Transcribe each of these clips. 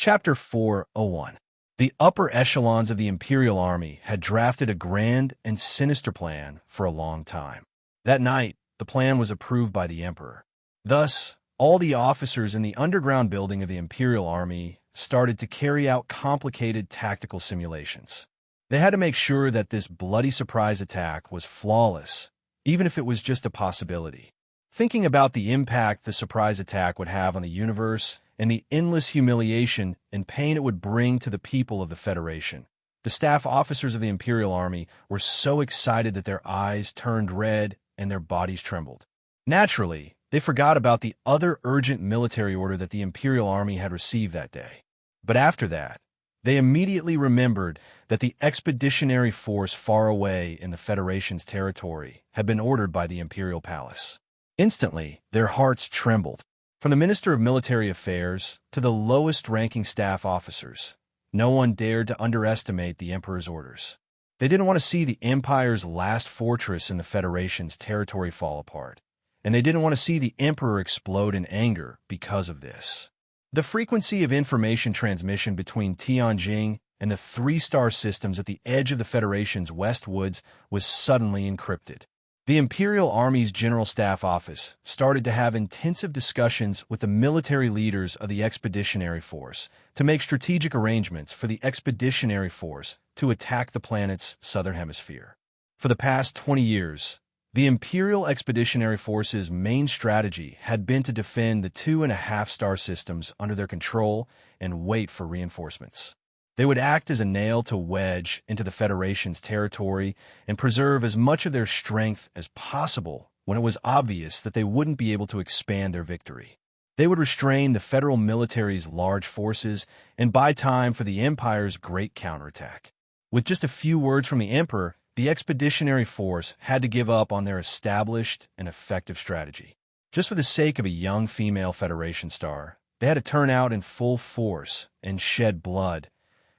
Chapter 401. The upper echelons of the Imperial Army had drafted a grand and sinister plan for a long time. That night, the plan was approved by the Emperor. Thus, all the officers in the underground building of the Imperial Army started to carry out complicated tactical simulations. They had to make sure that this bloody surprise attack was flawless, even if it was just a possibility. Thinking about the impact the surprise attack would have on the universe and the endless humiliation and pain it would bring to the people of the Federation, the staff officers of the Imperial Army were so excited that their eyes turned red and their bodies trembled. Naturally, they forgot about the other urgent military order that the Imperial Army had received that day. But after that, they immediately remembered that the expeditionary force far away in the Federation's territory had been ordered by the Imperial Palace. Instantly, their hearts trembled. From the Minister of Military Affairs to the lowest-ranking staff officers, no one dared to underestimate the Emperor's orders. They didn't want to see the Empire's last fortress in the Federation's territory fall apart, and they didn't want to see the Emperor explode in anger because of this. The frequency of information transmission between Tianjin and the three-star systems at the edge of the Federation's West Woods was suddenly encrypted. The Imperial Army's General Staff Office started to have intensive discussions with the military leaders of the Expeditionary Force to make strategic arrangements for the Expeditionary Force to attack the planet's southern hemisphere. For the past 20 years, the Imperial Expeditionary Force's main strategy had been to defend the 2.5-star systems under their control and wait for reinforcements. They would act as a nail to wedge into the Federation's territory and preserve as much of their strength as possible when it was obvious that they wouldn't be able to expand their victory. They would restrain the federal military's large forces and buy time for the Empire's great counterattack. With just a few words from the Emperor, the Expeditionary Force had to give up on their established and effective strategy. Just for the sake of a young female Federation star, they had to turn out in full force and shed blood.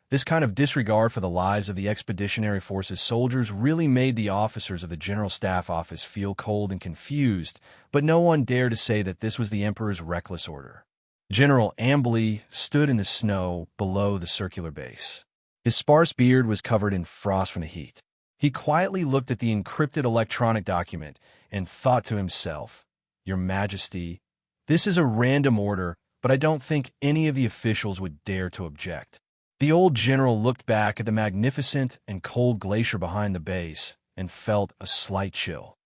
This kind of disregard for the lives of the Expeditionary Force's soldiers really made the officers of the General Staff Office feel cold and confused, but no one dared to say that this was the Emperor's reckless order. General Ambley stood in the snow below the circular base. His sparse beard was covered in frost from the heat. He quietly looked at the encrypted electronic document and thought to himself, "Your Majesty, this is a random order, but I don't think any of the officials would dare to object." The old general looked back at the magnificent and cold glacier behind the base and felt a slight chill.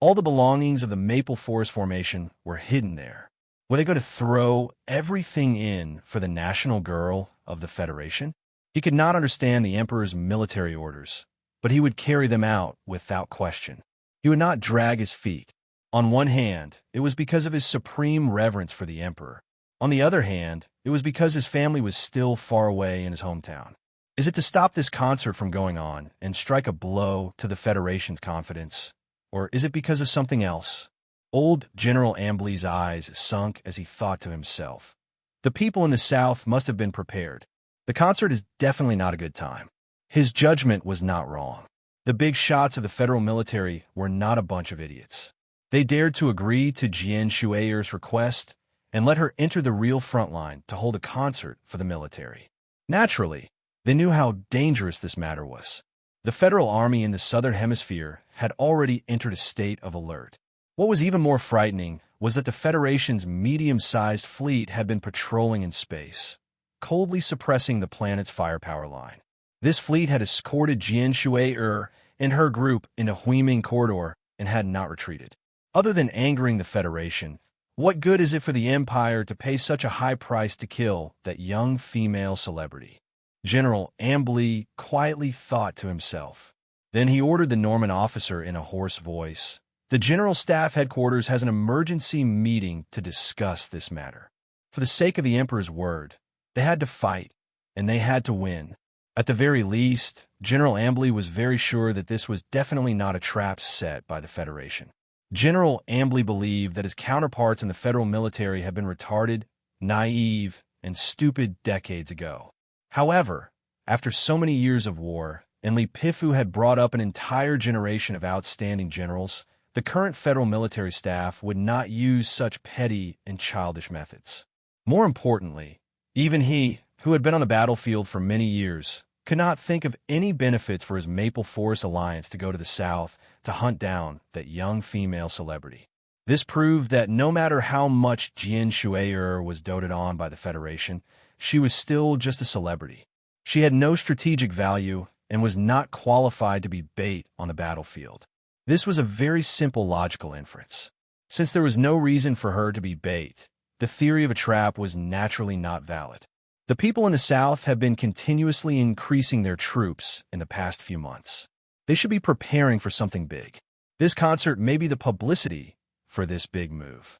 All the belongings of the Maple Forest Formation were hidden there. Were they going to throw everything in for the national girl of the Federation? He could not understand the Emperor's military orders, but he would carry them out without question. He would not drag his feet. On one hand, it was because of his supreme reverence for the Emperor. On the other hand, it was because his family was still far away in his hometown. Is it to stop this concert from going on and strike a blow to the Federation's confidence? Or is it because of something else? Old General Ambley's eyes sunk as he thought to himself. The people in the South must have been prepared. The concert is definitely not a good time. His judgment was not wrong. The big shots of the federal military were not a bunch of idiots. They dared to agree to Jian Shue'er's request and let her enter the real front line to hold a concert for the military. Naturally, they knew how dangerous this matter was. The Federal Army in the Southern Hemisphere had already entered a state of alert. What was even more frightening was that the Federation's medium-sized fleet had been patrolling in space, coldly suppressing the planet's firepower line. This fleet had escorted Jian Shue'er and her group into Huiming Corridor and had not retreated. Other than angering the Federation, what good is it for the Empire to pay such a high price to kill that young female celebrity? General Ambley quietly thought to himself. Then he ordered the Norman officer in a hoarse voice, "The General Staff Headquarters has an emergency meeting to discuss this matter." For the sake of the Emperor's word, they had to fight, and they had to win. At the very least, General Ambley was very sure that this was definitely not a trap set by the Federation. General Ambley believed that his counterparts in the federal military had been retarded, naive, and stupid decades ago. However, after so many years of war, and Li Pifu had brought up an entire generation of outstanding generals, the current federal military staff would not use such petty and childish methods. More importantly, Even he, who had been on the battlefield for many years, could not think of any benefits for his Maple Forest alliance to go to the south to hunt down that young female celebrity. This proved that no matter how much Jian Shuai was doted on by the Federation, she was still just a celebrity. She had no strategic value and was not qualified to be bait on the battlefield. This was a very simple logical inference. Since there was no reason for her to be bait, the theory of a trap was naturally not valid. The people in the South have been continuously increasing their troops in the past few months. They should be preparing for something big. This concert may be the publicity for this big move.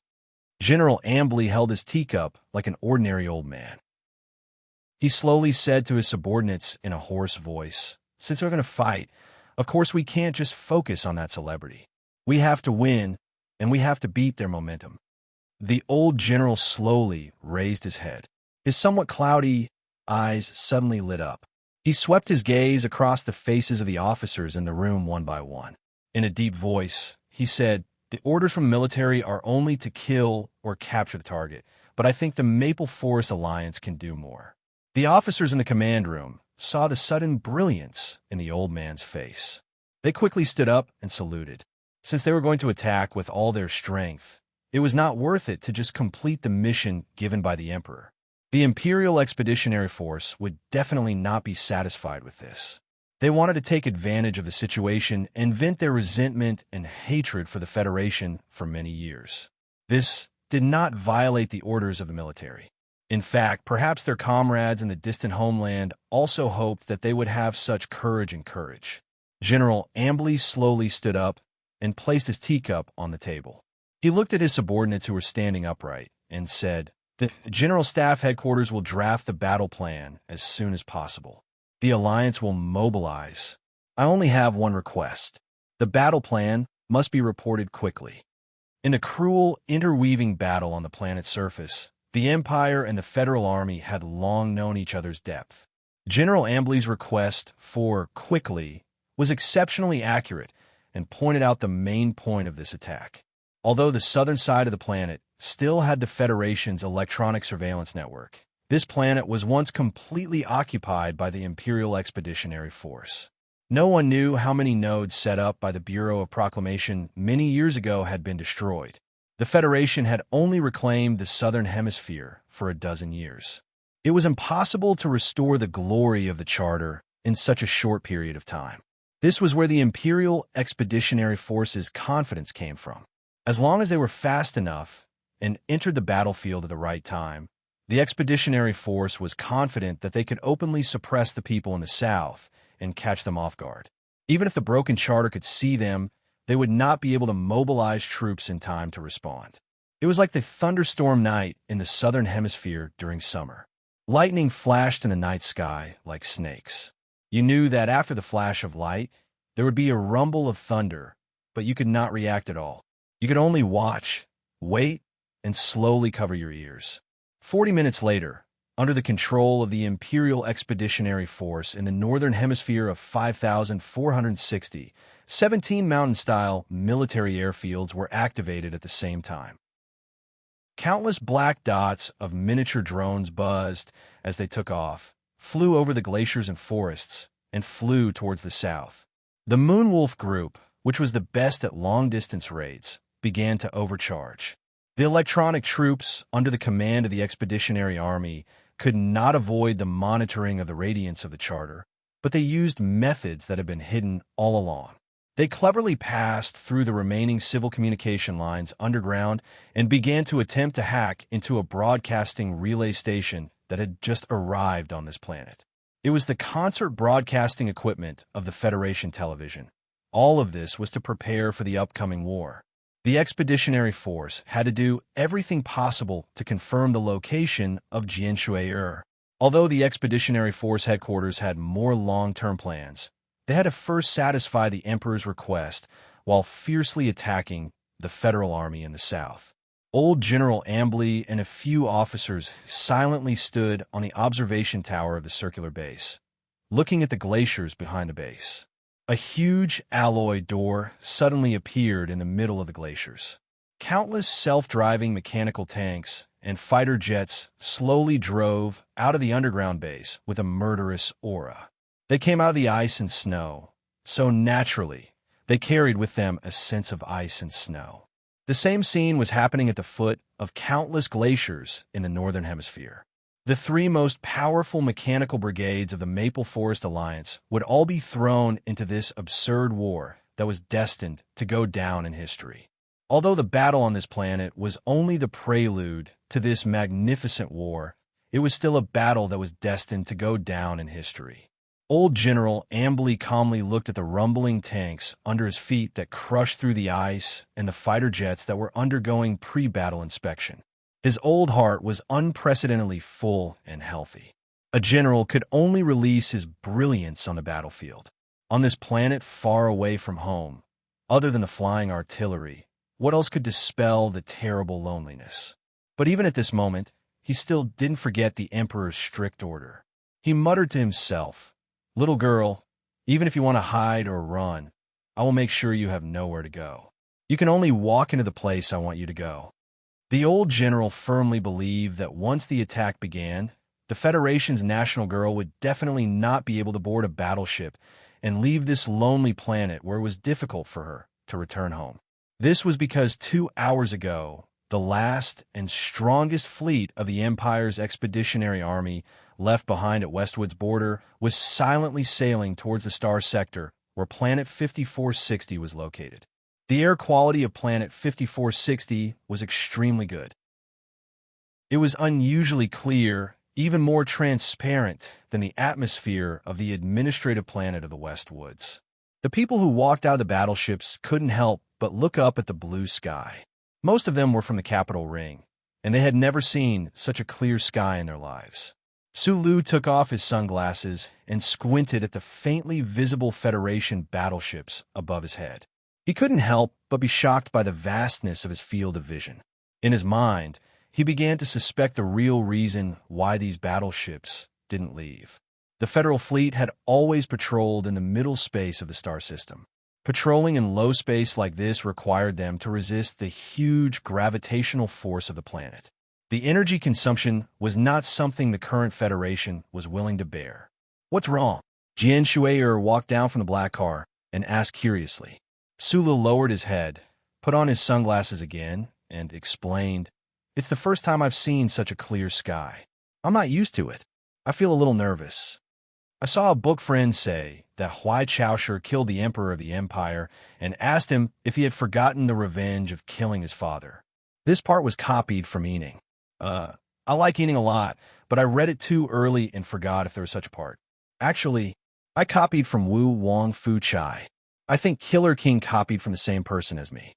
General Ambley held his teacup like an ordinary old man. He slowly said to his subordinates in a hoarse voice, "Since we're going to fight, of course we can't just focus on that celebrity. We have to win, and we have to beat their momentum." The old general slowly raised his head. His somewhat cloudy eyes suddenly lit up. He swept his gaze across the faces of the officers in the room one by one. In a deep voice, he said, "The orders from the military are only to kill or capture the target, but I think the Maple Forest Alliance can do more." The officers in the command room saw the sudden brilliance in the old man's face. They quickly stood up and saluted. Since they were going to attack with all their strength, it was not worth it to just complete the mission given by the Emperor. The Imperial Expeditionary Force would definitely not be satisfied with this. They wanted to take advantage of the situation and vent their resentment and hatred for the Federation for many years. This did not violate the orders of the military. In fact, perhaps their comrades in the distant homeland also hoped that they would have such courage and courage. General Ambley slowly stood up and placed his teacup on the table. He looked at his subordinates who were standing upright and said, "The General Staff Headquarters will draft the battle plan as soon as possible. The Alliance will mobilize. I only have one request. The battle plan must be reported quickly." In a cruel, interweaving battle on the planet's surface, the Empire and the Federal Army had long known each other's depth. General Ambley's request for quickly was exceptionally accurate and pointed out the main point of this attack. Although the southern side of the planet still had the Federation's electronic surveillance network, this planet was once completely occupied by the Imperial Expeditionary Force. No one knew how many nodes set up by the Bureau of Proclamation many years ago had been destroyed. The Federation had only reclaimed the southern hemisphere for a dozen years. It was impossible to restore the glory of the Charter in such a short period of time. This was where the Imperial Expeditionary Force's confidence came from. As long as they were fast enough and entered the battlefield at the right time, the Expeditionary Force was confident that they could openly suppress the people in the south and catch them off guard. Even if the broken charter could see them, they would not be able to mobilize troops in time to respond. It was like the thunderstorm night in the southern hemisphere during summer. Lightning flashed in the night sky like snakes. You knew that after the flash of light, there would be a rumble of thunder, but you could not react at all. You could only watch, wait, and slowly cover your ears. 40 minutes later, under the control of the Imperial Expeditionary Force in the northern hemisphere of 5,460, 17 mountain-style military airfields were activated at the same time. Countless black dots of miniature drones buzzed as they took off, flew over the glaciers and forests, and flew towards the south. The Moonwolf Group, which was the best at long-distance raids, began to overcharge. The electronic troops, under the command of the Expeditionary Army, could not avoid the monitoring of the radiance of the Charter, but they used methods that had been hidden all along. They cleverly passed through the remaining civil communication lines underground and began to attempt to hack into a broadcasting relay station that had just arrived on this planet. It was the concert broadcasting equipment of the Federation television. All of this was to prepare for the upcoming war. The Expeditionary Force had to do everything possible to confirm the location of Jian Shuai. Although the Expeditionary Force headquarters had more long-term plans, they had to first satisfy the Emperor's request while fiercely attacking the Federal Army in the south. Old General Ambley and a few officers silently stood on the observation tower of the circular base, looking at the glaciers behind the base. A huge alloy door suddenly appeared in the middle of the glaciers. Countless self-driving mechanical tanks and fighter jets slowly drove out of the underground base with a murderous aura. They came out of the ice and snow, so naturally, they carried with them a sense of ice and snow. The same scene was happening at the foot of countless glaciers in the Northern Hemisphere. The three most powerful mechanical brigades of the Maple Forest Alliance would all be thrown into this absurd war that was destined to go down in history. Although the battle on this planet was only the prelude to this magnificent war, it was still a battle that was destined to go down in history. Old General Ambley calmly looked at the rumbling tanks under his feet that crushed through the ice and the fighter jets that were undergoing pre-battle inspection. His old heart was unprecedentedly full and healthy. A general could only release his brilliance on the battlefield. On this planet far away from home, other than the flying artillery, what else could dispel the terrible loneliness? But even at this moment, he still didn't forget the Emperor's strict order. He muttered to himself, "Little girl, even if you want to hide or run, I will make sure you have nowhere to go. You can only walk into the place I want you to go." The old general firmly believed that once the attack began, the Federation's national girl would definitely not be able to board a battleship and leave this lonely planet where it was difficult for her to return home. This was because 2 hours ago, the last and strongest fleet of the Empire's expeditionary army left behind at Westwood's border was silently sailing towards the star sector where Planet 5460 was located. The air quality of Planet 5460 was extremely good. It was unusually clear, even more transparent than the atmosphere of the administrative planet of the Westwoods. The people who walked out of the battleships couldn't help but look up at the blue sky. Most of them were from the Capital Ring, and they had never seen such a clear sky in their lives. Sulu took off his sunglasses and squinted at the faintly visible Federation battleships above his head. He couldn't help but be shocked by the vastness of his field of vision. In his mind, he began to suspect the real reason why these battleships didn't leave. The Federal fleet had always patrolled in the middle space of the star system. Patrolling in low space like this required them to resist the huge gravitational force of the planet. The energy consumption was not something the current Federation was willing to bear. "What's wrong?" Jian Shui'er walked down from the black car and asked curiously. Sulu lowered his head, put on his sunglasses again, and explained, "It's the first time I've seen such a clear sky. I'm not used to it. I feel a little nervous. I saw a book friend say that Huai Chaosher killed the Emperor of the Empire and asked him if he had forgotten the revenge of killing his father. This part was copied from Ening. I like Ening a lot, but I read it too early and forgot if there was such a part. Actually, I copied from Wu Wang Fu Chai. I think Killer King copied from the same person as me."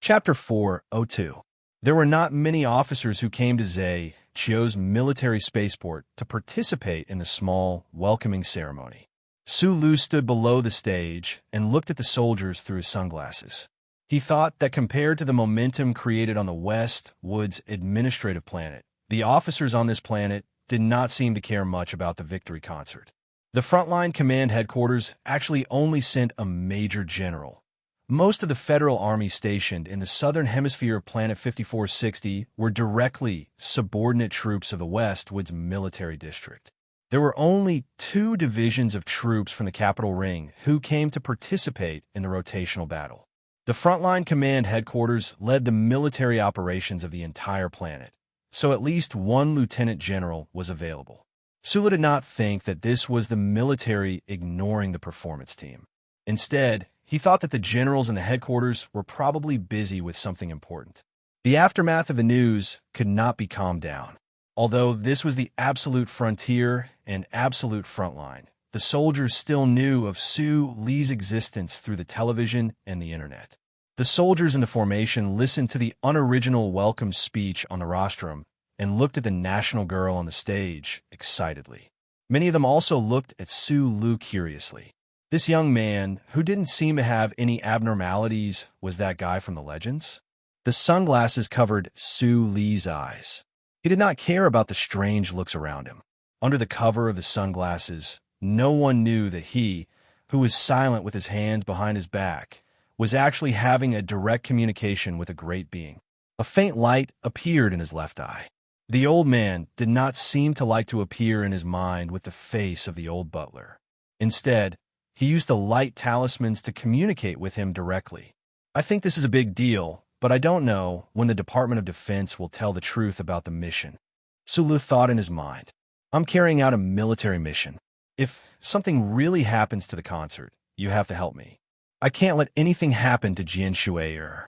Chapter 4:02. There were not many officers who came to Zhe Chio's military spaceport to participate in the small, welcoming ceremony. Sulu stood below the stage and looked at the soldiers through his sunglasses. He thought that compared to the momentum created on the Westwood's administrative planet, the officers on this planet did not seem to care much about the victory concert. The Frontline Command Headquarters actually only sent a major general. Most of the Federal Army stationed in the southern hemisphere of Planet 5460 were directly subordinate troops of the Westwood's military district. There were only 2 divisions of troops from the Capital Ring who came to participate in the rotational battle. The Frontline Command Headquarters led the military operations of the entire planet, so at least 1 lieutenant general was available. Sulu did not think that this was the military ignoring the performance team. Instead, he thought that the generals in the headquarters were probably busy with something important. The aftermath of the news could not be calmed down. Although this was the absolute frontier and absolute frontline, the soldiers still knew of Su Li's existence through the television and the internet. The soldiers in the formation listened to the unoriginal welcome speech on the rostrum and looked at the national girl on the stage excitedly. Many of them also looked at Su Lu curiously. This young man, who didn't seem to have any abnormalities, was that guy from the legends? The sunglasses covered Su Li's eyes. He did not care about the strange looks around him. Under the cover of the sunglasses, no one knew that he, who was silent with his hands behind his back, was actually having a direct communication with a great being. A faint light appeared in his left eye. The old man did not seem to like to appear in his mind with the face of the old butler. Instead, he used the light talismans to communicate with him directly. I think this is a big deal, but I don't know when the Department of Defense will tell the truth about the mission. Sulu thought in his mind. I'm carrying out a military mission. If something really happens to the concert, you have to help me. I can't let anything happen to Jian Shui'er.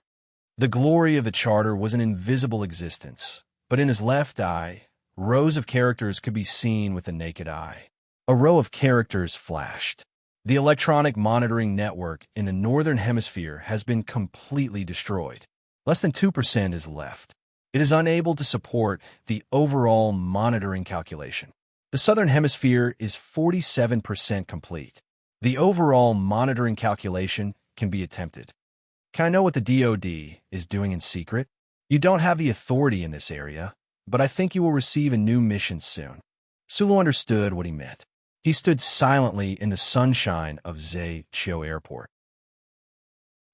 The glory of the charter was an invisible existence, but in his left eye, rows of characters could be seen with the naked eye. A row of characters flashed. The electronic monitoring network in the Northern Hemisphere has been completely destroyed. Less than 2% is left. It is unable to support the overall monitoring calculation. The Southern Hemisphere is 47% complete. The overall monitoring calculation can be attempted. Can I know what the DoD is doing in secret? You don't have the authority in this area, but I think you will receive a new mission soon. Sulu understood what he meant. He stood silently in the sunshine of Zhejiao Airport.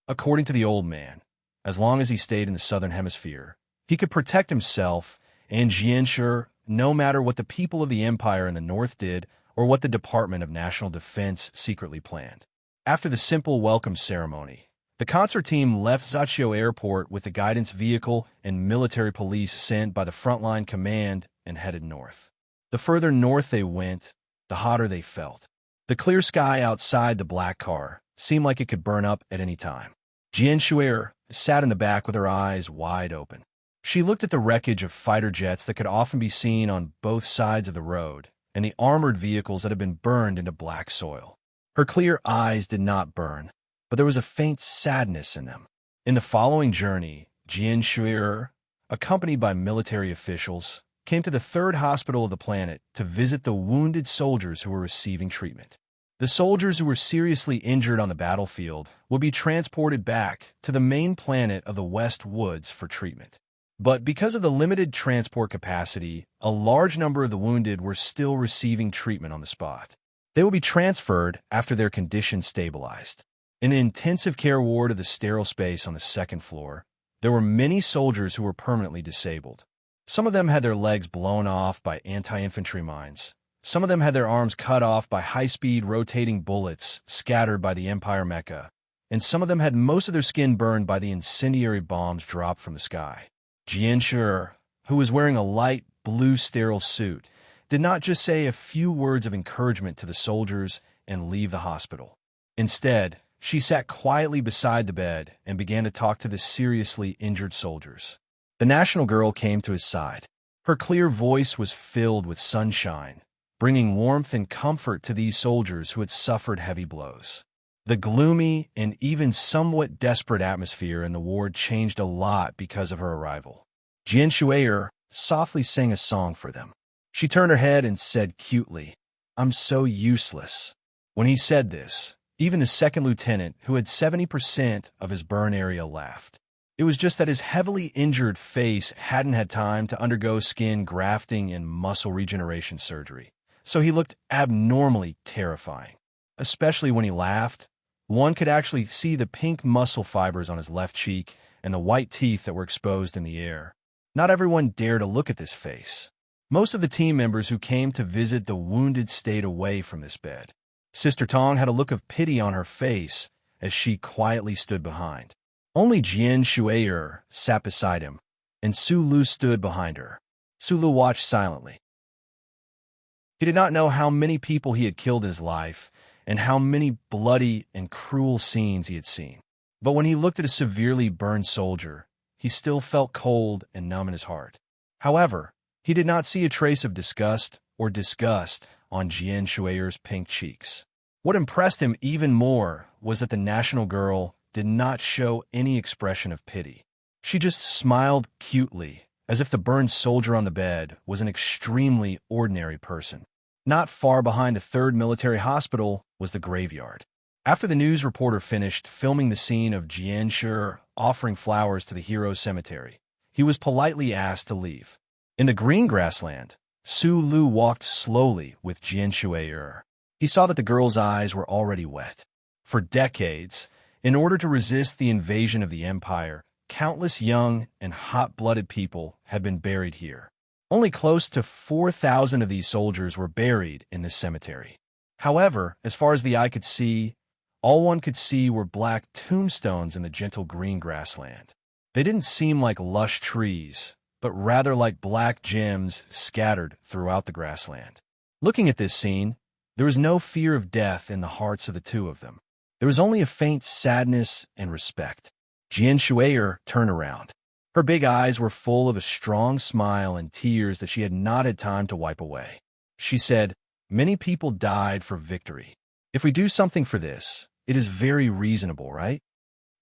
According to the old man, as long as he stayed in the Southern Hemisphere, he could protect himself and Jianshi, no matter what the people of the Empire in the North did or what the Department of National Defense secretly planned. After the simple welcome ceremony, the concert team left Zhejiao Airport with the guidance vehicle and military police sent by the frontline command and headed north. The further north they went, the hotter they felt. The clear sky outside the black car seemed like it could burn up at any time. Jian Shui'er sat in the back with her eyes wide open. She looked at the wreckage of fighter jets that could often be seen on both sides of the road and the armored vehicles that had been burned into black soil. Her clear eyes did not burn, but there was a faint sadness in them. In the following journey, Jian Shui'er, accompanied by military officials, came to the third hospital of the planet to visit the wounded soldiers who were receiving treatment. The soldiers who were seriously injured on the battlefield would be transported back to the main planet of the West Woods for treatment. But because of the limited transport capacity, a large number of the wounded were still receiving treatment on the spot. They will be transferred after their condition stabilized. In the intensive care ward of the sterile space on the second floor, there were many soldiers who were permanently disabled. Some of them had their legs blown off by anti-infantry mines. Some of them had their arms cut off by high-speed rotating bullets scattered by the Empire Mecha. And some of them had most of their skin burned by the incendiary bombs dropped from the sky. Jian Shui'er, who was wearing a light blue sterile suit, did not just say a few words of encouragement to the soldiers and leave the hospital. Instead, she sat quietly beside the bed and began to talk to the seriously injured soldiers. The national girl came to his side. Her clear voice was filled with sunshine, bringing warmth and comfort to these soldiers who had suffered heavy blows. The gloomy and even somewhat desperate atmosphere in the ward changed a lot because of her arrival. Jian Shui'er softly sang a song for them. She turned her head and said cutely, "I'm so useless." When he said this, even the second lieutenant, who had 70% of his burn area, laughed. It was just that his heavily injured face hadn't had time to undergo skin grafting and muscle regeneration surgery, so he looked abnormally terrifying. Especially when he laughed, one could actually see the pink muscle fibers on his left cheek and the white teeth that were exposed in the air. Not everyone dared to look at this face. Most of the team members who came to visit the wounded stayed away from this bed. Sister Tong had a look of pity on her face as she quietly stood behind. Only Jian Shui'er sat beside him, and Su Lu stood behind her. Su Lu watched silently. He did not know how many people he had killed in his life and how many bloody and cruel scenes he had seen. But when he looked at a severely burned soldier, he still felt cold and numb in his heart. However, he did not see a trace of disgust or disgust on Jian Shui'er's pink cheeks. What impressed him even more was that the national girl did not show any expression of pity. She just smiled cutely, as if the burned soldier on the bed was an extremely ordinary person. Not far behind the 3rd Military Hospital was the graveyard. After the news reporter finished filming the scene of Jian Shui'er offering flowers to the hero's cemetery, he was politely asked to leave. In the green grassland, Su Lu walked slowly with Jian Shui'er. He saw that the girl's eyes were already wet. For decades, in order to resist the invasion of the Empire, countless young and hot-blooded people had been buried here. Only close to 4,000 of these soldiers were buried in this cemetery. However, as far as the eye could see, all one could see were black tombstones in the gentle green grassland. They didn't seem like lush trees, but rather like black gems scattered throughout the grassland. Looking at this scene, there was no fear of death in the hearts of the two of them. There was only a faint sadness and respect. Jian Shui'er turned around. Her big eyes were full of a strong smile and tears that she had not had time to wipe away. She said, "Many people died for victory. If we do something for this, it is very reasonable, right?"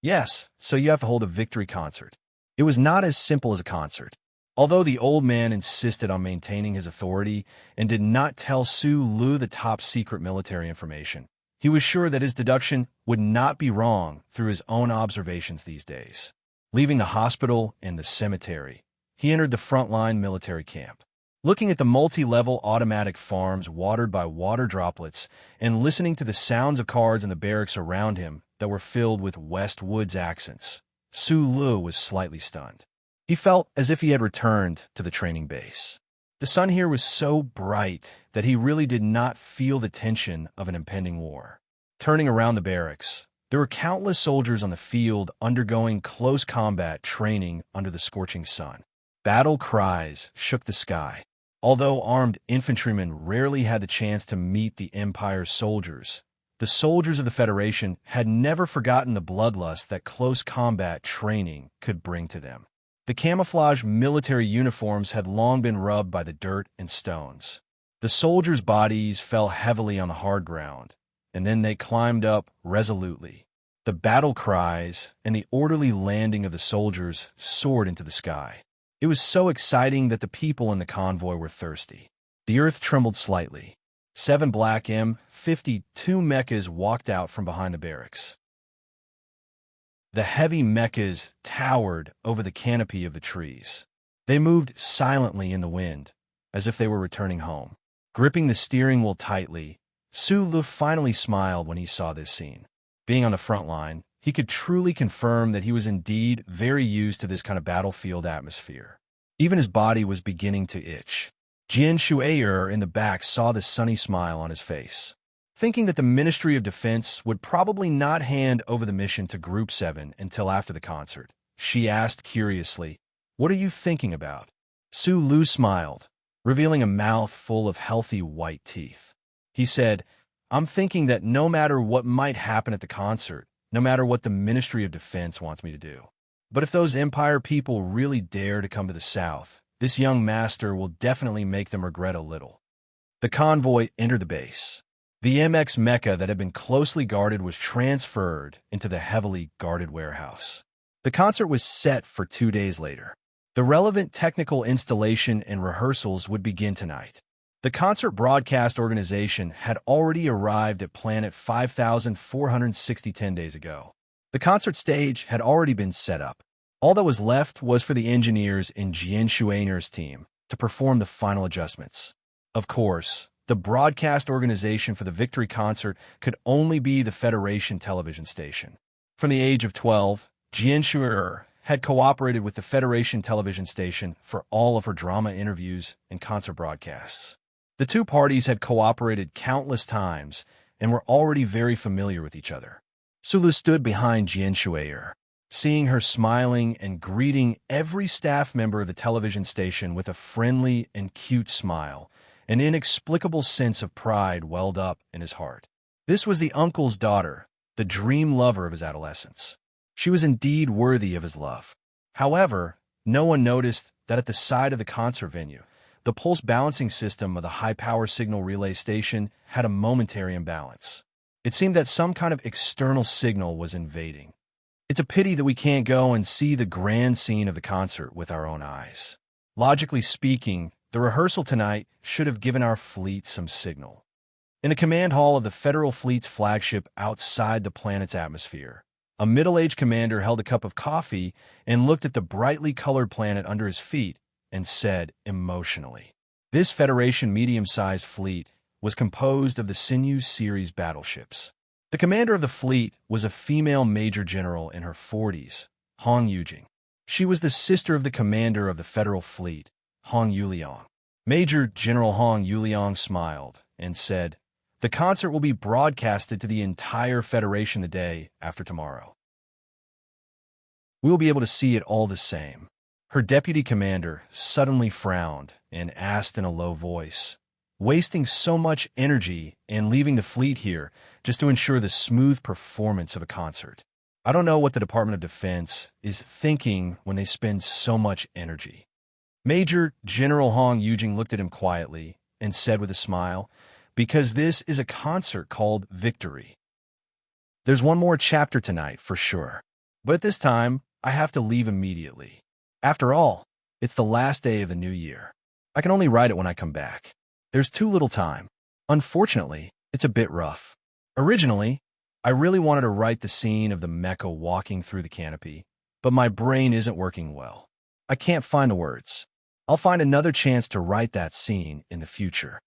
"Yes, so you have to hold a victory concert." It was not as simple as a concert. Although the old man insisted on maintaining his authority and did not tell Su Lu the top-secret military information, he was sure that his deduction would not be wrong through his own observations these days. Leaving the hospital and the cemetery, he entered the frontline military camp. Looking at the multi-level automatic farms watered by water droplets and listening to the sounds of cars in the barracks around him that were filled with West Woods accents, Su Lu was slightly stunned. He felt as if he had returned to the training base. The sun here was so bright that he really did not feel the tension of an impending war. Turning around the barracks, there were countless soldiers on the field undergoing close combat training under the scorching sun. Battle cries shook the sky. Although armed infantrymen rarely had the chance to meet the Empire's soldiers, the soldiers of the Federation had never forgotten the bloodlust that close combat training could bring to them. The camouflage military uniforms had long been rubbed by the dirt and stones. The soldiers' bodies fell heavily on the hard ground, and then they climbed up resolutely. The battle cries and the orderly landing of the soldiers soared into the sky. It was so exciting that the people in the convoy were thirsty. The earth trembled slightly. 7 black M-52 mechas walked out from behind the barracks. The heavy mechas towered over the canopy of the trees. They moved silently in the wind, as if they were returning home. Gripping the steering wheel tightly, Su Lu finally smiled when he saw this scene. Being on the front line, he could truly confirm that he was indeed very used to this kind of battlefield atmosphere. Even his body was beginning to itch. Jian Shui'er in the back saw the sunny smile on his face. Thinking that the Ministry of Defense would probably not hand over the mission to Group 7 until after the concert, she asked curiously, "What are you thinking about?" Su Lu smiled, revealing a mouth full of healthy white teeth. He said, "I'm thinking that no matter what might happen at the concert, no matter what the Ministry of Defense wants me to do, but if those Empire people really dare to come to the South, this young master will definitely make them regret a little." The convoy entered the base. The MX Mecha that had been closely guarded was transferred into the heavily guarded warehouse. The concert was set for 2 days later. The relevant technical installation and rehearsals would begin tonight. The concert broadcast organization had already arrived at Planet 5460 10 days ago. The concert stage had already been set up. All that was left was for the engineers in Jian Shui'er's team to perform the final adjustments. Of course, the broadcast organization for the Victory Concert could only be the Federation television station. From the age of 12, Jian Shui'er had cooperated with the Federation television station for all of her drama interviews and concert broadcasts. The two parties had cooperated countless times and were already very familiar with each other. Su Lu stood behind Jian Shui'er, seeing her smiling and greeting every staff member of the television station with a friendly and cute smile. An inexplicable sense of pride welled up in his heart. This was the uncle's daughter, the dream lover of his adolescence. She was indeed worthy of his love. However, no one noticed that at the side of the concert venue, the pulse balancing system of the high-power signal relay station had a momentary imbalance. It seemed that some kind of external signal was invading. It's a pity that we can't go and see the grand scene of the concert with our own eyes. Logically speaking, the rehearsal tonight should have given our fleet some signal. In the command hall of the Federal Fleet's flagship outside the planet's atmosphere, a middle-aged commander held a cup of coffee and looked at the brightly colored planet under his feet and said emotionally, "This Federation medium-sized fleet was composed of the Sinew series battleships." The commander of the fleet was a female major general in her 40s, Hong Yujing. She was the sister of the commander of the Federal Fleet, Hong Yuliang. Major General Hong Yuliang smiled and said, "The concert will be broadcasted to the entire Federation the day after tomorrow. We will be able to see it all the same." Her deputy commander suddenly frowned and asked in a low voice, "Wasting so much energy and leaving the fleet here just to ensure the smooth performance of a concert. I don't know what the Department of Defense is thinking when they spend so much energy." Major General Hong Yujing looked at him quietly and said with a smile, "Because this is a concert called Victory. There's one more chapter tonight for sure, but at this time, I have to leave immediately. After all, it's the last day of the new year. I can only write it when I come back. There's too little time. Unfortunately, it's a bit rough. Originally, I really wanted to write the scene of the mecha walking through the canopy, but my brain isn't working well. I can't find the words. I'll find another chance to write that scene in the future."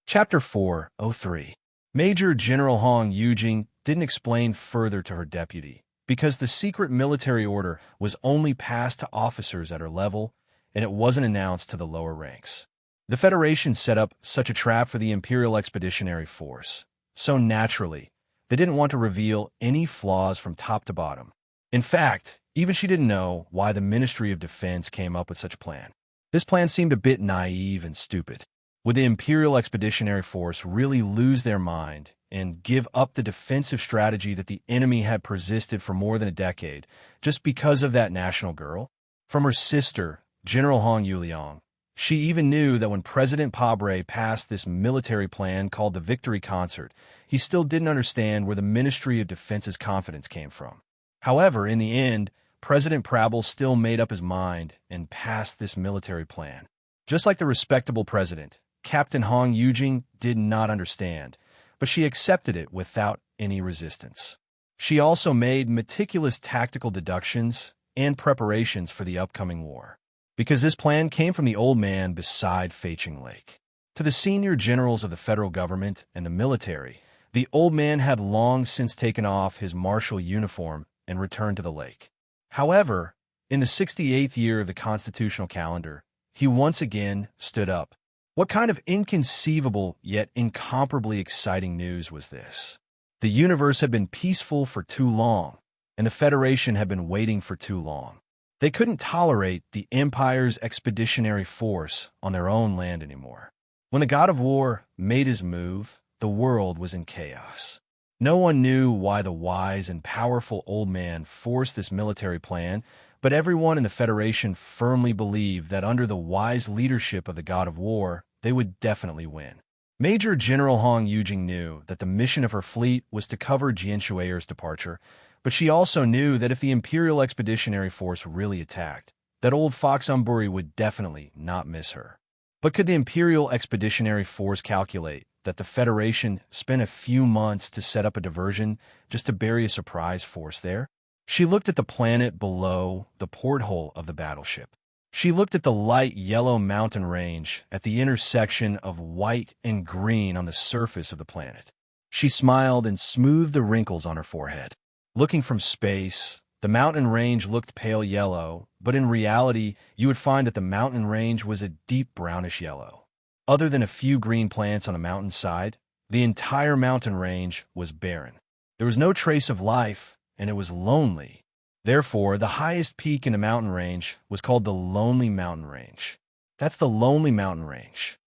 Chapter 403. Major General Hong Yujing didn't explain further to her deputy, because the secret military order was only passed to officers at her level, and it wasn't announced to the lower ranks. The Federation set up such a trap for the Imperial Expeditionary Force, so naturally, they didn't want to reveal any flaws from top to bottom. In fact, even she didn't know why the Ministry of Defense came up with such a plan. This plan seemed a bit naive and stupid. Would the Imperial Expeditionary Force really lose their mind and give up the defensive strategy that the enemy had persisted for more than a decade just because of that national girl? From her sister, General Hong Yuliang, she even knew that when President Pabre passed this military plan called the Victory Concert, he still didn't understand where the Ministry of Defense's confidence came from. However, in the end, President Prabal still made up his mind and passed this military plan. Just like the respectable president, Captain Hong Yujing did not understand, but she accepted it without any resistance. She also made meticulous tactical deductions and preparations for the upcoming war, because this plan came from the old man beside Feiching Lake. To the senior generals of the federal government and the military, the old man had long since taken off his martial uniform and returned to the lake. However, in the 68th year of the constitutional calendar, he once again stood up. What kind of inconceivable yet incomparably exciting news was this? The universe had been peaceful for too long, and the Federation had been waiting for too long. They couldn't tolerate the Empire's expeditionary force on their own land anymore. When the God of War made his move, the world was in chaos. No one knew why the wise and powerful old man forced this military plan, but everyone in the Federation firmly believed that under the wise leadership of the God of War, they would definitely win. Major General Hong Yujing knew that the mission of her fleet was to cover Jian Shui'er's departure, but she also knew that if the Imperial Expeditionary Force really attacked, that old Fox Umburi would definitely not miss her. But could the Imperial Expeditionary Force calculate that the Federation spent a few months to set up a diversion just to bury a surprise force there? She looked at the planet below the porthole of the battleship. She looked at the light yellow mountain range at the intersection of white and green on the surface of the planet. She smiled and smoothed the wrinkles on her forehead. Looking from space, the mountain range looked pale yellow, but in reality, you would find that the mountain range was a deep brownish yellow. Other than a few green plants on the mountainside, the entire mountain range was barren. There was no trace of life, and it was lonely. Therefore, the highest peak in the mountain range was called the Lonely Mountain Range. That's the Lonely Mountain Range.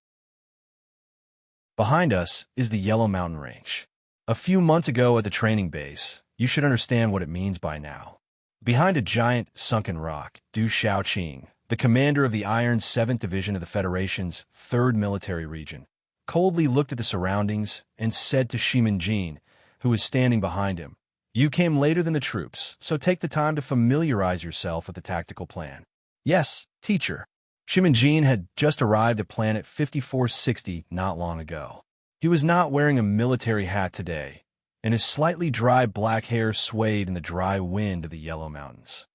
Behind us is the Yellow Mountain Range. A few months ago at the training base, you should understand what it means by now. Behind a giant sunken rock, Du Shaoqing, the commander of the Iron 7th Division of the Federation's 3rd Military Region, coldly looked at the surroundings and said to Shimin-Jin, who was standing behind him, "You came later than the troops, so take the time to familiarize yourself with the tactical plan." "Yes, teacher." Shimin-Jin had just arrived at planet 5460 not long ago. He was not wearing a military hat today, and his slightly dry black hair swayed in the dry wind of the Yellow Mountains.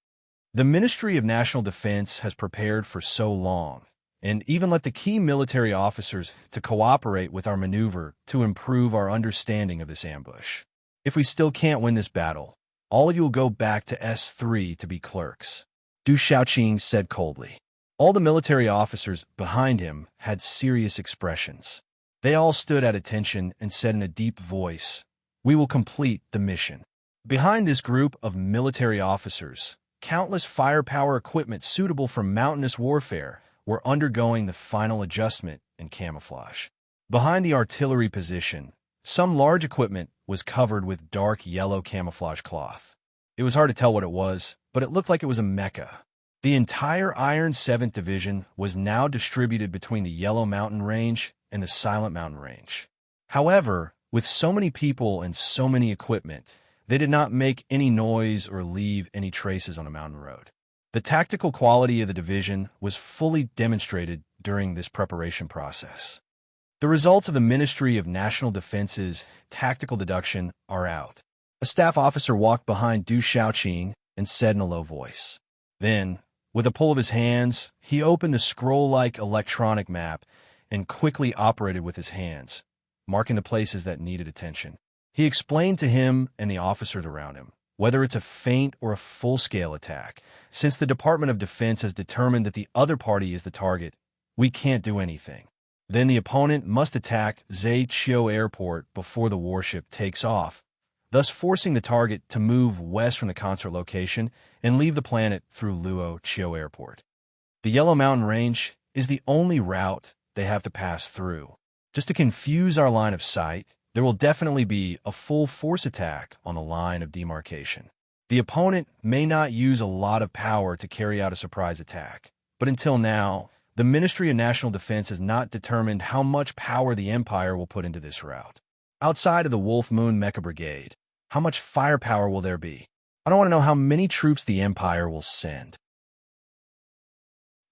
The Ministry of National Defense has prepared for so long, and even let the key military officers to cooperate with our maneuver to improve our understanding of this ambush. If we still can't win this battle, All of you will go back to S3 to be clerks, Du Xiaoqing said coldly. All the military officers behind him had serious expressions. They all stood at attention and said in a deep voice, "We will complete the mission." Behind this group of military officers, countless firepower equipment suitable for mountainous warfare were undergoing the final adjustment and camouflage. Behind the artillery position, some large equipment was covered with dark yellow camouflage cloth. It was hard to tell what it was, but it looked like it was a mecha. The entire Iron 7th Division was now distributed between the Yellow Mountain Range and the Silent Mountain Range. However, with so many people and so many equipment, they did not make any noise or leave any traces on a mountain road. The tactical quality of the division was fully demonstrated during this preparation process. The results of the Ministry of National Defense's tactical deduction are out. A staff officer walked behind Du Xiaoqing and said in a low voice. Then, with a pull of his hands, he opened the scroll-like electronic map and quickly operated with his hands, marking the places that needed attention. He explained to him and the officers around him, whether it's a feint or a full-scale attack, since the Department of Defense has determined that the other party is the target, we can't do anything. Then the opponent must attack Zaiqiu Airport before the warship takes off, thus forcing the target to move west from the concert location and leave the planet through Luoqiu Airport. The Yellow Mountain Range is the only route they have to pass through. Just to confuse our line of sight, there will definitely be a full force attack on the line of demarcation. The opponent may not use a lot of power to carry out a surprise attack, but until now, the Ministry of National Defense has not determined how much power the Empire will put into this route. Outside of the Wolf Moon Mecha Brigade, how much firepower will there be? I don't want to know how many troops the Empire will send.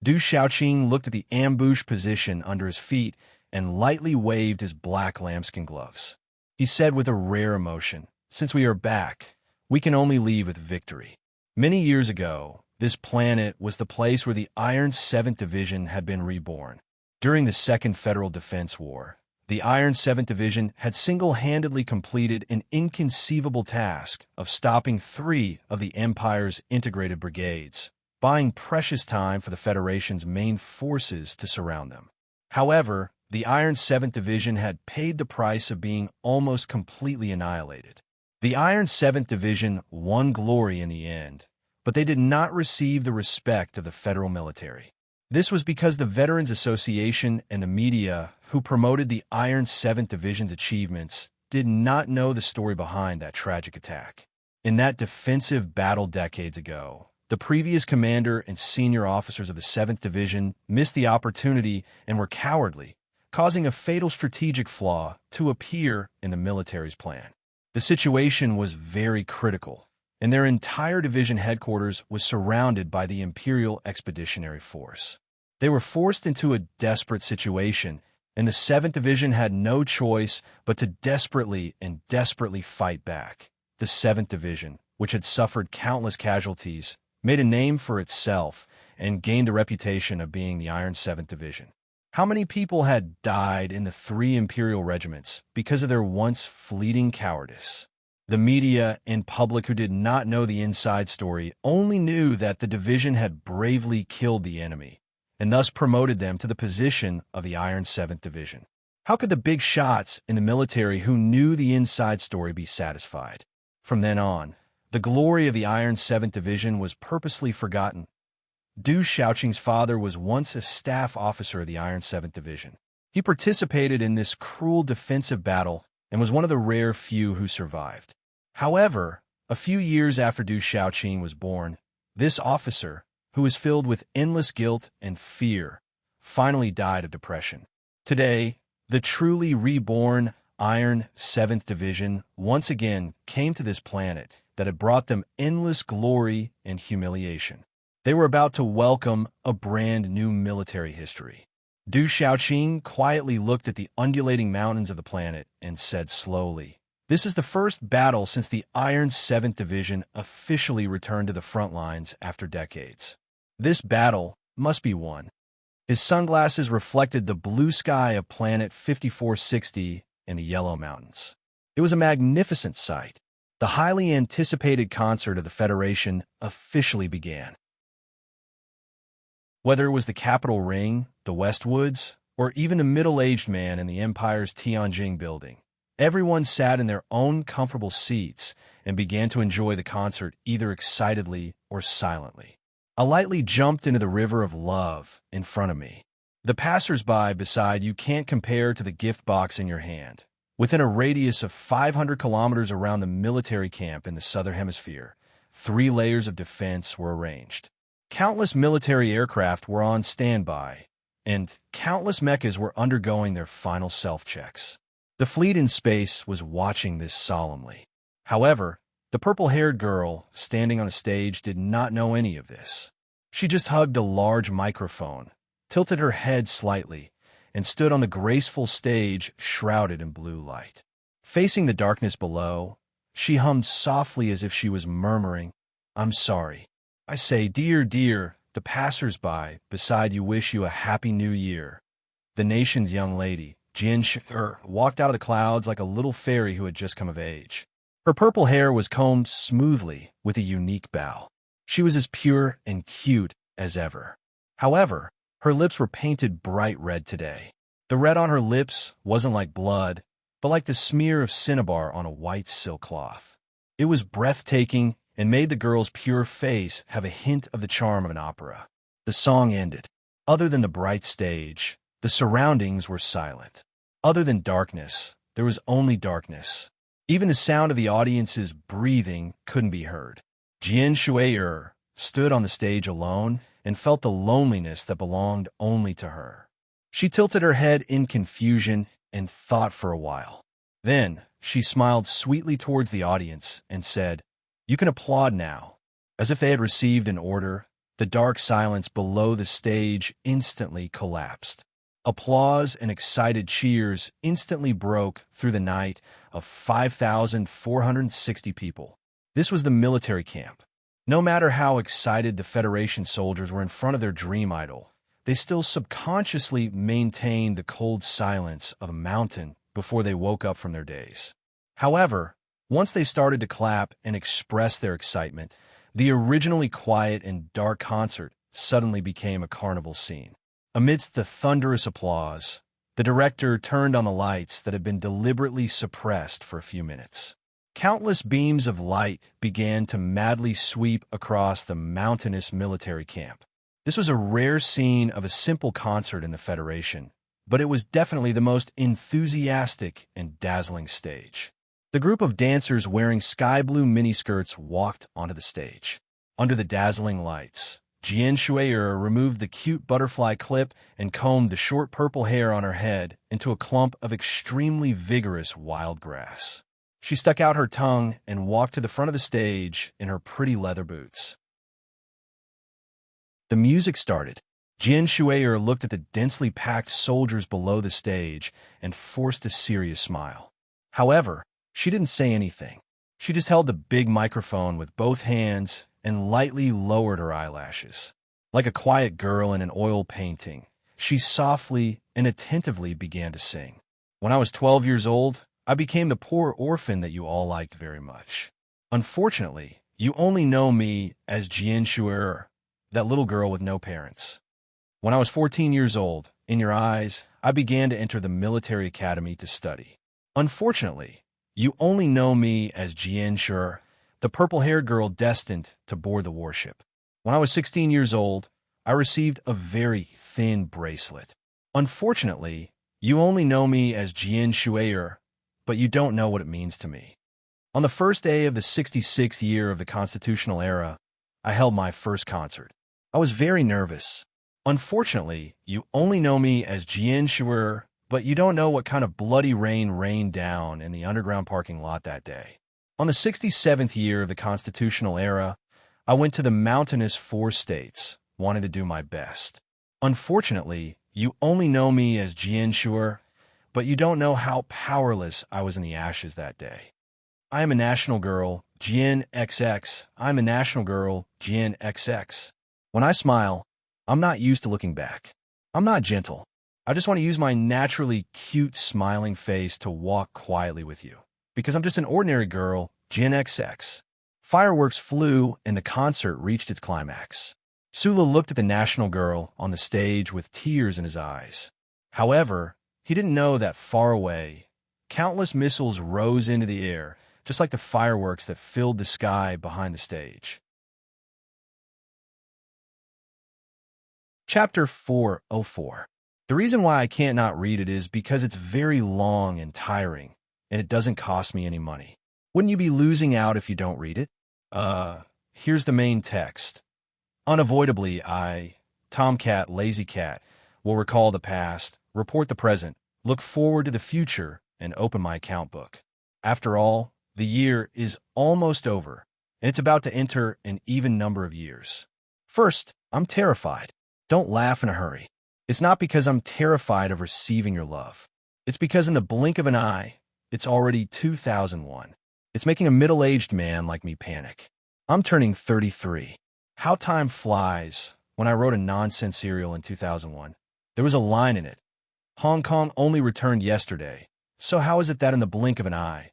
Du Xiaoqing looked at the ambush position under his feet and lightly waved his black lambskin gloves. He said with a rare emotion, "Since we are back, we can only leave with victory." Many years ago, this planet was the place where the Iron 7th Division had been reborn. During the Second Federal Defense War, the Iron 7th Division had single-handedly completed an inconceivable task of stopping 3 of the Empire's integrated brigades, buying precious time for the Federation's main forces to surround them. However, the Iron 7th Division had paid the price of being almost completely annihilated. The Iron 7th Division won glory in the end, but they did not receive the respect of the federal military. This was because the Veterans Association and the media who promoted the Iron 7th Division's achievements did not know the story behind that tragic attack. In that defensive battle decades ago, the previous commander and senior officers of the 7th Division missed the opportunity and were cowardly, causing a fatal strategic flaw to appear in the military's plan. The situation was very critical, and their entire division headquarters was surrounded by the Imperial Expeditionary Force. They were forced into a desperate situation, and the 7th Division had no choice but to desperately fight back. The 7th Division, which had suffered countless casualties, made a name for itself and gained a reputation of being the Iron 7th Division. How many people had died in the 3 Imperial regiments because of their once fleeting cowardice? The media and public who did not know the inside story only knew that the division had bravely killed the enemy, and thus promoted them to the position of the Iron 7th Division. How could the big shots in the military who knew the inside story be satisfied? From then on, the glory of the Iron 7th Division was purposely forgotten. Du Xiaoqing's father was once a staff officer of the Iron 7th Division. He participated in this cruel defensive battle and was one of the rare few who survived. However, a few years after Du Xiaoqing was born, this officer, who was filled with endless guilt and fear, finally died of depression. Today, the truly reborn Iron 7th Division once again came to this planet that had brought them endless glory and humiliation. They were about to welcome a brand new military history. Du Xiaoqing quietly looked at the undulating mountains of the planet and said slowly, "This is the first battle since the Iron 7th Division officially returned to the front lines after decades. This battle must be won." His sunglasses reflected the blue sky of planet 5460 and the Yellow Mountains. It was a magnificent sight. The highly anticipated concert of the Federation officially began. Whether it was the Capitol Ring, the Westwoods, or even the middle-aged man in the Empire's Tianjin building, everyone sat in their own comfortable seats and began to enjoy the concert either excitedly or silently. I lightly jumped into the river of love in front of me. The passers-by beside you can't compare to the gift box in your hand. Within a radius of 500 kilometers around the military camp in the Southern Hemisphere, 3 layers of defense were arranged. Countless military aircraft were on standby, and countless mechas were undergoing their final self-checks. The fleet in space was watching this solemnly. However, the purple-haired girl standing on the stage did not know any of this. She just hugged a large microphone, tilted her head slightly, and stood on the graceful stage shrouded in blue light. Facing the darkness below, she hummed softly as if she was murmuring, "I'm sorry. I say, dear, dear, the passers-by beside you wish you a happy new year." The nation's young lady, Jin Shi-er, walked out of the clouds like a little fairy who had just come of age. Her purple hair was combed smoothly with a unique bow. She was as pure and cute as ever. However, her lips were painted bright red today. The red on her lips wasn't like blood, but like the smear of cinnabar on a white silk cloth. It was breathtaking and made the girl's pure face have a hint of the charm of an opera. The song ended. Other than the bright stage, the surroundings were silent. Other than darkness, there was only darkness. Even the sound of the audience's breathing couldn't be heard. Jian Shuai stood on the stage alone and felt the loneliness that belonged only to her. She tilted her head in confusion and thought for a while. Then she smiled sweetly towards the audience and said, "You can applaud now." As if they had received an order, the dark silence below the stage instantly collapsed. Applause and excited cheers instantly broke through the night of 5,460 people. This was the military camp. No matter how excited the Federation soldiers were in front of their dream idol, they still subconsciously maintained the cold silence of a mountain before they woke up from their daze. However, once they started to clap and express their excitement, the originally quiet and dark concert suddenly became a carnival scene. Amidst the thunderous applause, the director turned on the lights that had been deliberately suppressed for a few minutes. Countless beams of light began to madly sweep across the mountainous military camp. This was a rare scene of a simple concert in the Federation, but it was definitely the most enthusiastic and dazzling stage. The group of dancers wearing sky-blue miniskirts walked onto the stage. Under the dazzling lights, Jian Shuai removed the cute butterfly clip and combed the short purple hair on her head into a clump of extremely vigorous wild grass. She stuck out her tongue and walked to the front of the stage in her pretty leather boots. The music started. Jian Shuai looked at the densely packed soldiers below the stage and forced a serious smile. However, she didn't say anything. She just held the big microphone with both hands and lightly lowered her eyelashes. Like a quiet girl in an oil painting, she softly and attentively began to sing. "When I was 12 years old, I became the poor orphan that you all liked very much. Unfortunately, you only know me as Jian Shuai, that little girl with no parents. When I was 14 years old, in your eyes, I began to enter the military academy to study. Unfortunately, you only know me as Jian Shuai, the purple-haired girl destined to board the warship. When I was 16 years old, I received a very thin bracelet. Unfortunately, you only know me as Jian Shuai, but you don't know what it means to me. On the first day of the 66th year of the constitutional era, I held my first concert. I was very nervous. Unfortunately, you only know me as Jian Shuai, but you don't know what kind of bloody rain rained down in the underground parking lot that day. On the 67th year of the constitutional era, I went to the mountainous 4 states, wanting to do my best. Unfortunately, you only know me as Jian Shuai, but you don't know how powerless I was in the ashes that day. I am a national girl, Jian XX. I'm a national girl, Jian XX. When I smile, I'm not used to looking back. I'm not gentle. I just want to use my naturally cute smiling face to walk quietly with you. Because I'm just an ordinary girl Gen XX. Fireworks flew and the concert reached its climax. Sula looked at the national girl on the stage with tears in his eyes. However, he didn't know that far away, countless missiles rose into the air, just like the fireworks that filled the sky behind the stage. Chapter 404. The reason why I can't not read it is because it's very long and tiring, and it doesn't cost me any money. Wouldn't you be losing out if you don't read it? Here's the main text. Unavoidably, I, Tomcat, Lazy Cat, will recall the past, report the present, look forward to the future, and open my account book. After all, the year is almost over, and it's about to enter an even number of years. First, I'm terrified. Don't laugh in a hurry. It's not because I'm terrified of receiving your love. It's because in the blink of an eye, it's already 2001. It's making a middle-aged man like me panic. I'm turning 33. How time flies. When I wrote a nonsense serial in 2001, there was a line in it. Hong Kong only returned yesterday, so how is it that in the blink of an eye,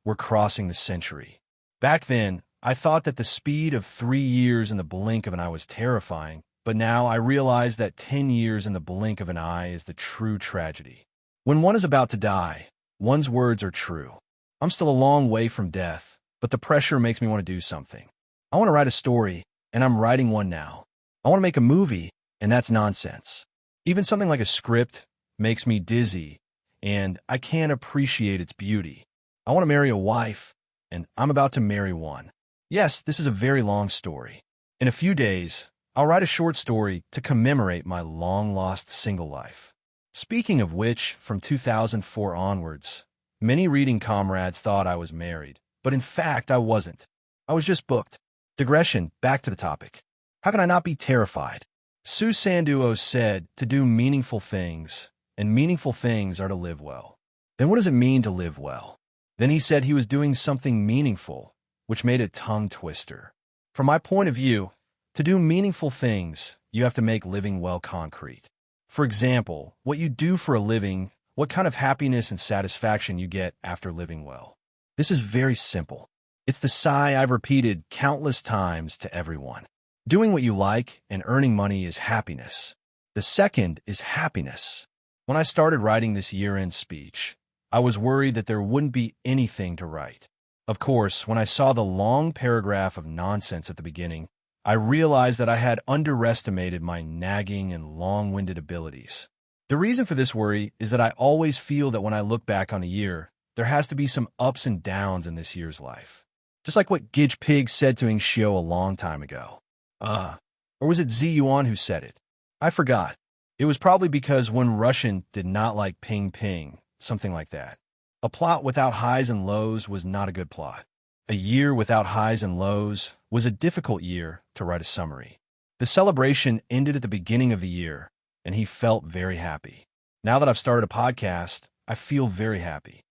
we're crossing the century? Back then, I thought that the speed of 3 years in the blink of an eye was terrifying, but now I realize that 10 years in the blink of an eye is the true tragedy. When one is about to die, one's words are true. I'm still a long way from death, but the pressure makes me want to do something. I want to write a story, and I'm writing one now. I want to make a movie, and that's nonsense. Even something like a script makes me dizzy, and I can't appreciate its beauty. I want to marry a wife, and I'm about to marry one. Yes, this is a very long story. In a few days, I'll write a short story to commemorate my long-lost single life. Speaking of which, from 2004 onwards, many reading comrades thought I was married, but in fact I wasn't. I was just booked. Digression, back to the topic. How can I not be terrified? Su Sanduo said to do meaningful things, and meaningful things are to live well. Then what does it mean to live well? Then he said he was doing something meaningful, which made a tongue twister. From my point of view, to do meaningful things, you have to make living well concrete. For example, what you do for a living, what kind of happiness and satisfaction you get after living well. This is very simple. It's the sigh I've repeated countless times to everyone. Doing what you like and earning money is happiness. The second is happiness. When I started writing this year-end speech, I was worried that there wouldn't be anything to write. Of course, when I saw the long paragraph of nonsense at the beginning, I realized that I had underestimated my nagging and long-winded abilities. The reason for this worry is that I always feel that when I look back on a year, there has to be some ups and downs in this year's life. Just like what Gidge Pig said to Xio a long time ago. Or was it Zi Yuan who said it? I forgot. It was probably because one Russian did not like ping ping, something like that. A plot without highs and lows was not a good plot. A year without highs and lows was a difficult year to write a summary. The celebration ended at the beginning of the year, and he felt very happy. Now that I've started a podcast, I feel very happy.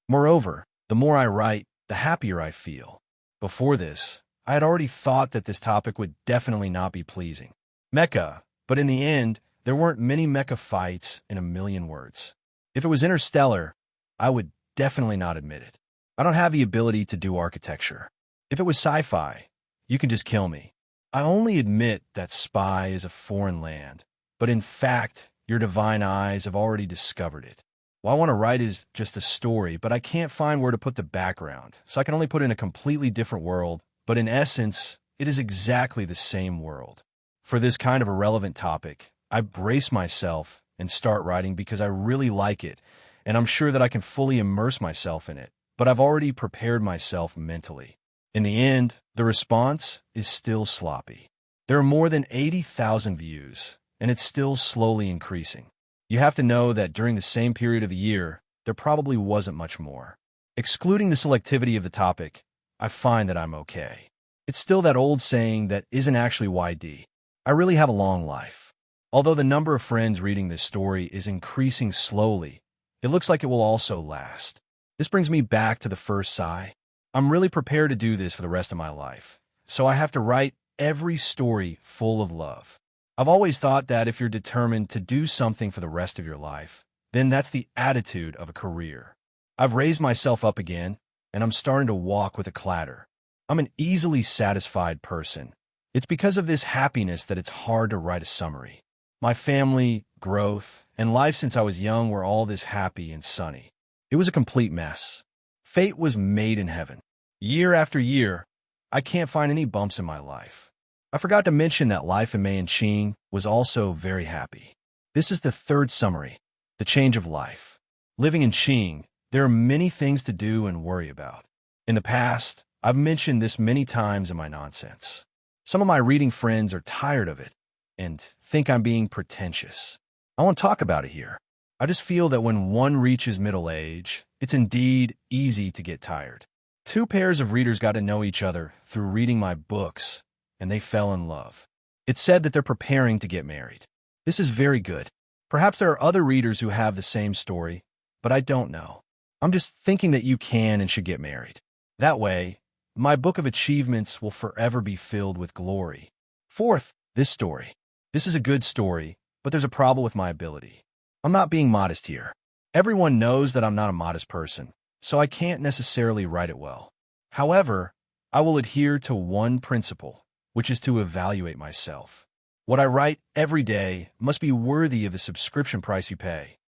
Moreover, the more I write, the happier I feel. Before this, I had already thought that this topic would definitely not be pleasing. Mecha, but in the end, there weren't many mecha fights in a million words. If it was Interstellar, I would definitely not admit it. I don't have the ability to do architecture. If it was sci-fi, you can just kill me. I only admit that Spy is a foreign land, but in fact, your divine eyes have already discovered it. What I want to write is just a story, but I can't find where to put the background, so I can only put in a completely different world, but in essence, it is exactly the same world. For this kind of irrelevant topic, I brace myself and start writing because I really like it, and I'm sure that I can fully immerse myself in it, but I've already prepared myself mentally. In the end, the response is still sloppy. There are more than 80,000 views, and it's still slowly increasing. You have to know that during the same period of the year, there probably wasn't much more. Excluding the selectivity of the topic, I find that I'm okay. It's still that old saying that isn't actually YD. I really have a long life. Although the number of friends reading this story is increasing slowly, it looks like it will also last. This brings me back to the first sigh. I'm really prepared to do this for the rest of my life, so I have to write every story full of love. I've always thought that if you're determined to do something for the rest of your life, then that's the attitude of a career. I've raised myself up again, and I'm starting to walk with a clatter. I'm an easily satisfied person. It's because of this happiness that it's hard to write a summary. My family, growth, and life since I was young were all this happy and sunny. It was a complete mess. Fate was made in heaven. Year after year, I can't find any bumps in my life. I forgot to mention that life in Mei and Qing was also very happy. This is the third summary, the change of life. Living in Qing, there are many things to do and worry about. In the past, I've mentioned this many times in my nonsense. Some of my reading friends are tired of it and think I'm being pretentious. I won't talk about it here. I just feel that when one reaches middle age, it's indeed easy to get tired. Two pairs of readers got to know each other through reading my books, and they fell in love. It's said that they're preparing to get married. This is very good. Perhaps there are other readers who have the same story, but I don't know. I'm just thinking that you can and should get married. That way, my book of achievements will forever be filled with glory. Fourth, this story. This is a good story, but there's a problem with my ability. I'm not being modest here. Everyone knows that I'm not a modest person, so I can't necessarily write it well. However, I will adhere to one principle, which is to evaluate myself. What I write every day must be worthy of the subscription price you pay.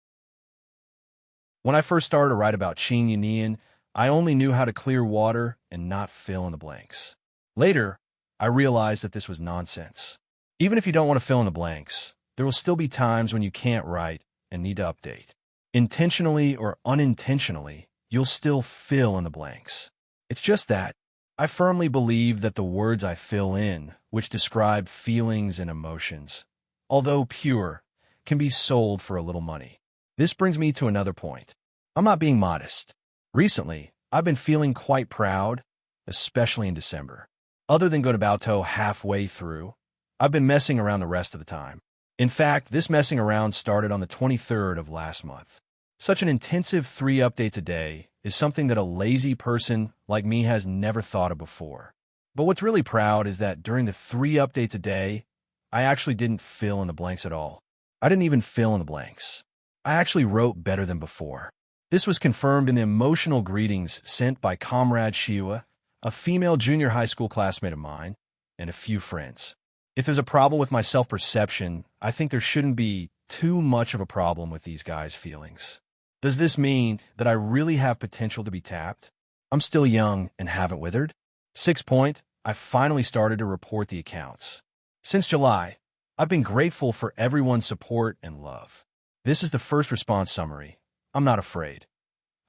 When I first started to write about Qing Yunian, I only knew how to clear water and not fill in the blanks. Later, I realized that this was nonsense. Even if you don't want to fill in the blanks, there will still be times when you can't write and need to update. Intentionally or unintentionally, you'll still fill in the blanks. It's just that I firmly believe that the words I fill in, which describe feelings and emotions, although pure, can be sold for a little money. This brings me to another point. I'm not being modest. Recently, I've been feeling quite proud, especially in December. Other than Gotobaoto halfway through, I've been messing around the rest of the time. In fact, this messing around started on the 23rd of last month. Such an intensive 3 updates a day is something that a lazy person like me has never thought of before. But what's really proud is that during the 3 updates a day, I actually didn't fill in the blanks at all. I didn't even fill in the blanks. I actually wrote better than before. This was confirmed in the emotional greetings sent by Comrade Shiwa, a female junior high school classmate of mine, and a few friends. If there's a problem with my self-perception, I think there shouldn't be too much of a problem with these guys' feelings. Does this mean that I really have potential to be tapped? I'm still young and haven't withered. 6 point, I finally started to report the accounts. Since July, I've been grateful for everyone's support and love. This is the first response summary. I'm not afraid.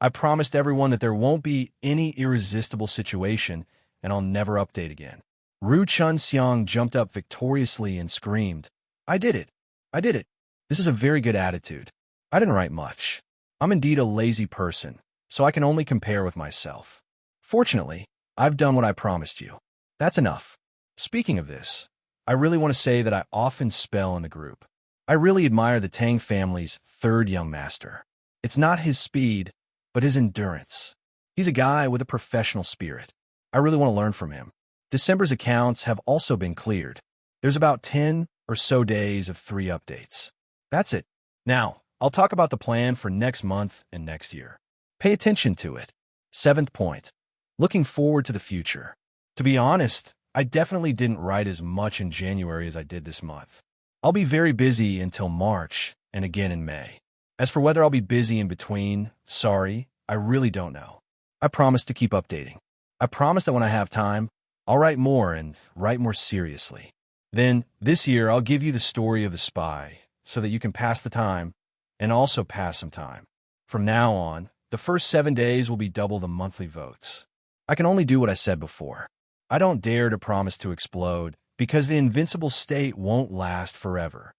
I promised everyone that there won't be any irresistible situation and I'll never update again. Ru Chun-seong jumped up victoriously and screamed, "I did it! I did it!" This is a very good attitude. I didn't write much. I'm indeed a lazy person, so I can only compare with myself. Fortunately, I've done what I promised you. That's enough. Speaking of this, I really want to say that I often spell in the group. I really admire the Tang family's third young master. It's not his speed, but his endurance. He's a guy with a professional spirit. I really want to learn from him. December's accounts have also been cleared. There's about 10 or so days of 3 updates. That's it. Now, I'll talk about the plan for next month and next year. Pay attention to it. 7th point. Looking forward to the future. To be honest, I definitely didn't write as much in January as I did this month. I'll be very busy until March and again in May. As for whether I'll be busy in between, sorry, I really don't know. I promise to keep updating. I promise that when I have time, I'll write more and write more seriously. Then, this year, I'll give you the story of the spy so that you can pass the time and also pass some time. From now on, the first 7 days will be double the monthly votes. I can only do what I said before. I don't dare to promise to explode because the invincible state won't last forever.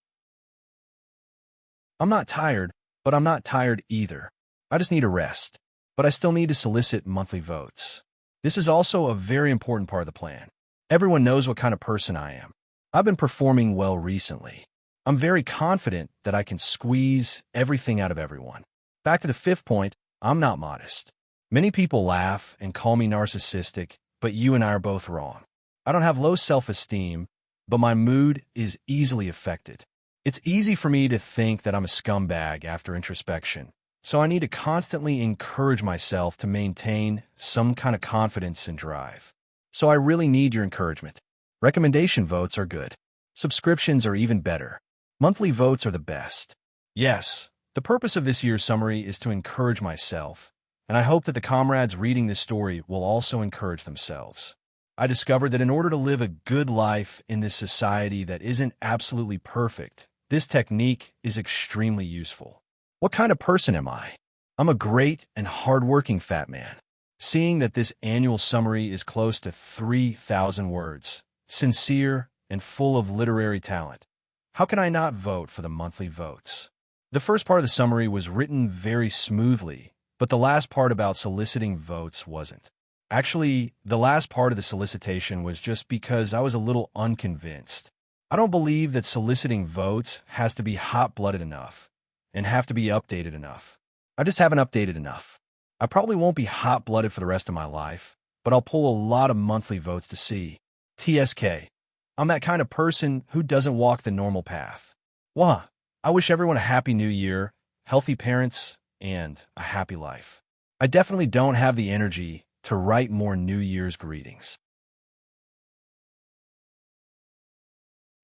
I'm not tired, but I'm not tired either. I just need a rest, but I still need to solicit monthly votes. This is also a very important part of the plan. Everyone knows what kind of person I am. I've been performing well recently. I'm very confident that I can squeeze everything out of everyone. Back to the 5th point, I'm not modest. Many people laugh and call me narcissistic, but you and I are both wrong. I don't have low self-esteem, but my mood is easily affected. It's easy for me to think that I'm a scumbag after introspection, so I need to constantly encourage myself to maintain some kind of confidence and drive. So I really need your encouragement. Recommendation votes are good. Subscriptions are even better. Monthly votes are the best. Yes, the purpose of this year's summary is to encourage myself, and I hope that the comrades reading this story will also encourage themselves. I discovered that in order to live a good life in this society that isn't absolutely perfect, this technique is extremely useful. What kind of person am I? I'm a great and hardworking fat man. Seeing that this annual summary is close to 3,000 words, sincere and full of literary talent, how can I not vote for the monthly votes? The first part of the summary was written very smoothly, but the last part about soliciting votes wasn't. Actually, the last part of the solicitation was just because I was a little unconvinced. I don't believe that soliciting votes has to be hot-blooded enough and have to be updated enough. I just haven't updated enough. I probably won't be hot-blooded for the rest of my life, but I'll pull a lot of monthly votes to see. TSK. I'm that kind of person who doesn't walk the normal path. Wah! I wish everyone a happy new year, healthy parents, and a happy life. I definitely don't have the energy to write more New Year's greetings.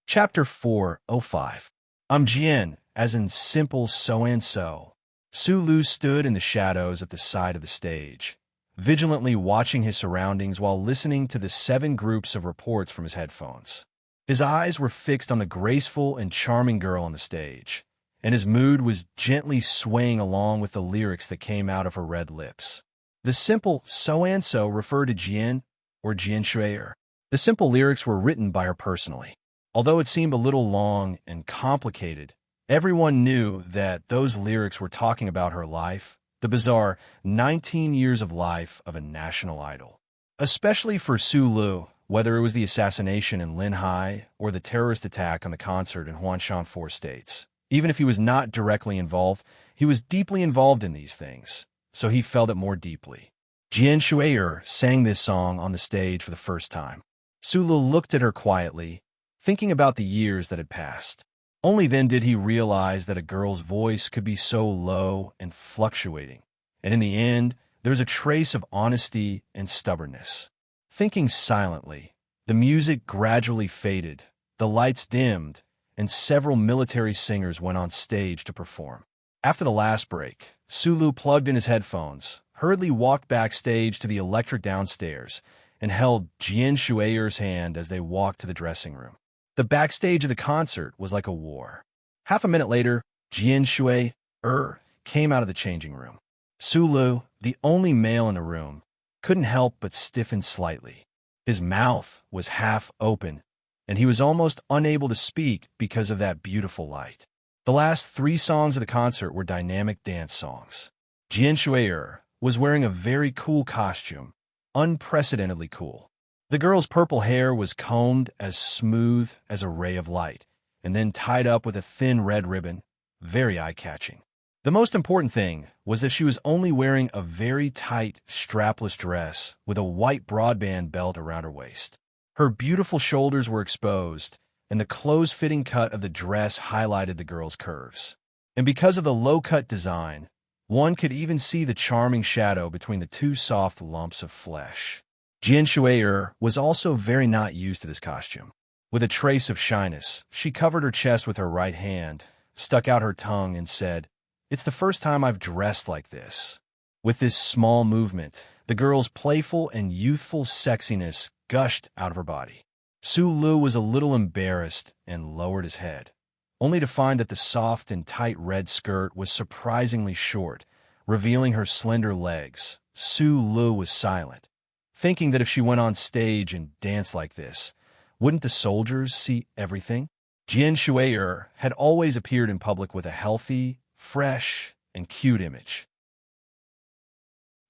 Chapter 4:05. I'm Jian, as in simple so-and-so. Sulu stood in the shadows at the side of the stage, vigilantly watching his surroundings while listening to the 7 groups of reports from his headphones. His eyes were fixed on the graceful and charming girl on the stage, and his mood was gently swaying along with the lyrics that came out of her red lips. The simple so-and-so referred to Jian, or Jian Shuier. The simple lyrics were written by her personally. Although it seemed a little long and complicated, everyone knew that those lyrics were talking about her life, the bizarre 19 years of life of a national idol. Especially for Sulu, whether it was the assassination in Linhai or the terrorist attack on the concert in Huangshan 4 states. Even if he was not directly involved, he was deeply involved in these things, so he felt it more deeply. Jian Shuier sang this song on the stage for the first time. Sulu looked at her quietly, thinking about the years that had passed. Only then did he realize that a girl's voice could be so low and fluctuating, and in the end, there was a trace of honesty and stubbornness. Thinking silently, the music gradually faded, the lights dimmed, and several military singers went on stage to perform. After the last break, Sulu plugged in his headphones, hurriedly walked backstage to the electric downstairs, and held Jian Shuiyer's hand as they walked to the dressing room. The backstage of the concert was like a war. Half a minute later, Jian Shuier came out of the changing room. Sulu, the only male in the room, couldn't help but stiffen slightly. His mouth was half open, and he was almost unable to speak because of that beautiful light. The last 3 songs of the concert were dynamic dance songs. Jian Shuier was wearing a very cool costume, unprecedentedly cool. The girl's purple hair was combed as smooth as a ray of light, and then tied up with a thin red ribbon, very eye-catching. The most important thing was that she was only wearing a very tight, strapless dress with a white broadband belt around her waist. Her beautiful shoulders were exposed, and the close-fitting cut of the dress highlighted the girl's curves. And because of the low-cut design, one could even see the charming shadow between the 2 soft lumps of flesh. Jian Shuier was also very not used to this costume. With a trace of shyness, she covered her chest with her right hand, stuck out her tongue, and said, "It's the first time I've dressed like this." With this small movement, the girl's playful and youthful sexiness gushed out of her body. Sulu was a little embarrassed and lowered his head, only to find that the soft and tight red skirt was surprisingly short, revealing her slender legs. Sulu was silent, thinking that if she went on stage and danced like this, wouldn't the soldiers see everything? Jian Shuier had always appeared in public with a healthy, fresh, and cute image.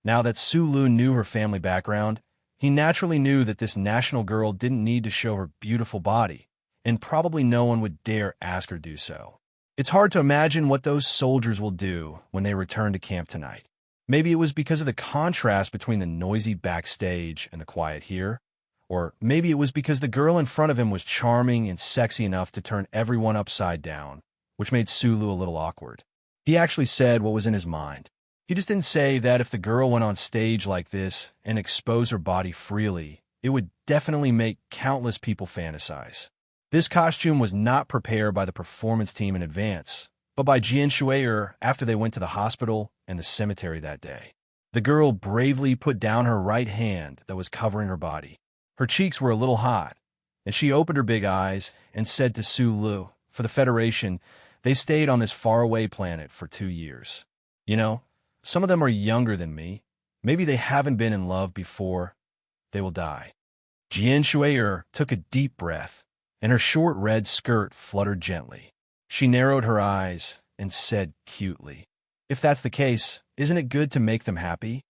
Now that Sulu knew her family background, he naturally knew that this national girl didn't need to show her beautiful body, and probably no one would dare ask her to do so. It's hard to imagine what those soldiers will do when they return to camp tonight. Maybe it was because of the contrast between the noisy backstage and the quiet here, or maybe it was because the girl in front of him was charming and sexy enough to turn everyone upside down, which made Sulu a little awkward. He actually said what was in his mind. He just didn't say that if the girl went on stage like this and exposed her body freely, it would definitely make countless people fantasize. This costume was not prepared by the performance team in advance, but by Jian Shui'er after they went to the hospital and the cemetery that day. The girl bravely put down her right hand that was covering her body. Her cheeks were a little hot, and she opened her big eyes and said to Su Lu, for the Federation, they stayed on this faraway planet for 2 years. You know, some of them are younger than me. Maybe they haven't been in love before. They will die. Jian Shui'er took a deep breath, and her short red skirt fluttered gently. She narrowed her eyes and said cutely, if that's the case, isn't it good to make them happy?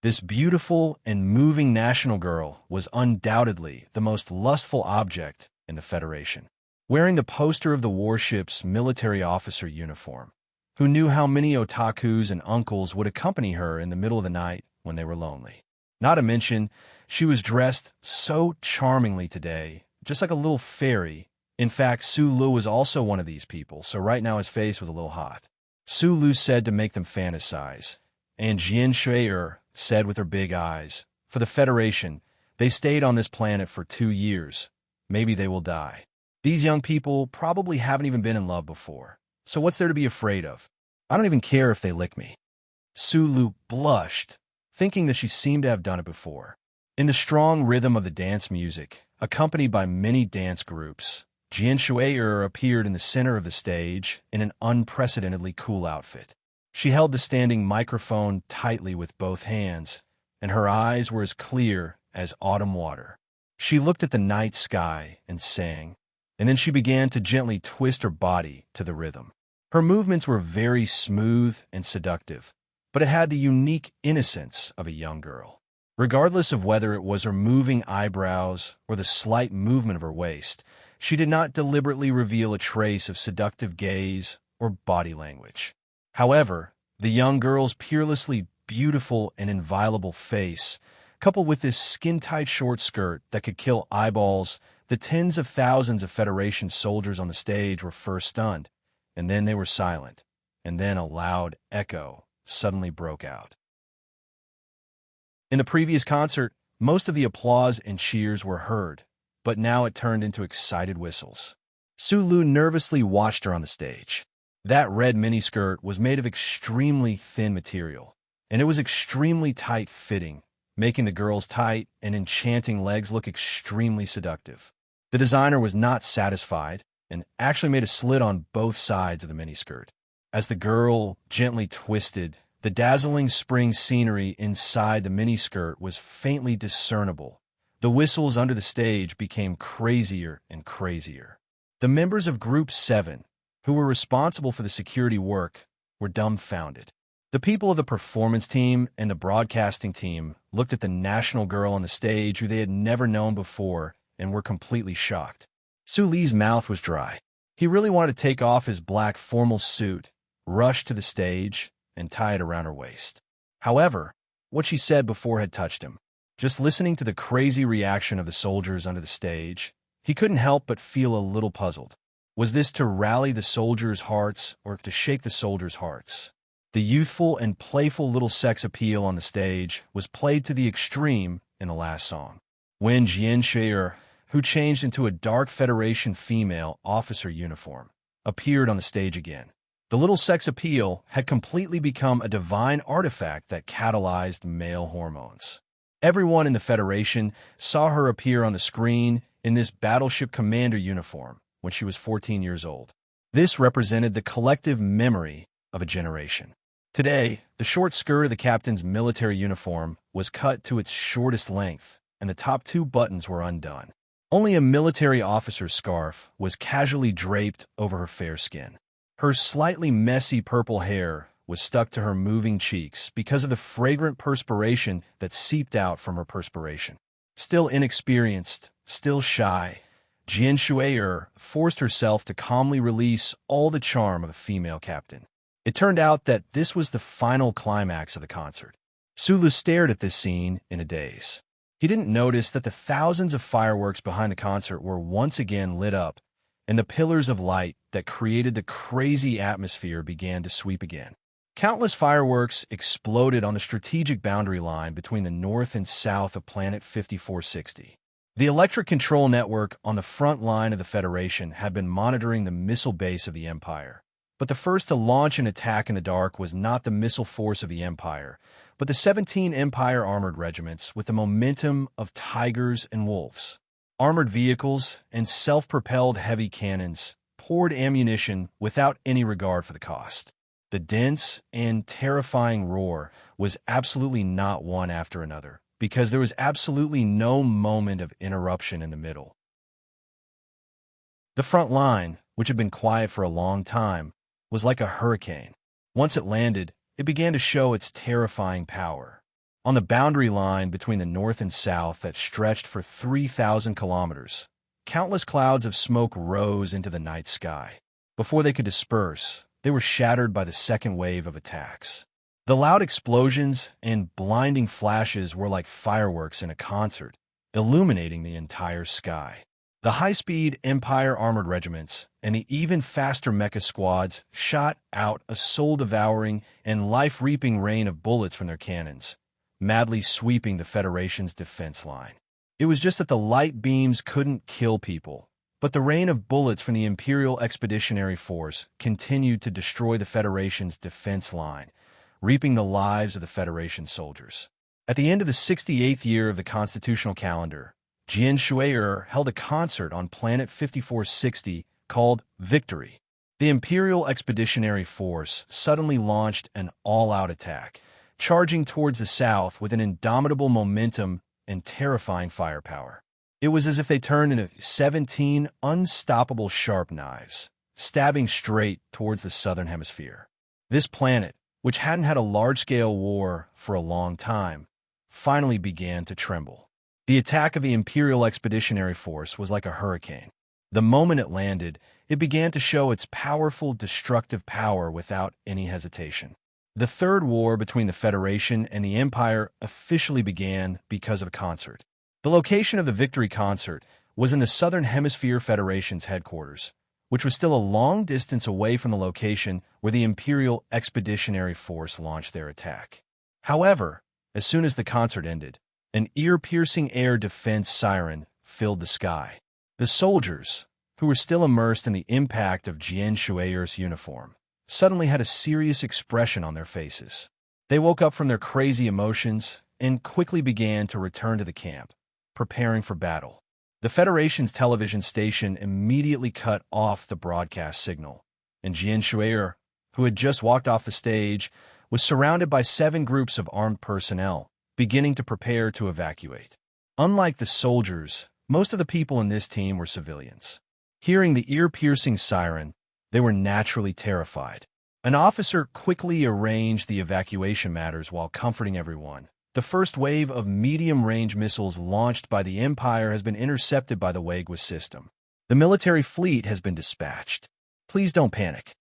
This beautiful and moving national girl was undoubtedly the most lustful object in the Federation. Wearing the poster of the warship's military officer uniform, who knew how many otakus and uncles would accompany her in the middle of the night when they were lonely. Not to mention, she was dressed so charmingly today, just like a little fairy. In fact, Su Lu was also one of these people, so right now his face was a little hot. Su Lu said to make them fantasize, and Jian Shui'er said with her big eyes, for the Federation, they stayed on this planet for 2 years. Maybe they will die. These young people probably haven't even been in love before, so what's there to be afraid of? I don't even care if they lick me. Su Lu blushed, thinking that she seemed to have done it before. In the strong rhythm of the dance music, accompanied by many dance groups, Jian Shui'er appeared in the center of the stage in an unprecedentedly cool outfit. She held the standing microphone tightly with both hands, and her eyes were as clear as autumn water. She looked at the night sky and sang, and then she began to gently twist her body to the rhythm. Her movements were very smooth and seductive, but it had the unique innocence of a young girl. Regardless of whether it was her moving eyebrows or the slight movement of her waist, she did not deliberately reveal a trace of seductive gaze or body language. However, the young girl's peerlessly beautiful and inviolable face, coupled with this skin-tight short skirt that could kill eyeballs, the tens of thousands of Federation soldiers on the stage were first stunned, and then they were silent, and then a loud echo suddenly broke out. In the previous concert, most of the applause and cheers were heard, but now it turned into excited whistles. Su Lu nervously watched her on the stage. That red miniskirt was made of extremely thin material, and it was extremely tight-fitting, making the girl's tight and enchanting legs look extremely seductive. The designer was not satisfied and actually made a slit on both sides of the miniskirt. As the girl gently twisted, the dazzling spring scenery inside the miniskirt was faintly discernible. The whistles under the stage became crazier and crazier. The members of Group 7, who were responsible for the security work, were dumbfounded. The people of the performance team and the broadcasting team looked at the national girl on the stage who they had never known before and were completely shocked. Su Li's mouth was dry. He really wanted to take off his black formal suit, rush to the stage, and tie it around her waist. However, what she said before had touched him. Just listening to the crazy reaction of the soldiers under the stage, he couldn't help but feel a little puzzled. Was this to rally the soldiers' hearts or to shake the soldiers' hearts? The youthful and playful little sex appeal on the stage was played to the extreme in the last song. When Jian Shui'er, who changed into a dark Federation female officer uniform, appeared on the stage again, the little sex appeal had completely become a divine artifact that catalyzed male hormones. Everyone in the Federation saw her appear on the screen in this battleship commander uniform when she was 14 years old. This represented the collective memory of a generation. Today, the short skirt of the captain's military uniform was cut to its shortest length, and the top 2 buttons were undone. Only a military officer's scarf was casually draped over her fair skin. Her slightly messy purple hair was stuck to her moving cheeks because of the fragrant perspiration that seeped out from her perspiration. Still inexperienced, still shy, Jian Shui'er forced herself to calmly release all the charm of a female captain. It turned out that this was the final climax of the concert. Su Lu stared at this scene in a daze. He didn't notice that the thousands of fireworks behind the concert were once again lit up, and the pillars of light that created the crazy atmosphere began to sweep again. Countless fireworks exploded on the strategic boundary line between the north and south of Planet 5460. The electric control network on the front line of the Federation had been monitoring the missile base of the Empire. But the first to launch an attack in the dark was not the missile force of the Empire, but the 17 Empire armored regiments with the momentum of tigers and wolves. Armored vehicles and self-propelled heavy cannons poured ammunition without any regard for the cost. The dense and terrifying roar was absolutely not one after another, because there was absolutely no moment of interruption in the middle. The front line, which had been quiet for a long time, was like a hurricane. Once it landed, it began to show its terrifying power. On the boundary line between the north and south that stretched for 3,000 kilometers, countless clouds of smoke rose into the night sky. Before they could disperse, they were shattered by the second wave of attacks. The loud explosions and blinding flashes were like fireworks in a concert, illuminating the entire sky. The high-speed Empire armored regiments and the even faster mecha squads shot out a soul-devouring and life-reaping rain of bullets from their cannons, madly sweeping the Federation's defense line. It was just that the light beams couldn't kill people, but the rain of bullets from the Imperial Expeditionary Force continued to destroy the Federation's defense line, reaping the lives of the Federation soldiers. At the end of the 68th year of the constitutional calendar, Jian Shui'er held a concert on Planet 5460 called Victory. The Imperial Expeditionary Force suddenly launched an all-out attack, charging towards the south with an indomitable momentum and terrifying firepower. It was as if they turned into 17 unstoppable sharp knives, stabbing straight towards the southern hemisphere. This planet, which hadn't had a large-scale war for a long time, finally began to tremble. The attack of the Imperial Expeditionary Force was like a hurricane. The moment it landed, it began to show its powerful, destructive power without any hesitation. The Third War between the Federation and the Empire officially began because of a concert. The location of the Victory Concert was in the Southern Hemisphere Federation's headquarters, which was still a long distance away from the location where the Imperial Expeditionary Force launched their attack. However, as soon as the concert ended, an ear-piercing air defense siren filled the sky. The soldiers, who were still immersed in the impact of Jian Shui'er's uniform, suddenly had a serious expression on their faces. They woke up from their crazy emotions and quickly began to return to the camp, preparing for battle. The Federation's television station immediately cut off the broadcast signal, and Jian Shui'er, who had just walked off the stage, was surrounded by 7 groups of armed personnel, beginning to prepare to evacuate. Unlike the soldiers, most of the people in this team were civilians. Hearing the ear-piercing siren, they were naturally terrified. An officer quickly arranged the evacuation matters while comforting everyone. The first wave of medium-range missiles launched by the Empire has been intercepted by the Wagwa system. The military fleet has been dispatched. Please don't panic.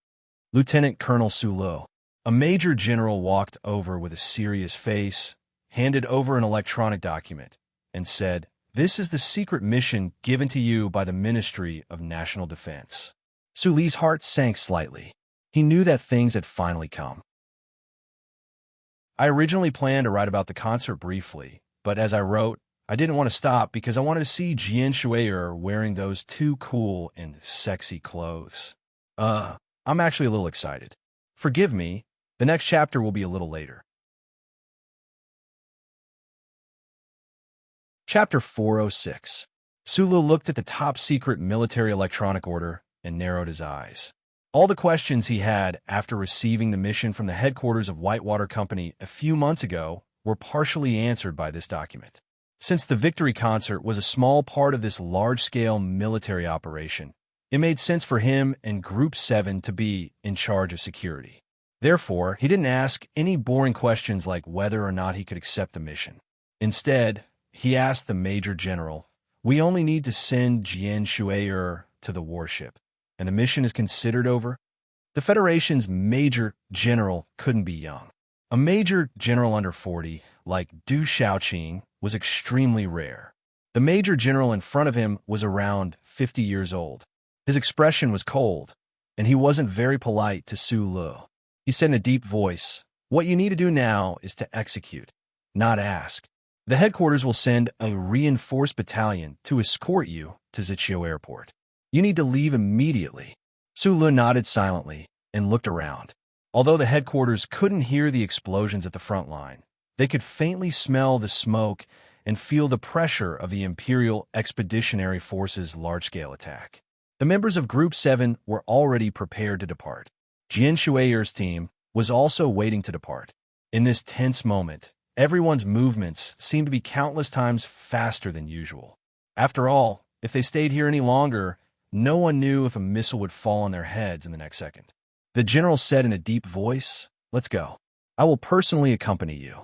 Lieutenant Colonel Sulu, a major general, walked over with a serious face, handed over an electronic document, and said, "This is the secret mission given to you by the Ministry of National Defense." Suli's heart sank slightly. He knew that things had finally come. I originally planned to write about the concert briefly, but as I wrote, I didn't want to stop because I wanted to see Jian Shui'er wearing those too cool and sexy clothes. I'm actually a little excited. Forgive me, the next chapter will be a little later. Chapter 406. Sulu looked at the top-secret military electronic order and narrowed his eyes. All the questions he had after receiving the mission from the headquarters of Whitewater Company a few months ago were partially answered by this document. Since the Victory Concert was a small part of this large-scale military operation, it made sense for him and Group 7 to be in charge of security. Therefore, he didn't ask any boring questions like whether or not he could accept the mission. Instead, he asked the Major General, "We only need to send Jian Shui'er to the warship, and the mission is considered over?" The Federation's Major General couldn't be young. A Major General under 40, like Du Shaoqing, was extremely rare. The Major General in front of him was around 50 years old. His expression was cold, and he wasn't very polite to Su Lu. He said in a deep voice, "What you need to do now is to execute, not ask. The headquarters will send a reinforced battalion to escort you to Zichio Airport. You need to leave immediately." Su Lu nodded silently and looked around. Although the headquarters couldn't hear the explosions at the front line, they could faintly smell the smoke and feel the pressure of the Imperial Expeditionary Force's large-scale attack. The members of Group 7 were already prepared to depart. Jian Shue'er's team was also waiting to depart. In this tense moment, everyone's movements seemed to be countless times faster than usual. After all, if they stayed here any longer, no one knew if a missile would fall on their heads in the next second. The general said in a deep voice, "Let's go. I will personally accompany you."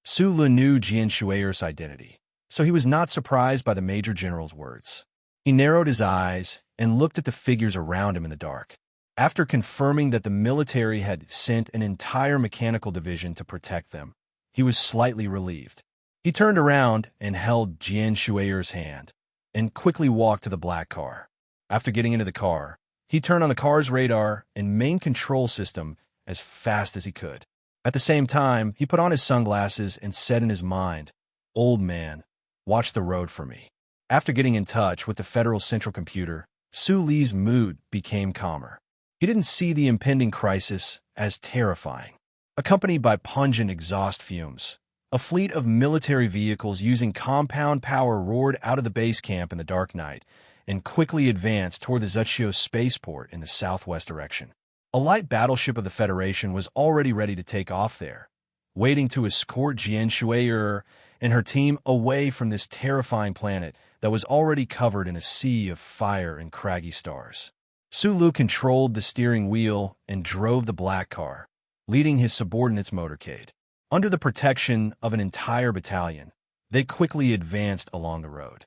Su Lu knew Jian Shue'er's identity, so he was not surprised by the Major General's words. He narrowed his eyes and looked at the figures around him in the dark. After confirming that the military had sent an entire mechanical division to protect them, he was slightly relieved. He turned around and held Jian Shue'er's hand and quickly walked to the black car. After getting into the car, he turned on the car's radar and main control system as fast as he could. At the same time, he put on his sunglasses and said in his mind, "Old man, watch the road for me." After getting in touch with the Federal Central Computer, Su Li's mood became calmer. He didn't see the impending crisis as terrifying. Accompanied by pungent exhaust fumes, a fleet of military vehicles using compound power roared out of the base camp in the dark night and quickly advanced toward the Zuchio spaceport in the southwest direction. A light battleship of the Federation was already ready to take off there, waiting to escort Jian Shue'er and her team away from this terrifying planet that was already covered in a sea of fire and craggy stars. Su Lu controlled the steering wheel and drove the black car, leading his subordinate's motorcade. Under the protection of an entire battalion, they quickly advanced along the road.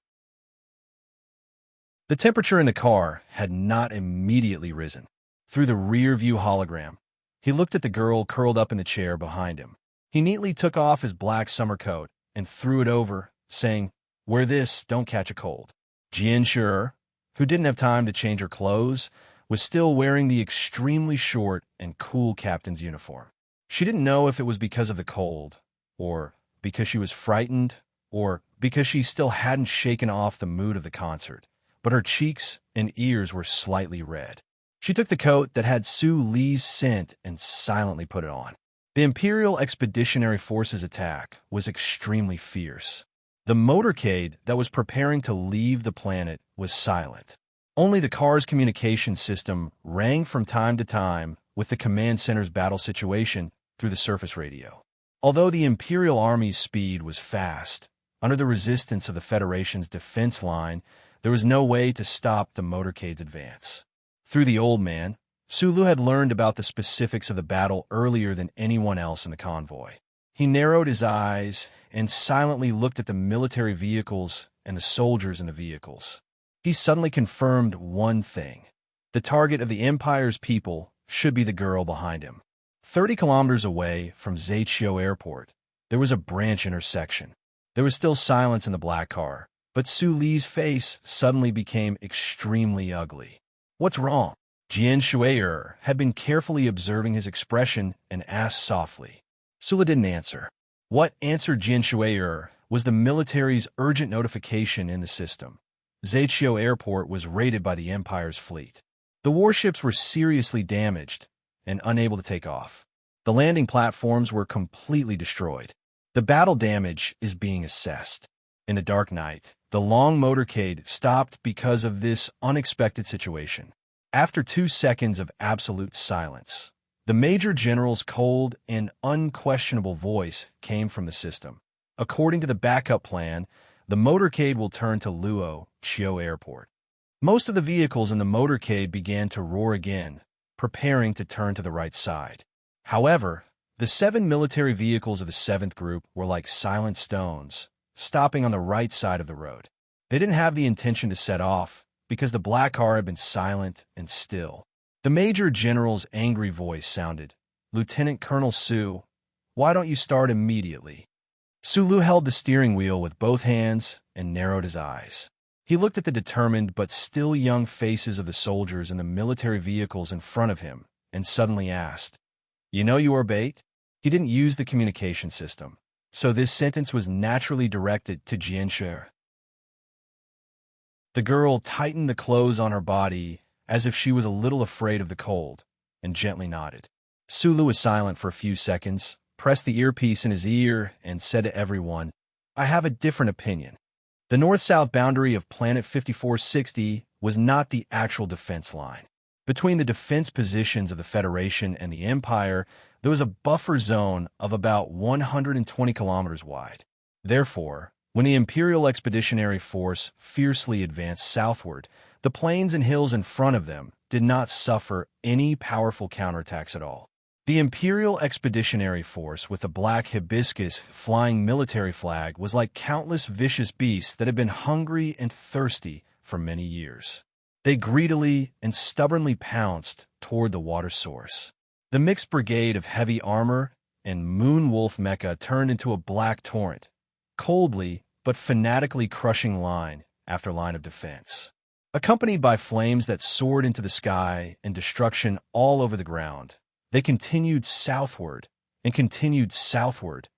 The temperature in the car had not immediately risen. Through the rear-view hologram, he looked at the girl curled up in the chair behind him. He neatly took off his black summer coat and threw it over, saying, "Wear this, don't catch a cold." Jian Shue'er, who didn't have time to change her clothes, was still wearing the extremely short and cool captain's uniform. She didn't know if it was because of the cold, or because she was frightened, or because she still hadn't shaken off the mood of the concert, but her cheeks and ears were slightly red. She took the coat that had Su Li's scent and silently put it on. The Imperial Expeditionary Force's attack was extremely fierce. The motorcade that was preparing to leave the planet was silent. Only the car's communication system rang from time to time with the command center's battle situation through the surface radio. Although the Imperial Army's speed was fast, under the resistance of the Federation's defense line, there was no way to stop the motorcade's advance. Through the old man, Su Lu had learned about the specifics of the battle earlier than anyone else in the convoy. He narrowed his eyes and silently looked at the military vehicles and the soldiers in the vehicles. He suddenly confirmed one thing. The target of the Empire's people should be the girl behind him. 30 kilometers away from Zichio Airport, there was a branch intersection. There was still silence in the black car, but Su Li's face suddenly became extremely ugly. "What's wrong?" Jian Shue'er had been carefully observing his expression and asked softly. Su Li didn't answer. What answered Jian Shue'er was the military's urgent notification in the system. Zichio Airport was raided by the Empire's fleet. The warships were seriously damaged and unable to take off. The landing platforms were completely destroyed. The battle damage is being assessed. In the dark night, the long motorcade stopped because of this unexpected situation. After 2 seconds of absolute silence, the Major General's cold and unquestionable voice came from the system. According to the backup plan, the motorcade will turn to Luo Chio Airport. Most of the vehicles in the motorcade began to roar again, preparing to turn to the right side. However, the 7 military vehicles of the 7th Group were like silent stones, stopping on the right side of the road. They didn't have the intention to set off, because the black car had been silent and still. The Major General's angry voice sounded, "Lieutenant Colonel Su, why don't you start immediately?" Su Lu held the steering wheel with both hands and narrowed his eyes. He looked at the determined but still young faces of the soldiers and the military vehicles in front of him and suddenly asked, "You know you are bait?" He didn't use the communication system, so this sentence was naturally directed to Jianshi. The girl tightened the clothes on her body as if she was a little afraid of the cold, and gently nodded. Sulu was silent for a few seconds, pressed the earpiece in his ear, and said to everyone, "I have a different opinion. The north-south boundary of Planet 5460 was not the actual defense line. Between the defense positions of the Federation and the Empire, there was a buffer zone of about 120 kilometers wide. Therefore, when the Imperial Expeditionary Force fiercely advanced southward, the plains and hills in front of them did not suffer any powerful counterattacks at all. The Imperial Expeditionary Force with the black hibiscus flying military flag was like countless vicious beasts that had been hungry and thirsty for many years. They greedily and stubbornly pounced toward the water source. The mixed brigade of heavy armor and Moon Wolf mecha turned into a black torrent, coldly but fanatically crushing line after line of defense. Accompanied by flames that soared into the sky and destruction all over the ground, they continued southward and continued southward.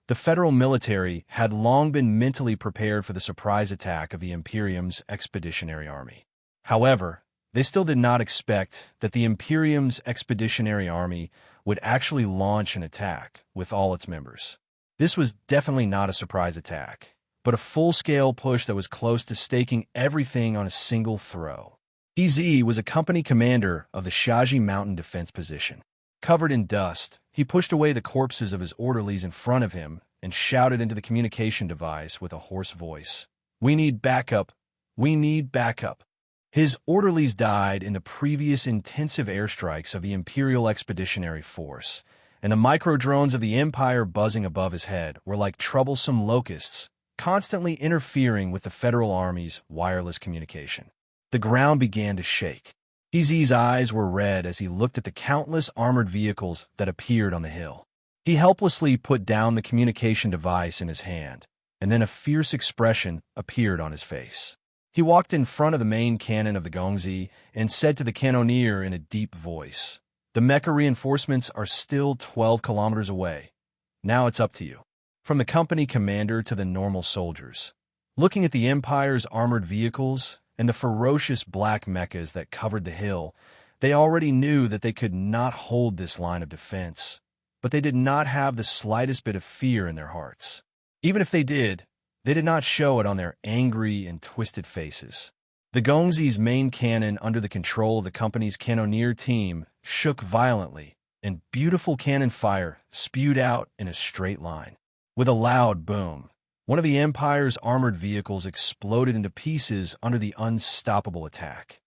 The federal military had long been mentally prepared for the surprise attack of the Imperium's Expeditionary Army. However, they still did not expect that the Imperium's Expeditionary Army would actually launch an attack with all its members. This was definitely not a surprise attack, but a full-scale push that was close to staking everything on a single throw. EZ was a company commander of the Shaji Mountain Defense Position. Covered in dust, he pushed away the corpses of his orderlies in front of him and shouted into the communication device with a hoarse voice, "We need backup! We need backup!" His orderlies died in the previous intensive airstrikes of the Imperial Expeditionary Force, and the micro-drones of the Empire buzzing above his head were like troublesome locusts, constantly interfering with the Federal Army's wireless communication. The ground began to shake. EZ's eyes were red as he looked at the countless armored vehicles that appeared on the hill. He helplessly put down the communication device in his hand, and then a fierce expression appeared on his face. He walked in front of the main cannon of the Gongzi and said to the cannoneer in a deep voice, "The mecha reinforcements are still 12 kilometers away. Now it's up to you." From the company commander to the normal soldiers, looking at the Empire's armored vehicles and the ferocious black mechas that covered the hill, they already knew that they could not hold this line of defense, but they did not have the slightest bit of fear in their hearts. Even if they did not show it on their angry and twisted faces. The Gongzi's main cannon, under the control of the company's cannoneer team, shook violently, and beautiful cannon fire spewed out in a straight line. With a loud boom, one of the Empire's armored vehicles exploded into pieces under the unstoppable attack.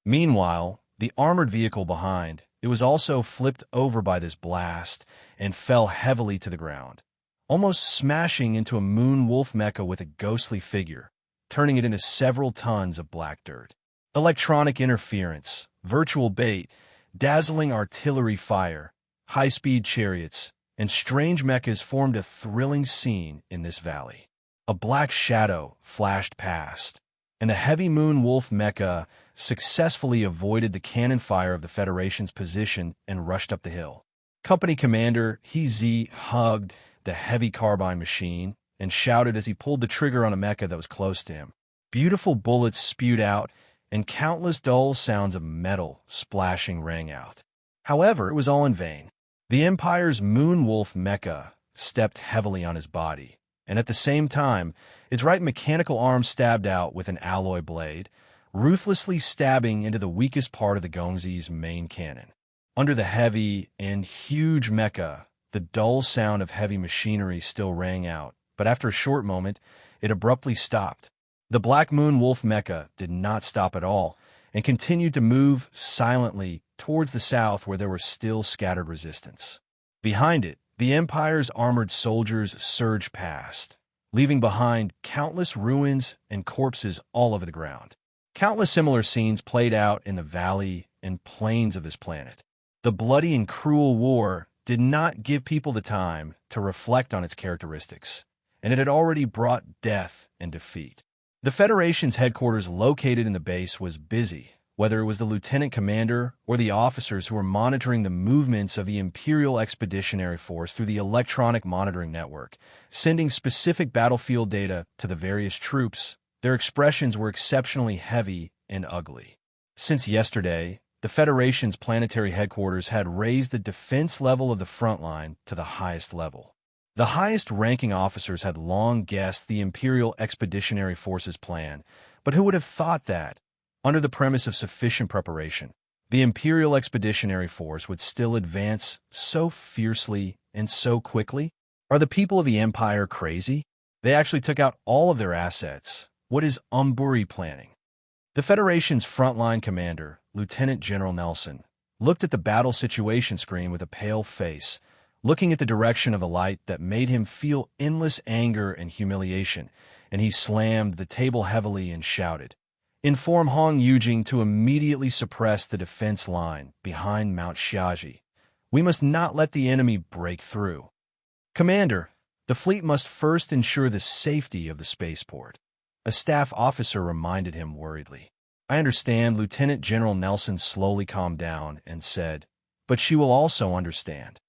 Meanwhile, the armored vehicle behind, it was also flipped over by this blast and fell heavily to the ground, almost smashing into a Moon Wolf mecha with a ghostly figure, turning it into several tons of black dirt. Electronic interference, virtual bait, dazzling artillery fire, high-speed chariots, and strange mechas formed a thrilling scene in this valley. A black shadow flashed past, and a heavy Moon Wolf mecha successfully avoided the cannon fire of the Federation's position and rushed up the hill. Company Commander He hugged the heavy carbine machine and shouted as he pulled the trigger on a mecha that was close to him. Beautiful bullets spewed out, and countless dull sounds of metal splashing rang out. However, it was all in vain. The Empire's Moon Wolf mecha stepped heavily on his body, and at the same time, its right mechanical arm stabbed out with an alloy blade, ruthlessly stabbing into the weakest part of the Gongzi's main cannon. Under the heavy and huge mecha, the dull sound of heavy machinery still rang out, but after a short moment, it abruptly stopped. The Black Moon Wolf mecha did not stop at all, and continued to move silently towards the south where there was still scattered resistance. Behind it, the Empire's armored soldiers surged past, leaving behind countless ruins and corpses all over the ground. Countless similar scenes played out in the valley and plains of this planet. The bloody and cruel war did not give people the time to reflect on its characteristics, and it had already brought death and defeat. The Federation's headquarters located in the base was busy, whether it was the lieutenant commander or the officers who were monitoring the movements of the Imperial Expeditionary Force through the electronic monitoring network, sending specific battlefield data to the various troops. Their expressions were exceptionally heavy and ugly. Since yesterday, the Federation's planetary headquarters had raised the defense level of the front line to the highest level. The highest-ranking officers had long guessed the Imperial Expeditionary Force's plan, but who would have thought that, under the premise of sufficient preparation, the Imperial Expeditionary Force would still advance so fiercely and so quickly? Are the people of the Empire crazy? They actually took out all of their assets. What is Umburi planning? The Federation's frontline commander, Lieutenant General Nelson, looked at the battle situation screen with a pale face, looking at the direction of the light that made him feel endless anger and humiliation, and he slammed the table heavily and shouted, "Inform Hong Yujing to immediately suppress the defense line behind Mount Xiaji. We must not let the enemy break through. Commander, the fleet must first ensure the safety of the spaceport." A staff officer reminded him worriedly. "I understand." Lieutenant General Nelson slowly calmed down and said, "But she will also understand."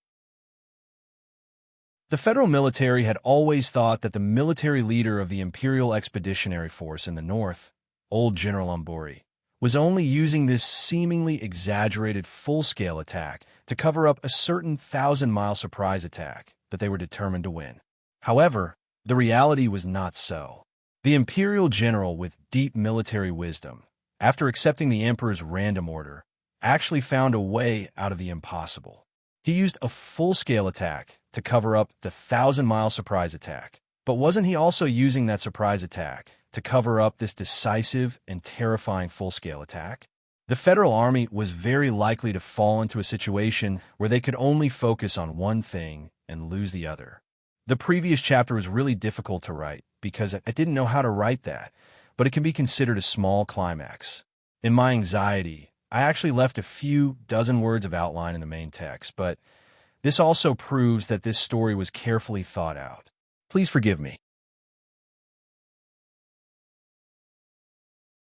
The federal military had always thought that the military leader of the Imperial Expeditionary Force in the north, Old General Umburi, was only using this seemingly exaggerated full-scale attack to cover up a certain 1,000-mile surprise attack that they were determined to win. However, the reality was not so. The Imperial general with deep military wisdom, after accepting the Emperor's random order, actually found a way out of the impossible. He used a full-scale attack to cover up the 1,000-mile surprise attack. But wasn't he also using that surprise attack to cover up this decisive and terrifying full-scale attack? The Federal Army was very likely to fall into a situation where they could only focus on one thing and lose the other. The previous chapter was really difficult to write because I didn't know how to write that, but it can be considered a small climax. In my anxiety, I actually left a few dozen words of outline in the main text, but this also proves that this story was carefully thought out. Please forgive me.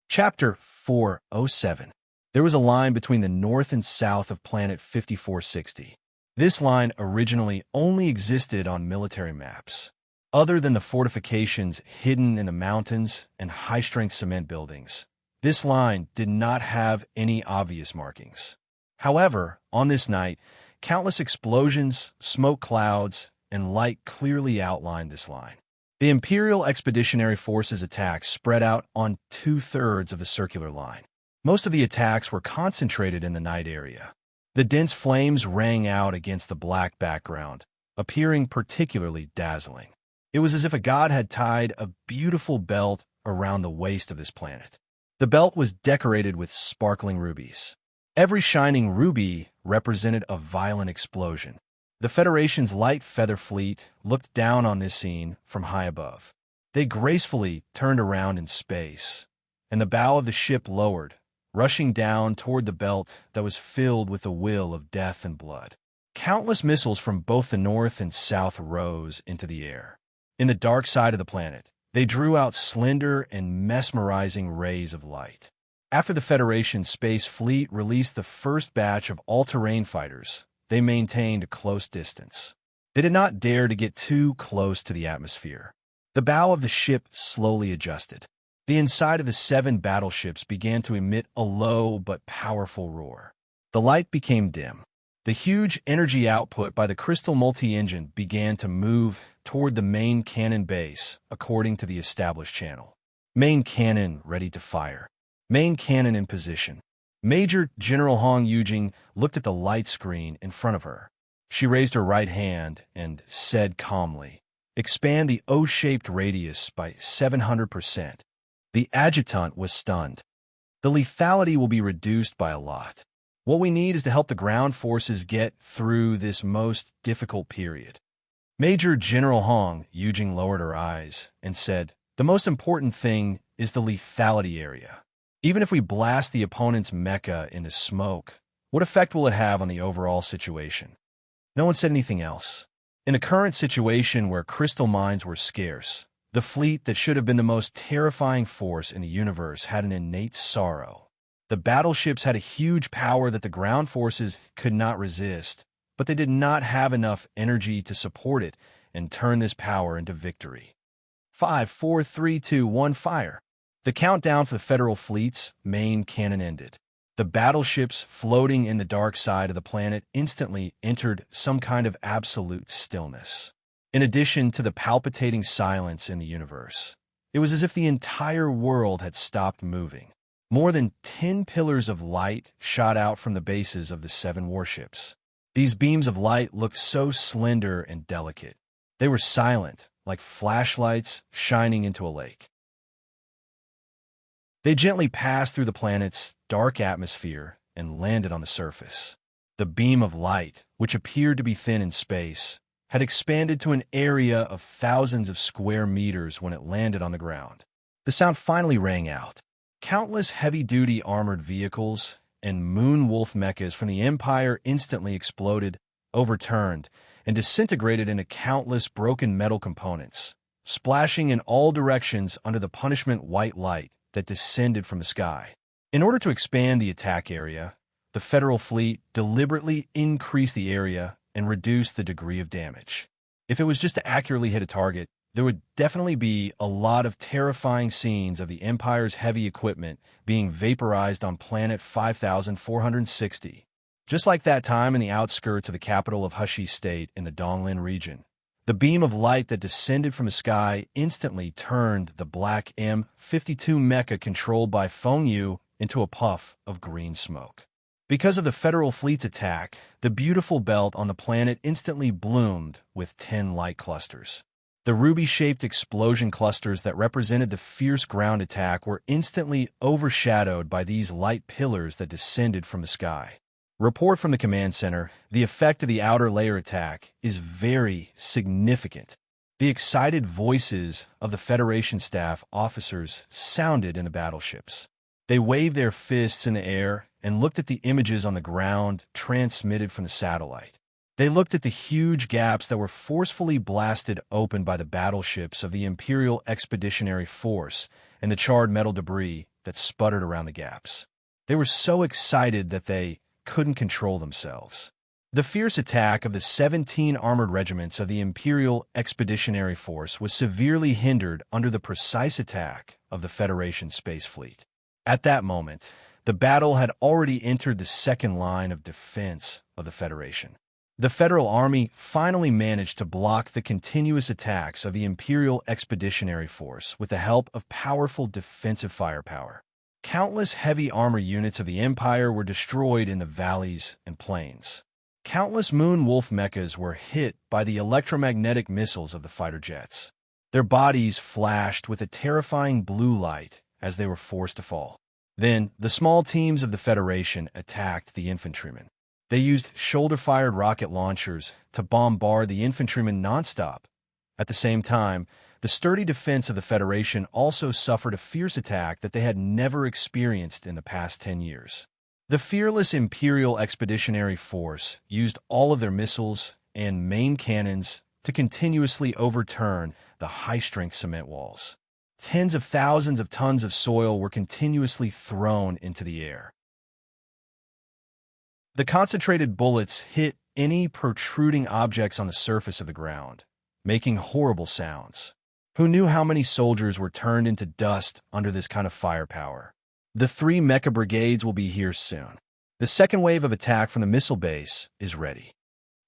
Chapter 407. There was a line between the north and south of planet 5460. This line originally only existed on military maps. Other than the fortifications hidden in the mountains and high-strength cement buildings, this line did not have any obvious markings. However, on this night, countless explosions, smoke clouds, and light clearly outlined this line. The Imperial Expeditionary Force's attacks spread out on 2/3 of the circular line. Most of the attacks were concentrated in the night area. The dense flames rang out against the black background, appearing particularly dazzling. It was as if a god had tied a beautiful belt around the waist of this planet. The belt was decorated with sparkling rubies. Every shining ruby represented a violent explosion. The Federation's light feather fleet looked down on this scene from high above. They gracefully turned around in space, and the bow of the ship lowered, rushing down toward the belt that was filled with the will of death and blood. Countless missiles from both the north and south rose into the air. In the dark side of the planet, they drew out slender and mesmerizing rays of light. After the Federation's space fleet released the first batch of all-terrain fighters, they maintained a close distance. They did not dare to get too close to the atmosphere. The bow of the ship slowly adjusted. The inside of the 7 battleships began to emit a low but powerful roar. The light became dim. The huge energy output by the crystal multi-engine began to move toward the main cannon base according to the established channel. Main cannon ready to fire. Main cannon in position. Major General Hong Yujing looked at the light screen in front of her. She raised her right hand and said calmly, "Expand the O-shaped radius by 700%. The adjutant was stunned. The lethality will be reduced by a lot. What we need is to help the ground forces get through this most difficult period." Major General Hong Yujing lowered her eyes and said, "The most important thing is the lethality area. Even if we blast the opponent's mecha into smoke, what effect will it have on the overall situation?" No one said anything else. In a current situation where crystal mines were scarce, the fleet that should have been the most terrifying force in the universe had an innate sorrow. The battleships had a huge power that the ground forces could not resist, but they did not have enough energy to support it and turn this power into victory. 5, 4, 3, 2, 1, fire. The countdown for the Federal fleet's main cannon ended. The battleships floating in the dark side of the planet instantly entered some kind of absolute stillness. In addition to the palpitating silence in the universe, it was as if the entire world had stopped moving. More than 10 pillars of light shot out from the bases of the 7 warships. These beams of light looked so slender and delicate. They were silent, like flashlights shining into a lake. They gently passed through the planet's dark atmosphere and landed on the surface. The beam of light, which appeared to be thin in space, had expanded to an area of thousands of square meters when it landed on the ground. The sound finally rang out. Countless heavy-duty armored vehicles and moon wolf mechas from the Empire instantly exploded, overturned, and disintegrated into countless broken metal components, splashing in all directions under the punishment white light that descended from the sky. In order to expand the attack area, the Federal fleet deliberately increased the area and reduced the degree of damage. If it was just to accurately hit a target, there would definitely be a lot of terrifying scenes of the Empire's heavy equipment being vaporized on planet 5460. Just like that time in the outskirts of the capital of Hushi State in the Donglin region. The beam of light that descended from the sky instantly turned the black M52 mecha controlled by Feng Yu into a puff of green smoke. Because of the Federal fleet's attack, the beautiful belt on the planet instantly bloomed with 10 light clusters. The ruby-shaped explosion clusters that represented the fierce ground attack were instantly overshadowed by these light pillars that descended from the sky. Report from the command center, the effect of the outer layer attack is very significant. The excited voices of the Federation staff officers sounded in the battleships. They waved their fists in the air and looked at the images on the ground transmitted from the satellite. They looked at the huge gaps that were forcefully blasted open by the battleships of the Imperial Expeditionary Force and the charred metal debris that sputtered around the gaps. They were so excited that they couldn't control themselves. The fierce attack of the 17 armored regiments of the Imperial Expeditionary Force was severely hindered under the precise attack of the Federation Space Fleet. At that moment, the battle had already entered the second line of defense of the Federation. The Federal Army finally managed to block the continuous attacks of the Imperial Expeditionary Force with the help of powerful defensive firepower. Countless heavy armor units of the Empire were destroyed in the valleys and plains. Countless moon wolf mechas were hit by the electromagnetic missiles of the fighter jets. Their bodies flashed with a terrifying blue light as they were forced to fall. Then, the small teams of the Federation attacked the infantrymen. They used shoulder-fired rocket launchers to bombard the infantrymen nonstop. At the same time, the sturdy defense of the Federation also suffered a fierce attack that they had never experienced in the past 10 years. The fearless Imperial Expeditionary Force used all of their missiles and main cannons to continuously overturn the high-strength cement walls. Tens of thousands of tons of soil were continuously thrown into the air. The concentrated bullets hit any protruding objects on the surface of the ground, making horrible sounds. Who knew how many soldiers were turned into dust under this kind of firepower? The 3 mecha brigades will be here soon. The second wave of attack from the missile base is ready.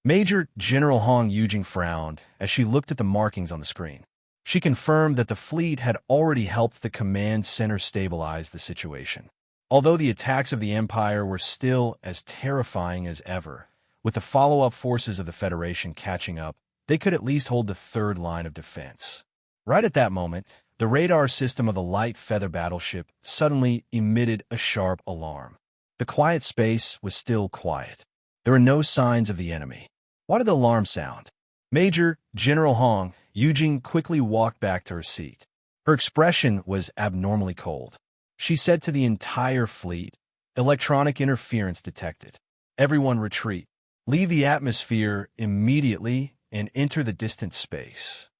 Major General Hong Yujing frowned as she looked at the markings on the screen. She confirmed that the fleet had already helped the command center stabilize the situation. Although the attacks of the Empire were still as terrifying as ever, with the follow-up forces of the Federation catching up, they could at least hold the third line of defense. Right at that moment, the radar system of the light feather battleship suddenly emitted a sharp alarm. The quiet space was still quiet. There were no signs of the enemy. Why did the alarm sound? Major General Hong Yujing quickly walked back to her seat. Her expression was abnormally cold. She said to the entire fleet, "Electronic interference detected. Everyone retreat. Leave the atmosphere immediately and enter the distant space.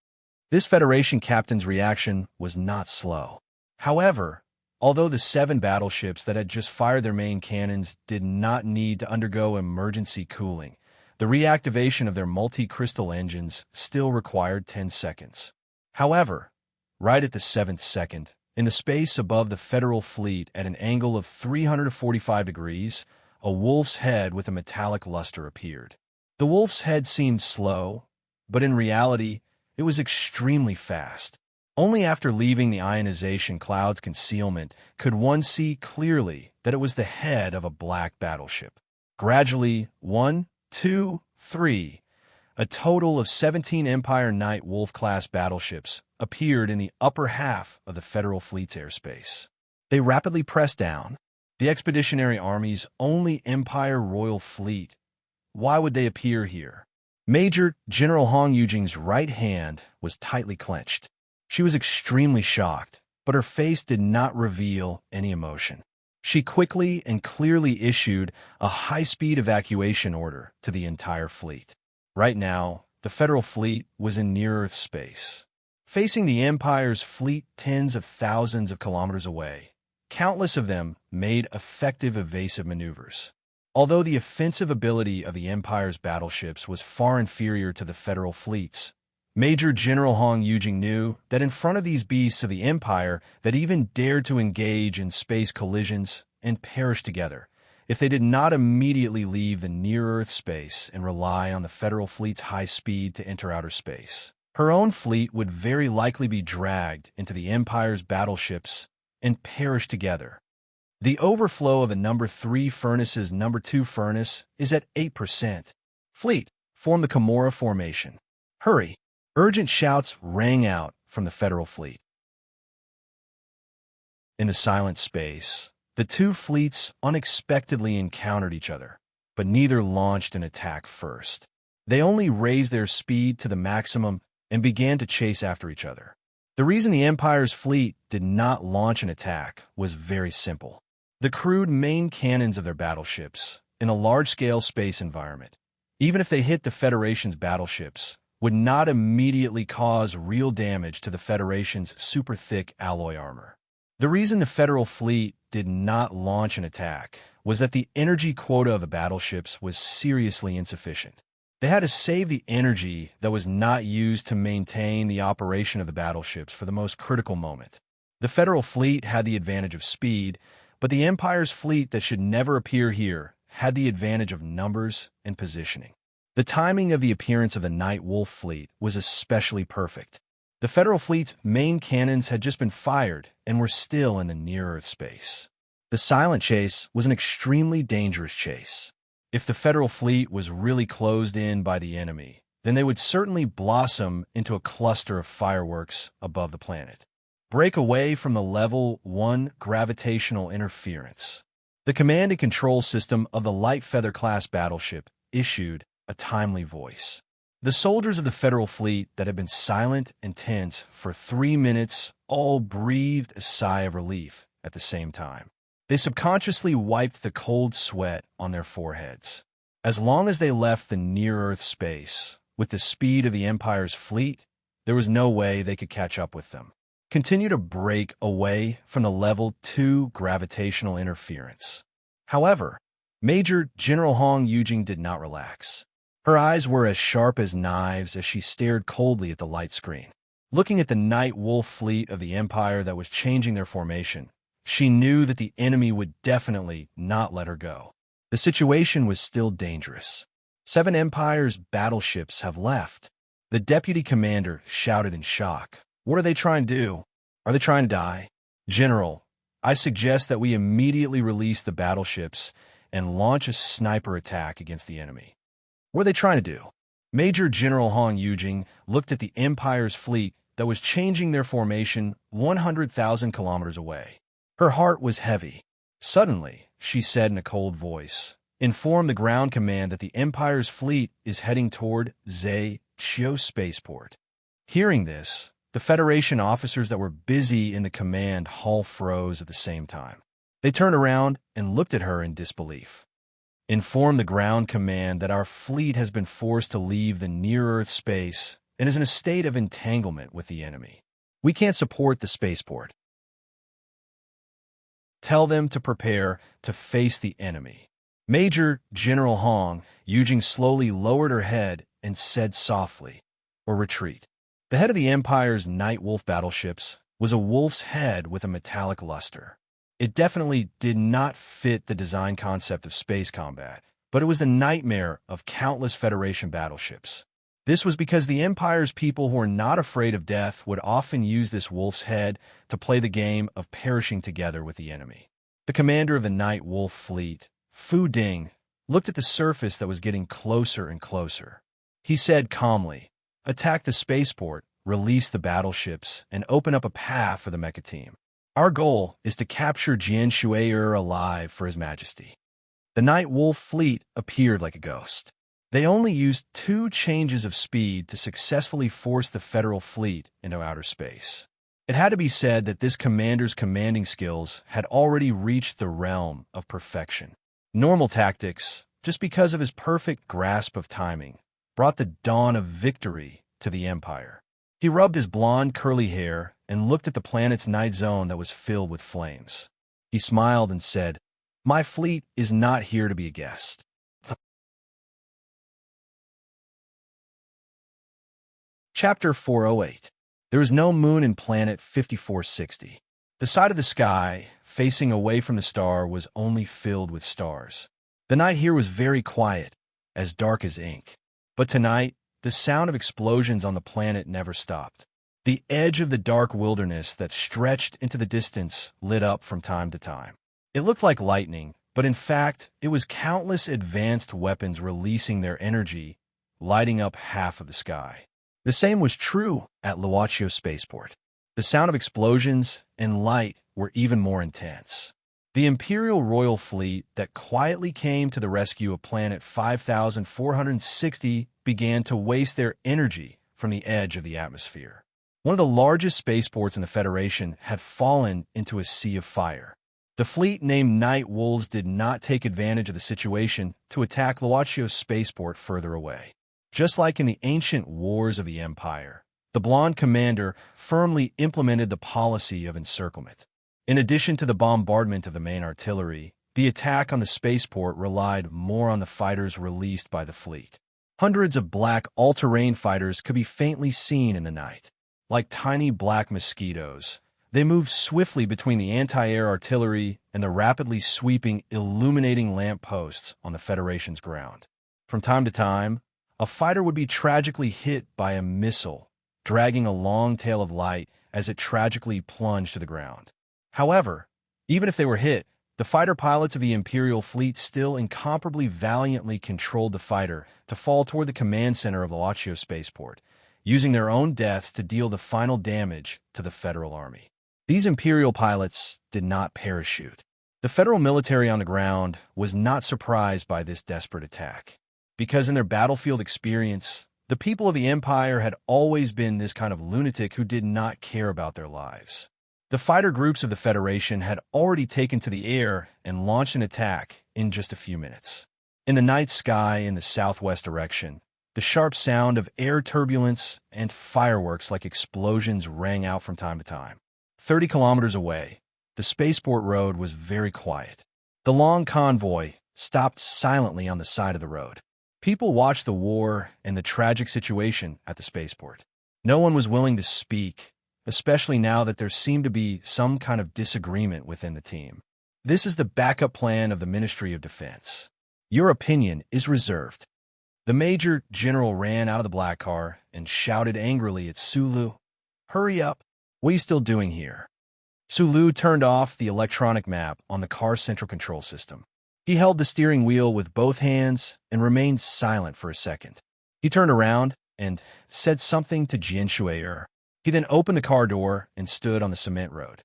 This Federation captain's reaction was not slow. However, although the 7 battleships that had just fired their main cannons did not need to undergo emergency cooling, the reactivation of their multi-crystal engines still required 10 seconds. However, right at the 7th second, in the space above the Federal fleet at an angle of 345 degrees, a wolf's head with a metallic luster appeared. The wolf's head seemed slow, but in reality, it was extremely fast. Only after leaving the ionization cloud's concealment could one see clearly that it was the head of a black battleship. Gradually, 1, 2, 3, a total of 17 Empire Night Wolf-class battleships appeared in the upper half of the Federal fleet's airspace. They rapidly pressed down. The Expeditionary Army's only Empire Royal Fleet. Why would they appear here? Major General Hong Yujing's right hand was tightly clenched. She was extremely shocked, but her face did not reveal any emotion. She quickly and clearly issued a high-speed evacuation order to the entire fleet. Right now, the Federal fleet was in near-Earth space, facing the Empire's fleet tens of thousands of kilometers away. Countless of them made effective evasive maneuvers. Although the offensive ability of the Empire's battleships was far inferior to the Federal fleet's, Major General Hong Yujing knew that in front of these beasts of the Empire that even dared to engage in space collisions and perish together, if they did not immediately leave the near-Earth space and rely on the Federal fleet's high speed to enter outer space, her own fleet would very likely be dragged into the Empire's battleships and perish together. The overflow of the number 3 furnace's number 2 furnace is at 8%. Fleet, form the Kimura formation. Hurry! Urgent shouts rang out from the Federal fleet. In the silent space, the 2 fleets unexpectedly encountered each other, but neither launched an attack first. They only raised their speed to the maximum and began to chase after each other. The reason the Empire's fleet did not launch an attack was very simple. The crude main cannons of their battleships, in a large-scale space environment, even if they hit the Federation's battleships, would not immediately cause real damage to the Federation's super-thick alloy armor. The reason the Federal fleet did not launch an attack was that the energy quota of the battleships was seriously insufficient. They had to save the energy that was not used to maintain the operation of the battleships for the most critical moment. The Federal fleet had the advantage of speed, but the Empire's fleet that should never appear here had the advantage of numbers and positioning. The timing of the appearance of the Night Wolf fleet was especially perfect. The Federal fleet's main cannons had just been fired and were still in the near-Earth space. The silent chase was an extremely dangerous chase. If the Federal fleet was really closed in by the enemy, then they would certainly blossom into a cluster of fireworks above the planet. Break away from the Level 1 gravitational interference. The command and control system of the Light Feather-class battleship issued a timely voice. The soldiers of the Federal fleet that had been silent and tense for 3 minutes all breathed a sigh of relief at the same time. They subconsciously wiped the cold sweat on their foreheads. As long as they left the near-Earth space with the speed of the Empire's fleet, there was no way they could catch up with them. Continue to break away from the Level 2 gravitational interference. However, Major General Hong Yujing did not relax. Her eyes were as sharp as knives as she stared coldly at the light screen. Looking at the Night Wolf fleet of the Empire that was changing their formation, she knew that the enemy would definitely not let her go. The situation was still dangerous. 7 Empire's battleships have left. The deputy commander shouted in shock. What are they trying to do? Are they trying to die? General, I suggest that we immediately release the battleships and launch a sniper attack against the enemy. What are they trying to do? Major General Hong Yujing looked at the Empire's fleet that was changing their formation 100,000 kilometers away. Her heart was heavy. Suddenly, she said in a cold voice, inform the ground command that the Empire's fleet is heading toward Chiu spaceport. Hearing this, the Federation officers that were busy in the command hall froze at the same time. They turned around and looked at her in disbelief. Inform the ground command that our fleet has been forced to leave the near-Earth space and is in a state of entanglement with the enemy. We can't support the spaceport. Tell them to prepare to face the enemy. Major General Hong, Yujing slowly lowered her head and said softly, or retreat. The head of the Empire's Night Wolf battleships was a wolf's head with a metallic luster. It definitely did not fit the design concept of space combat, but it was the nightmare of countless Federation battleships. This was because the Empire's people who were not afraid of death would often use this wolf's head to play the game of perishing together with the enemy. The commander of the Night Wolf fleet, Fu Ding, looked at the surface that was getting closer and closer. He said calmly, "Attack the spaceport, release the battleships, and open up a path for the mecha team. Our goal is to capture Jian Shui'er alive for His Majesty." The Night Wolf fleet appeared like a ghost. They only used 2 changes of speed to successfully force the Federal fleet into outer space. It had to be said that this commander's commanding skills had already reached the realm of perfection. Normal tactics, just because of his perfect grasp of timing, brought the dawn of victory to the Empire. He rubbed his blonde curly hair and looked at the planet's night zone that was filled with flames. He smiled and said, "My fleet is not here to be a guest." Chapter 408. There is no moon in planet 5460. The side of the sky, facing away from the star, was only filled with stars. The night here was very quiet, as dark as ink. But tonight, the sound of explosions on the planet never stopped. The edge of the dark wilderness that stretched into the distance lit up from time to time. It looked like lightning, but in fact, it was countless advanced weapons releasing their energy, lighting up half of the sky. The same was true at Luochio Spaceport. The sound of explosions and light were even more intense. The Imperial Royal Fleet that quietly came to the rescue of planet 5460 began to waste their energy from the edge of the atmosphere. One of the largest spaceports in the Federation had fallen into a sea of fire. The fleet named Night Wolves did not take advantage of the situation to attack Luochio Spaceport further away. Just like in the ancient wars of the Empire, the blonde commander firmly implemented the policy of encirclement. In addition to the bombardment of the main artillery, the attack on the spaceport relied more on the fighters released by the fleet. Hundreds of black all-terrain fighters could be faintly seen in the night. Like tiny black mosquitoes, they moved swiftly between the anti-air artillery and the rapidly sweeping, illuminating lampposts on the Federation's ground. From time to time, a fighter would be tragically hit by a missile, dragging a long tail of light as it tragically plunged to the ground. However, even if they were hit, the fighter pilots of the Imperial fleet still incomparably valiantly controlled the fighter to fall toward the command center of Luochio Spaceport, using their own deaths to deal the final damage to the Federal Army. These Imperial pilots did not parachute. The Federal military on the ground was not surprised by this desperate attack, because in their battlefield experience, the people of the Empire had always been this kind of lunatic who did not care about their lives. The fighter groups of the Federation had already taken to the air and launched an attack in just a few minutes. In the night sky in the southwest direction, the sharp sound of air turbulence and fireworks like explosions rang out from time to time. 30 kilometers away, the spaceport road was very quiet. The long convoy stopped silently on the side of the road. People watched the war and the tragic situation at the spaceport. No one was willing to speak, especially now that there seemed to be some kind of disagreement within the team. This is the backup plan of the Ministry of Defense. Your opinion is reserved. The Major General ran out of the black car and shouted angrily at Sulu, "Hurry up! What are you still doing here?" Sulu turned off the electronic map on the car's central control system. He held the steering wheel with both hands and remained silent for a second. He turned around and said something to Jian Shui'er. He then opened the car door and stood on the cement road.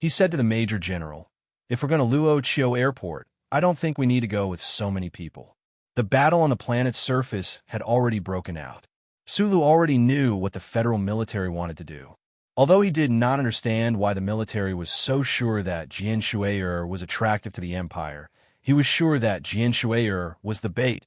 He said to the Major General, "If we're going to Luochio Airport, I don't think we need to go with so many people." The battle on the planet's surface had already broken out. Sulu already knew what the Federal military wanted to do. Although he did not understand why the military was so sure that Jian Shui'er was attractive to the Empire, He was sure that Jian Shui'er was the bait,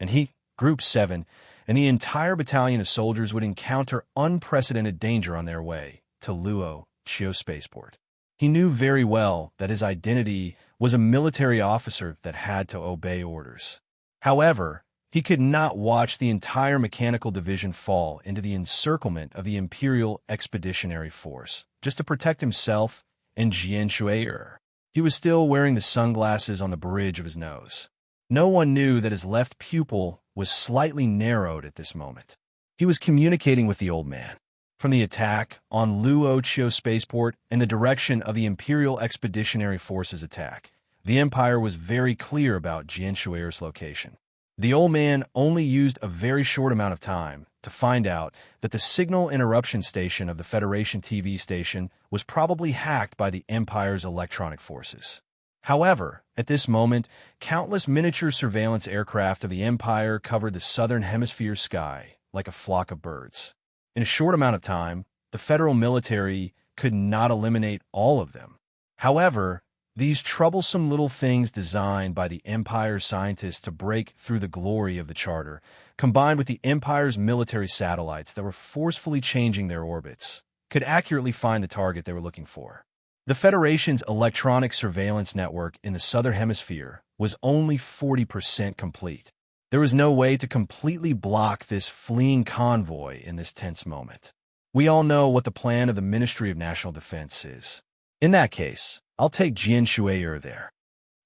and he, Group 7, and the entire battalion of soldiers would encounter unprecedented danger on their way to Luo Chiu spaceport. He knew very well that his identity was a military officer that had to obey orders. However, he could not watch the entire mechanical division fall into the encirclement of the Imperial Expeditionary Force just to protect himself and Jian Shui'er. He was still wearing the sunglasses on the bridge of his nose. No one knew that his left pupil was slightly narrowed at this moment. He was communicating with the old man. From the attack on Luo Chiu spaceport in the direction of the Imperial Expeditionary Force's attack, the Empire was very clear about Jian Shui'er's location. The old man only used a very short amount of time to find out that the signal interruption station of the Federation TV station was probably hacked by the Empire's electronic forces. However, at this moment, countless miniature surveillance aircraft of the Empire covered the southern hemisphere sky like a flock of birds. In a short amount of time, the federal military could not eliminate all of them. However, these troublesome little things designed by the Empire scientists to break through the glory of the Charter, combined with the Empire's military satellites that were forcefully changing their orbits, could accurately find the target they were looking for. The Federation's electronic surveillance network in the southern hemisphere was only 40% complete. There was no way to completely block this fleeing convoy in this tense moment. We all know what the plan of the Ministry of National Defense is. In that case, I'll take Jian Shui'er there.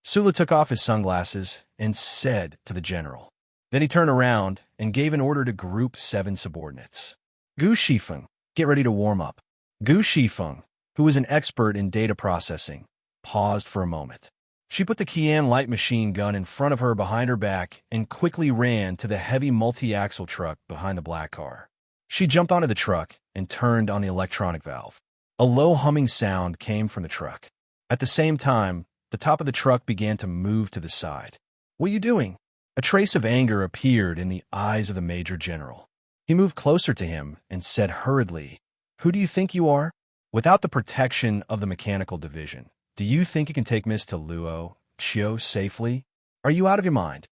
Sulu took off his sunglasses and said to the general. Then he turned around and gave an order to Group 7 subordinates. Gu Shifeng, get ready to warm up. Gu Shifeng, who was an expert in data processing, paused for a moment. She put the Qian light machine gun in front of her behind her back and quickly ran to the heavy multi-axle truck behind the black car. She jumped onto the truck and turned on the electronic valve. A low humming sound came from the truck. At the same time, the top of the truck began to move to the side. What are you doing? A trace of anger appeared in the eyes of the Major General. He moved closer to him and said hurriedly, "Who do you think you are? Without the protection of the mechanical division, do you think you can take Miss to Luo Chiu safely? Are you out of your mind?"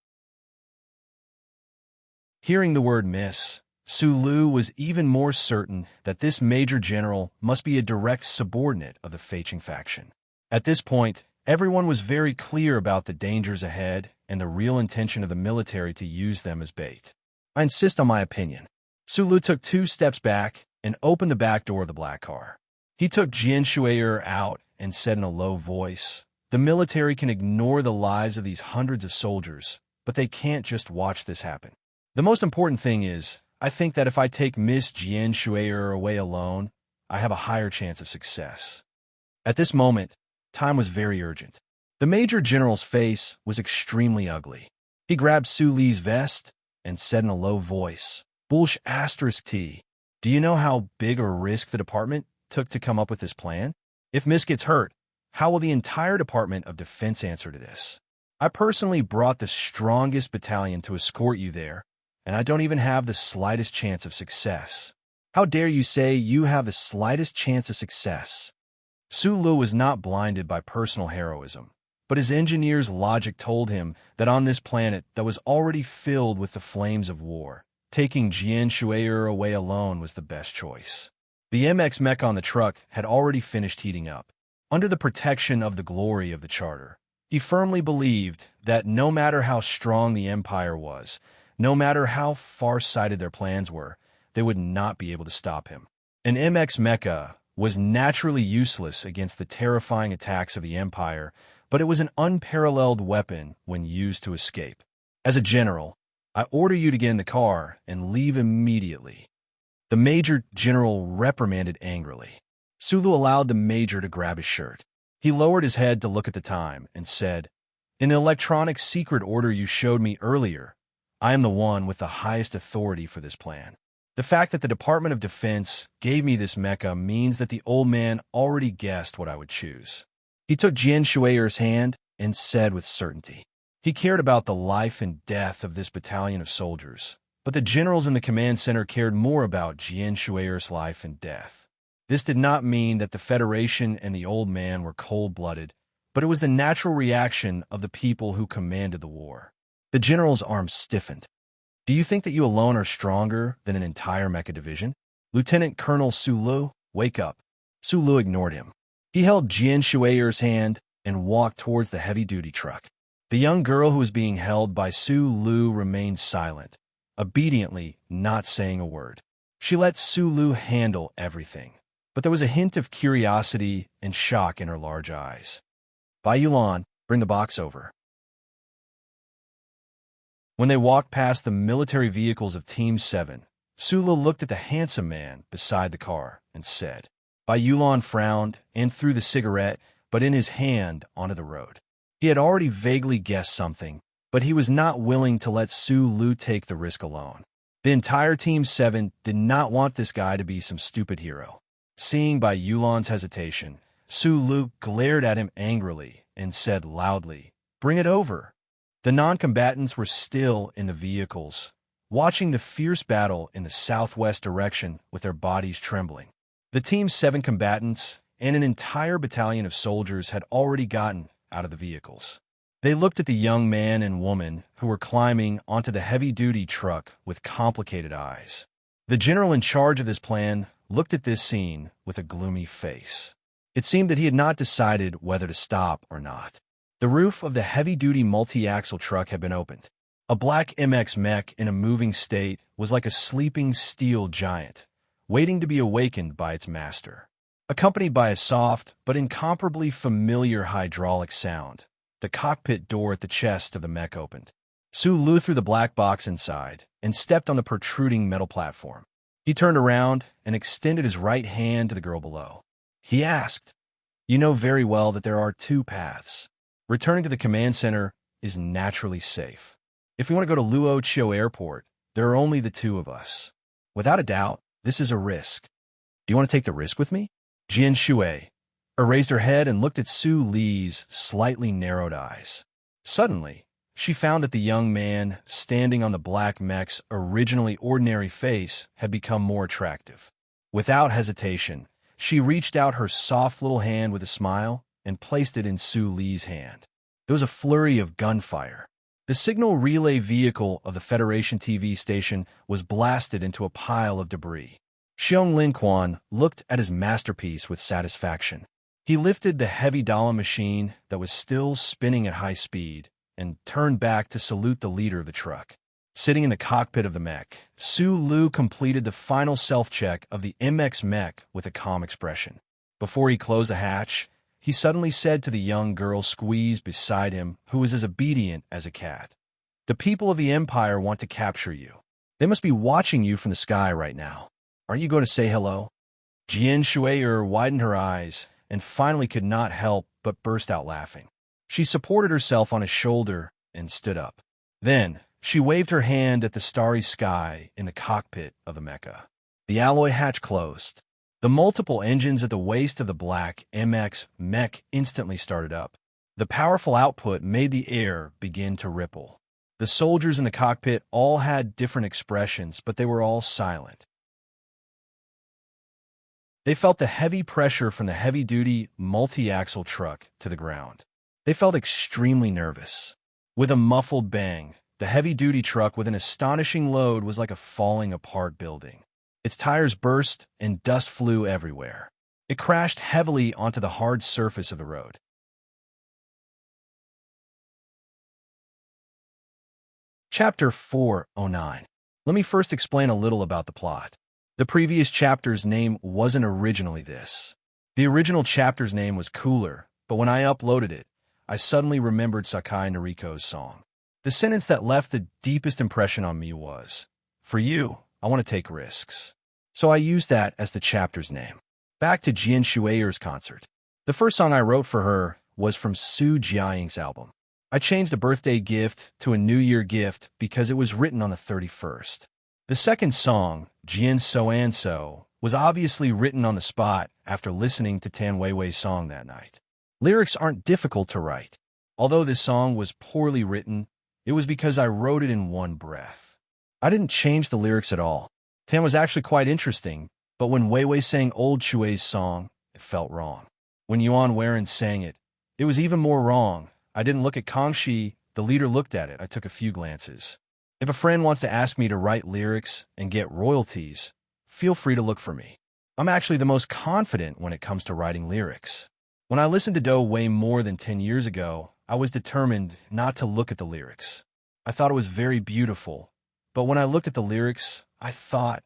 Hearing the word Miss, Sulu was even more certain that this Major General must be a direct subordinate of the Feiqing faction. At this point, everyone was very clear about the dangers ahead and the real intention of the military to use them as bait. I insist on my opinion. Sulu took 2 steps back and opened the back door of the black car. He took Jian Shui'er out and said in a low voice, "The military can ignore the lives of these hundreds of soldiers, but they can't just watch this happen. The most important thing is, I think that if I take Miss Jian Shui'er away alone, I have a higher chance of success." At this moment, time was very urgent. The Major General's face was extremely ugly. He grabbed Su Li's vest and said in a low voice, "Bullsh *T. Do you know how big a risk the department took to come up with this plan? If Miss gets hurt, how will the entire Department of Defense answer to this? I personally brought the strongest battalion to escort you there, and I don't even have the slightest chance of success. How dare you say you have the slightest chance of success?" Sulu was not blinded by personal heroism, but his engineer's logic told him that on this planet that was already filled with the flames of war, taking Jian Shui'er away alone was the best choice. The MX mech on the truck had already finished heating up. Under the protection of the glory of the Charter, he firmly believed that no matter how strong the Empire was, no matter how far-sighted their plans were, they would not be able to stop him. An MX mecha was naturally useless against the terrifying attacks of the Empire, but it was an unparalleled weapon when used to escape. As a general, I order you to get in the car and leave immediately. The Major General reprimanded angrily. Sulu allowed the Major to grab his shirt. He lowered his head to look at the time and said, "In the electronic secret order you showed me earlier, I am the one with the highest authority for this plan. The fact that the Department of Defense gave me this mecha means that the old man already guessed what I would choose." He took Jian Shui'er's hand and said with certainty. He cared about the life and death of this battalion of soldiers, but the generals in the command center cared more about Jian Shui'er's life and death. This did not mean that the Federation and the old man were cold-blooded, but it was the natural reaction of the people who commanded the war. The general's arms stiffened. Do you think that you alone are stronger than an entire mecha division? Lieutenant Colonel Sulu, wake up. Sulu ignored him. He held Jian Shue'er's hand and walked towards the heavy-duty truck. The young girl who was being held by Sulu remained silent, obediently not saying a word. She let Sulu handle everything, but there was a hint of curiosity and shock in her large eyes. Bai Yulan, bring the box over. When they walked past the military vehicles of Team 7, Sulu looked at the handsome man beside the car and said. Bai Yulan frowned and threw the cigarette, but in his hand, onto the road. He had already vaguely guessed something, but he was not willing to let Sulu take the risk alone. The entire Team 7 did not want this guy to be some stupid hero. Seeing Bai Yulan's hesitation, Sulu glared at him angrily and said loudly, "Bring it over." The non-combatants were still in the vehicles, watching the fierce battle in the southwest direction with their bodies trembling. The Team 7 combatants and an entire battalion of soldiers had already gotten out of the vehicles. They looked at the young man and woman who were climbing onto the heavy-duty truck with complicated eyes. The general in charge of this plan looked at this scene with a gloomy face. It seemed that he had not decided whether to stop or not. The roof of the heavy-duty multi-axle truck had been opened. A black MX mech in a moving state was like a sleeping steel giant, waiting to be awakened by its master. Accompanied by a soft but incomparably familiar hydraulic sound, the cockpit door at the chest of the mech opened. Sulu threw the black box inside and stepped on the protruding metal platform. He turned around and extended his right hand to the girl below. He asked, "You know very well that there are two paths. Returning to the command center is naturally safe. If we want to go to Luoqiu Airport, there are only the two of us. Without a doubt, this is a risk. Do you want to take the risk with me?" Jian Shui raised her head and looked at Su Li's slightly narrowed eyes. Suddenly, she found that the young man standing on the black mech's originally ordinary face had become more attractive. Without hesitation, she reached out her soft little hand with a smile and placed it in Su Li's hand. There was a flurry of gunfire. The signal relay vehicle of the Federation TV station was blasted into a pile of debris. Xiong Linquan looked at his masterpiece with satisfaction. He lifted the heavy dollar machine that was still spinning at high speed and turned back to salute the leader of the truck. Sitting in the cockpit of the mech, Sulu completed the final self-check of the MX mech with a calm expression. Before he closed the hatch, he suddenly said to the young girl squeezed beside him, who was as obedient as a cat, "The people of the Empire want to capture you. They must be watching you from the sky right now. Aren't you going to say hello?" Jian Shue'er widened her eyes and finally could not help but burst out laughing. She supported herself on his shoulder and stood up. Then, she waved her hand at the starry sky in the cockpit of the mecha. The alloy hatch closed. The multiple engines at the waist of the black MX mech instantly started up. The powerful output made the air begin to ripple. The soldiers in the cockpit all had different expressions, but they were all silent. They felt the heavy pressure from the heavy-duty multi-axle truck to the ground. They felt extremely nervous. With a muffled bang, the heavy-duty truck with an astonishing load was like a falling-apart building. Its tires burst and dust flew everywhere. It crashed heavily onto the hard surface of the road. Chapter 409. Let me first explain a little about the plot. The previous chapter's name wasn't originally this. The original chapter's name was cooler, but when I uploaded it, I suddenly remembered Sakai Noriko's song. The sentence that left the deepest impression on me was, "For you, I want to take risks." So I used that as the chapter's name. Back to Jian Shue'er's concert. The first song I wrote for her was from Su Jiaying's album. I changed a birthday gift to a New Year gift because it was written on the 31st. The second song, Jian So-and-so, was obviously written on the spot after listening to Tan Weiwei's song that night. Lyrics aren't difficult to write. Although this song was poorly written, it was because I wrote it in one breath. I didn't change the lyrics at all. Tan was actually quite interesting, but when Weiwei sang Old Shuei's song, it felt wrong. When Yuan Weiren sang it, It was even more wrong. I didn't look at Kangxi. The leader looked at it. I took a few glances. If a friend wants to ask me to write lyrics and get royalties, feel free to look for me. I'm actually the most confident when it comes to writing lyrics. When I listened to Do way more than 10 years ago, I was determined not to look at the lyrics. I thought it was very beautiful, but when I looked at the lyrics, I thought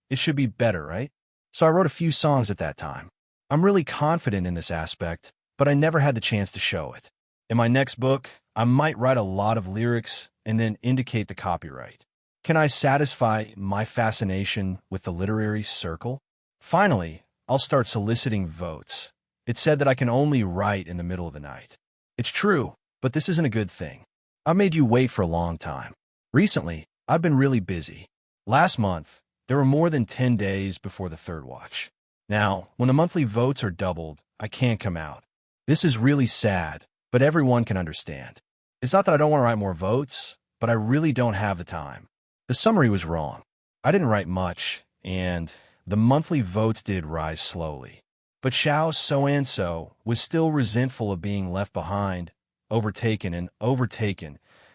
it should be better, right? So I wrote a few songs at that time. I'm really confident in this aspect, but I never had the chance to show it. In my next book, I might write a lot of lyrics and then indicate the copyright. Can I satisfy my fascination with the literary circle? Finally, I'll start soliciting votes. It's said that I can only write in the middle of the night. It's true, but this isn't a good thing. I made you wait for a long time. Recently, I've been really busy. Last month, there were more than 10 days before the third watch. Now, when the monthly votes are doubled, I can't come out. This is really sad, but everyone can understand. It's not that I don't want to write more votes, but I really don't have the time. The summary was wrong. I didn't write much, and the monthly votes did rise slowly. But Xiao So-and-so was still resentful of being left behind, overtaken,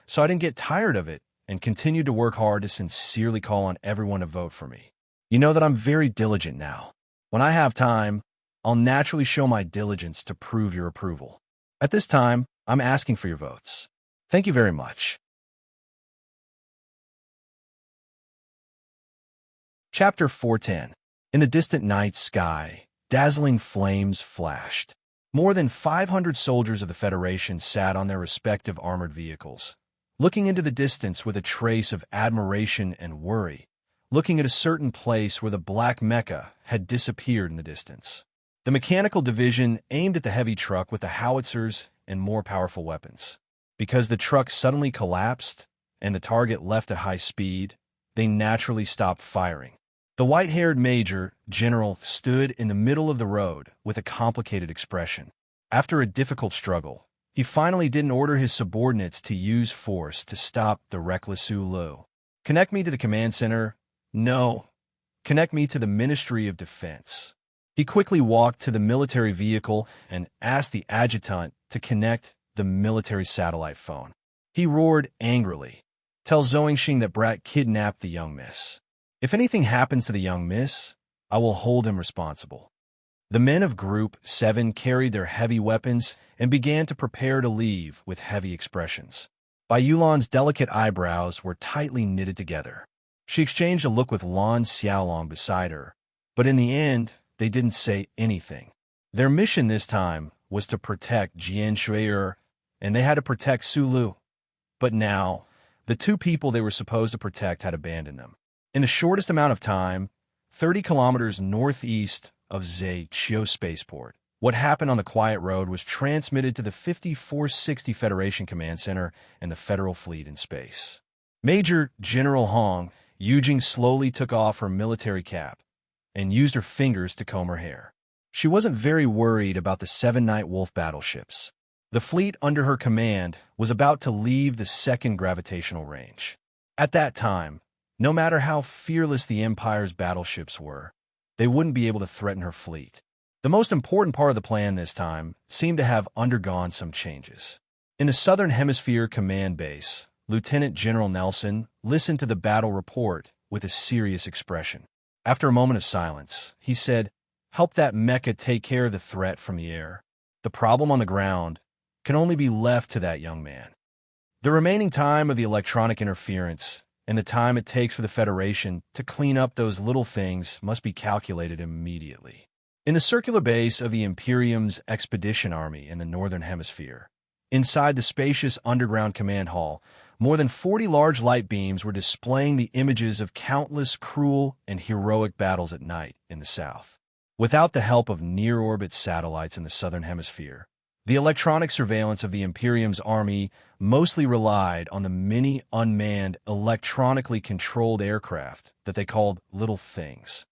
so I didn't get tired of it and continued to work hard to sincerely call on everyone to vote for me. You know that I'm very diligent now. When I have time, I'll naturally show my diligence to prove your approval. At this time, I'm asking for your votes. Thank you very much. Chapter 410. In the distant night sky, dazzling flames flashed. More than 500 soldiers of the Federation sat on their respective armored vehicles, looking into the distance with a trace of admiration and worry, looking at a certain place where the Black Mecca had disappeared in the distance. The mechanical division aimed at the heavy truck with the howitzers and more powerful weapons. Because the truck suddenly collapsed and the target left at high speed, they naturally stopped firing. The white-haired Major General stood in the middle of the road with a complicated expression. After a difficult struggle, he finally didn't order his subordinates to use force to stop the reckless Sulu. Connect me to the command center? No. Connect me to the Ministry of Defense. He quickly walked to the military vehicle and asked the adjutant to connect the military satellite phone. He roared angrily. Tell Zhongxing that Brat kidnapped the young miss. If anything happens to the young miss, I will hold him responsible. The men of Group 7 carried their heavy weapons and began to prepare to leave with heavy expressions. Bai Yulan's delicate eyebrows were tightly knitted together. She exchanged a look with Lan Xiaolong beside her, but in the end, they didn't say anything. Their mission this time was to protect Jian Shui'er, and they had to protect Sulu. But now, the two people they were supposed to protect had abandoned them. In the shortest amount of time, 30 kilometers northeast of Zaiqiu Spaceport, what happened on the quiet road was transmitted to the 5460 Federation Command Center and the Federal Fleet in space. Major General Hong Yujing slowly took off her military cap and used her fingers to comb her hair. She wasn't very worried about the 7 Night Wolf battleships. The fleet under her command was about to leave the second gravitational range. At that time, no matter how fearless the Empire's battleships were, they wouldn't be able to threaten her fleet. The most important part of the plan this time seemed to have undergone some changes. In the Southern Hemisphere Command Base, Lieutenant General Nelson listened to the battle report with a serious expression. After a moment of silence, he said, "Help that mecha take care of the threat from the air. The problem on the ground can only be left to that young man. The remaining time of the electronic interference and the time it takes for the Federation to clean up those little things must be calculated immediately." In the circular base of the Imperium's Expedition Army in the Northern Hemisphere, inside the spacious underground command hall, more than 40 large light beams were displaying the images of countless cruel and heroic battles at night in the south. Without the help of near-orbit satellites in the Southern Hemisphere, the electronic surveillance of the Imperium's army mostly relied on the many unmanned, electronically controlled aircraft that they called Little Things.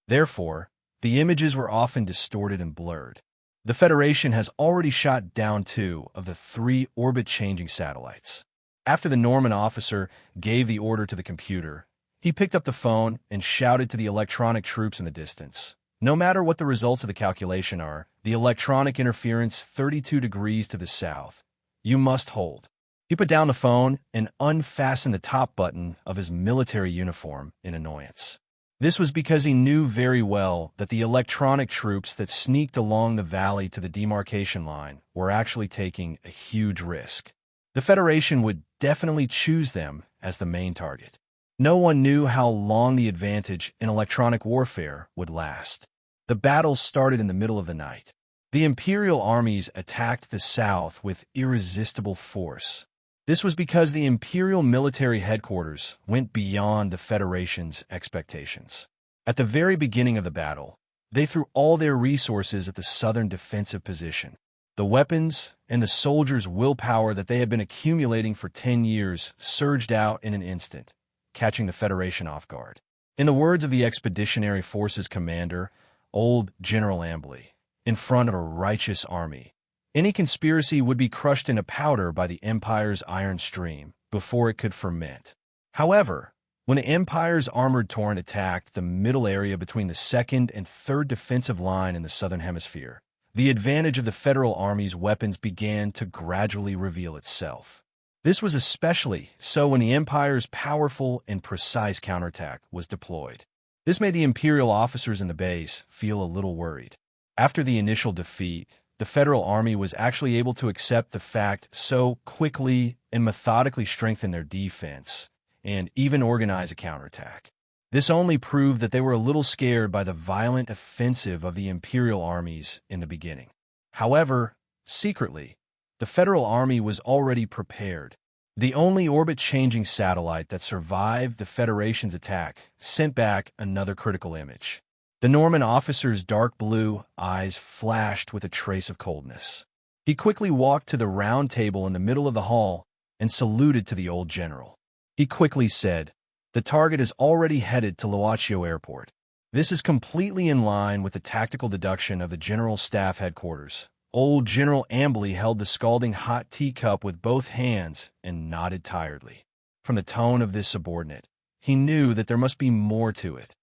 Therefore, the images were often distorted and blurred. The Federation has already shot down 2 of the 3 orbit-changing satellites. After the Norman officer gave the order to the computer, he picked up the phone and shouted to the electronic troops in the distance, No matter what the results of the calculation are, the electronic interference 32 degrees to the south, you must hold. He put down the phone and unfastened the top button of his military uniform in annoyance. This was because he knew very well that the electronic troops that sneaked along the valley to the demarcation line were actually taking a huge risk. The Federation would definitely choose them as the main target. No one knew how long the advantage in electronic warfare would last. The battle started in the middle of the night. The Imperial armies attacked the south with irresistible force. This was because the Imperial military headquarters went beyond the Federation's expectations. At the very beginning of the battle, they threw all their resources at the southern defensive position. The weapons and the soldiers' willpower that they had been accumulating for 10 years surged out in an instant, catching the Federation off guard. In the words of the Expeditionary Forces commander, old General Ambly, in front of a righteous army, any conspiracy would be crushed into powder by the Empire's iron stream before it could ferment. However, when the Empire's armored torrent attacked the middle area between the 2nd and 3rd defensive line in the southern hemisphere, the advantage of the Federal Army's weapons began to gradually reveal itself. This was especially so when the Empire's powerful and precise counterattack was deployed. This made the Imperial officers in the base feel a little worried. After the initial defeat, the Federal Army was actually able to accept the fact so quickly and methodically strengthen their defense, and even organize a counterattack. This only proved that they were a little scared by the violent offensive of the Imperial armies in the beginning. However, secretly, the Federal Army was already prepared. The only orbit-changing satellite that survived the Federation's attack sent back another critical image. The Norman officer's dark blue eyes flashed with a trace of coldness. He quickly walked to the round table in the middle of the hall and saluted to the old general. He quickly said, "The target is already headed to Luaccio Airport. This is completely in line with the tactical deduction of the General Staff Headquarters." Old General Ambly held the scalding hot teacup with both hands and nodded tiredly. From the tone of this subordinate, he knew that there must be more to it.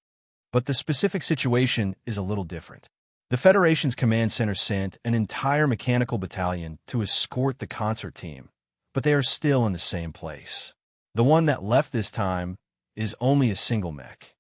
But the specific situation is a little different. The Federation's command center sent an entire mechanical battalion to escort the concert team, but they are still in the same place. The one that left this time is only a single mech.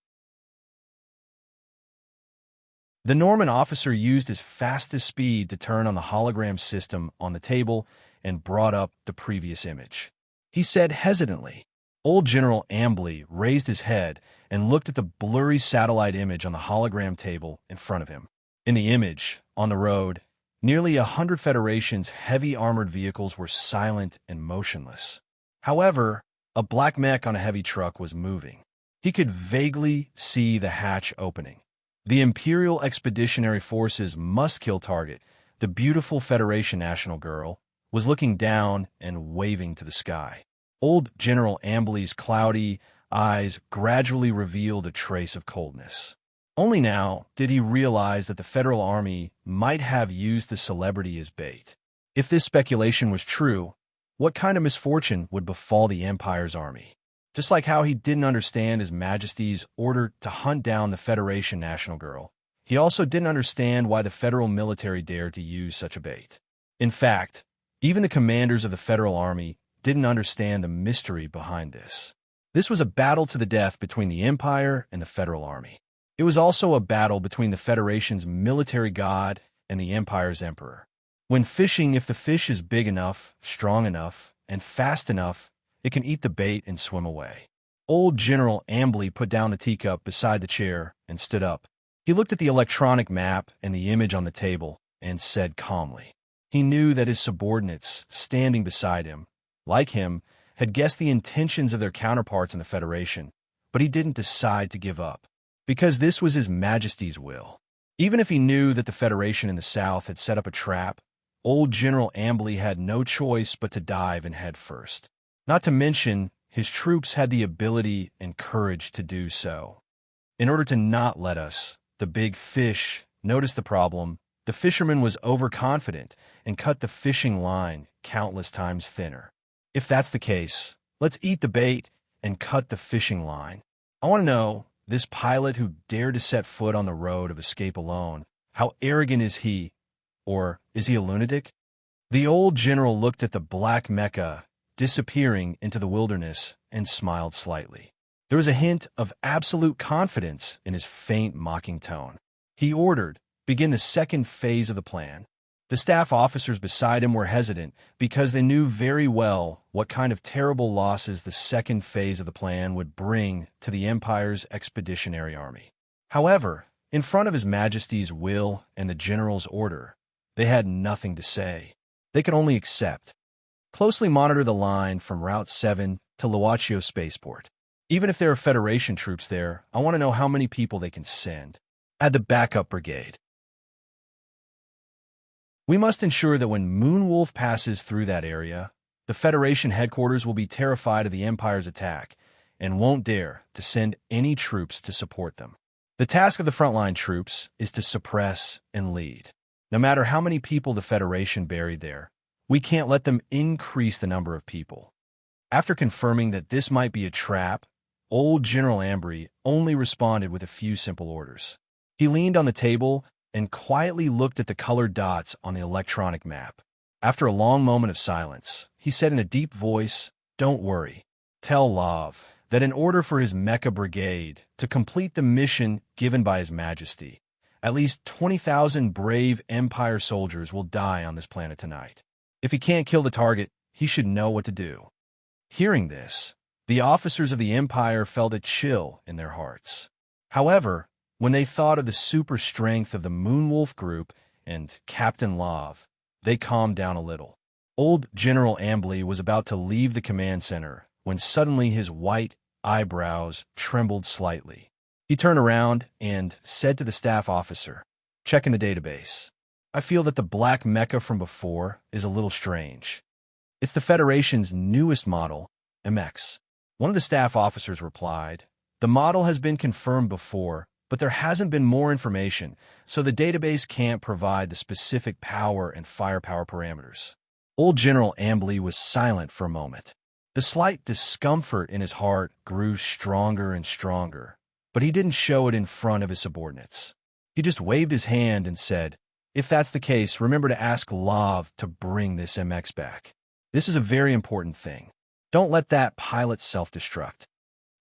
The Norman officer used his fastest speed to turn on the hologram system on the table and brought up the previous image. He said hesitantly. Old General Ambly raised his head and looked at the blurry satellite image on the hologram table in front of him. In the image, on the road, nearly 100 Federation's heavy armored vehicles were silent and motionless. However, a black mech on a heavy truck was moving. He could vaguely see the hatch opening. The Imperial Expeditionary Forces must-kill target, the beautiful Federation national girl, was looking down and waving to the sky. Old General Ambly's cloudy eyes gradually revealed a trace of coldness. Only now did he realize that the Federal Army might have used the celebrity as bait. If this speculation was true, what kind of misfortune would befall the Empire's army? Just like how he didn't understand His Majesty's order to hunt down the Federation national girl, he also didn't understand why the Federal military dared to use such a bait. In fact, even the commanders of the Federal Army didn't understand the mystery behind this. This was a battle to the death between the Empire and the Federal Army. It was also a battle between the Federation's military god and the Empire's emperor. When fishing, if the fish is big enough, strong enough, and fast enough, it can eat the bait and swim away. Old General Ambly put down the teacup beside the chair and stood up. He looked at the electronic map and the image on the table and said calmly. He knew that his subordinates, standing beside him, like him, had guessed the intentions of their counterparts in the Federation, but he didn't decide to give up, because this was His Majesty's will. Even if he knew that the Federation in the south had set up a trap, old General Ambly had no choice but to dive in head first. Not to mention, his troops had the ability and courage to do so. In order to not let us, the big fish, notice the problem, the fisherman was overconfident and cut the fishing line countless times thinner. If that's the case, let's eat the bait and cut the fishing line. I want to know, This pilot who dared to set foot on the road of escape alone, how arrogant is he? Or is he a lunatic? The old general looked at the black Mecca disappearing into the wilderness and smiled slightly. There was a hint of absolute confidence in his faint, mocking tone. He ordered, "Begin the second phase of the plan." The staff officers beside him were hesitant because they knew very well what kind of terrible losses the second phase of the plan would bring to the Empire's expeditionary army. However, in front of His Majesty's will and the general's order, they had nothing to say. They could only accept. Closely monitor the line from Route 7 to Luaccio Spaceport. Even if there are Federation troops there, I want to know how many people they can send. Add the backup brigade. We must ensure that when Moonwolf passes through that area, the Federation headquarters will be terrified of the Empire's attack and won't dare to send any troops to support them. The task of the frontline troops is to suppress and lead. No matter how many people the Federation buried there, we can't let them increase the number of people. After confirming that this might be a trap, old General Ambry only responded with a few simple orders. He leaned on the table and quietly looked at the colored dots on the electronic map. After a long moment of silence, he said in a deep voice, "Don't worry. Tell Lav that in order for his Mecha Brigade to complete the mission given by His Majesty, at least 20,000 brave Empire soldiers will die on this planet tonight. If he can't kill the target, he should know what to do." Hearing this, the officers of the Empire felt a chill in their hearts. However, when they thought of the super strength of the Moonwolf group and Captain Lav, they calmed down a little. Old General Ambly was about to leave the command center when suddenly his white eyebrows trembled slightly. He turned around and said to the staff officer, "Checking the database. I feel that the black mecha from before is a little strange. It's the Federation's newest model, MX." One of the staff officers replied, "The model has been confirmed before, but there hasn't been more information, so the database can't provide the specific power and firepower parameters." Old General Ambly was silent for a moment. The slight discomfort in his heart grew stronger and stronger, but he didn't show it in front of his subordinates. He just waved his hand and said, "If that's the case, remember to ask Lav to bring this MX back. This is a very important thing. Don't let that pilot self-destruct."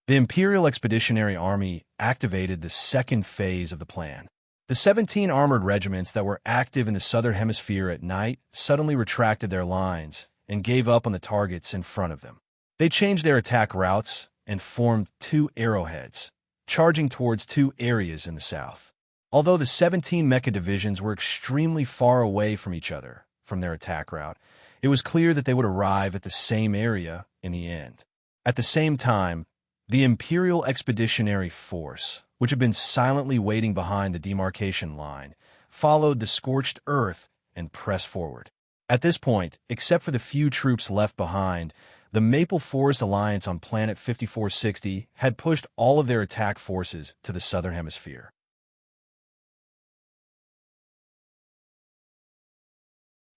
The Imperial Expeditionary Army activated the second phase of the plan. The 17 armored regiments that were active in the southern hemisphere at night suddenly retracted their lines and gave up on the targets in front of them. They changed their attack routes and formed two arrowheads, charging towards two areas in the south. Although the 17 mecha divisions were extremely far away from each other from their attack route, it was clear that they would arrive at the same area in the end. At the same time, the Imperial Expeditionary Force, which had been silently waiting behind the demarcation line, followed the scorched earth and pressed forward. At this point, except for the few troops left behind, the Maple Forest Alliance on planet 5460 had pushed all of their attack forces to the southern hemisphere.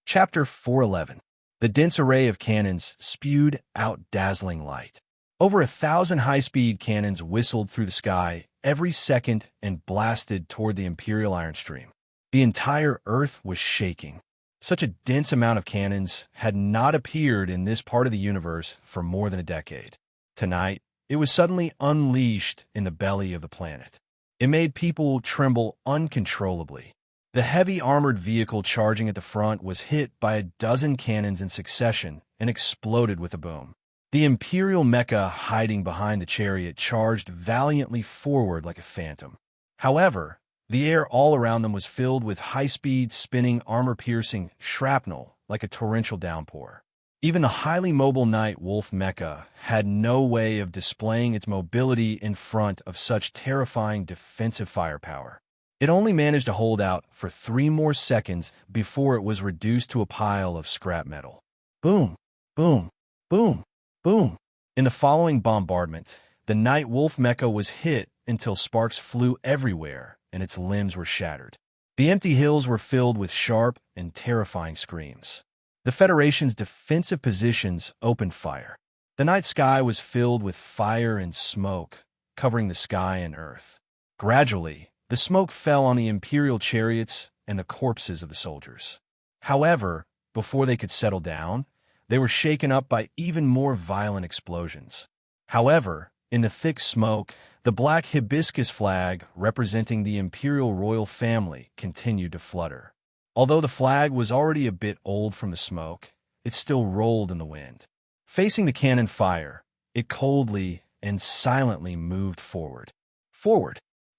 Chapter 411. The dense array of cannons spewed out dazzling light. Over 1,000 high-speed cannons whistled through the sky every second and blasted toward the Imperial Iron Stream. The entire Earth was shaking. Such a dense amount of cannons had not appeared in this part of the universe for more than a decade. Tonight, it was suddenly unleashed in the belly of the planet. It made people tremble uncontrollably. The heavy armored vehicle charging at the front was hit by a dozen cannons in succession and exploded with a boom. The Imperial mecha hiding behind the chariot charged valiantly forward like a phantom. However, the air all around them was filled with high-speed, spinning, armor-piercing shrapnel like a torrential downpour. Even the highly mobile Night Wolf mecha had no way of displaying its mobility in front of such terrifying defensive firepower. It only managed to hold out for 3 more seconds before it was reduced to a pile of scrap metal. Boom, boom, boom, boom. In the following bombardment, the Night Wolf mecha was hit until sparks flew everywhere and its limbs were shattered. The empty hills were filled with sharp and terrifying screams. The Federation's defensive positions opened fire. The night sky was filled with fire and smoke, covering the sky and earth. Gradually, the smoke fell on the Imperial chariots and the corpses of the soldiers. However, before they could settle down, they were shaken up by even more violent explosions. However, in the thick smoke, the black hibiscus flag representing the imperial royal family continued to flutter. Although the flag was already a bit old from the smoke, it still rolled in the wind. Facing the cannon fire, it coldly and silently moved forward.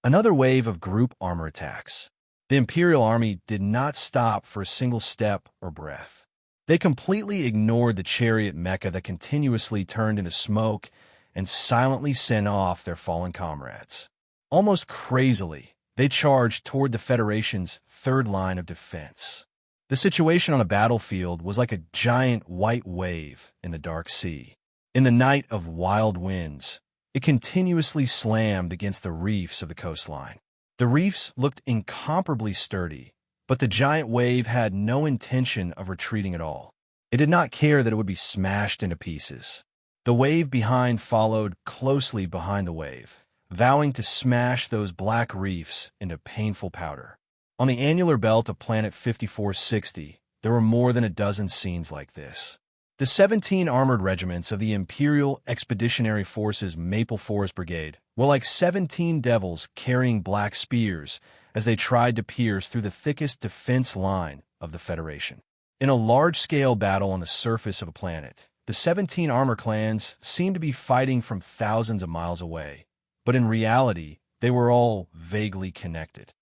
Another wave of group armor attacks. The Imperial Army did not stop for a single step or breath. They completely ignored the chariot mecha that continuously turned into smoke and silently sent off their fallen comrades. Almost crazily, they charged toward the Federation's third line of defense. The situation on the battlefield was like a giant white wave in the dark sea. In the night of wild winds, it continuously slammed against the reefs of the coastline. The reefs looked incomparably sturdy, but the giant wave had no intention of retreating at all. It did not care that it would be smashed into pieces. The wave behind followed closely behind the wave, vowing to smash those black reefs into painful powder. On the annular belt of Planet 5460, there were more than a dozen scenes like this. The 17 armored regiments of the Imperial Expeditionary Force's Maple Forest Brigade were like 17 devils carrying black spears as they tried to pierce through the thickest defense line of the Federation. In a large-scale battle on the surface of a planet, the 17 armor clans seemed to be fighting from thousands of miles away, but in reality, they were all vaguely connected.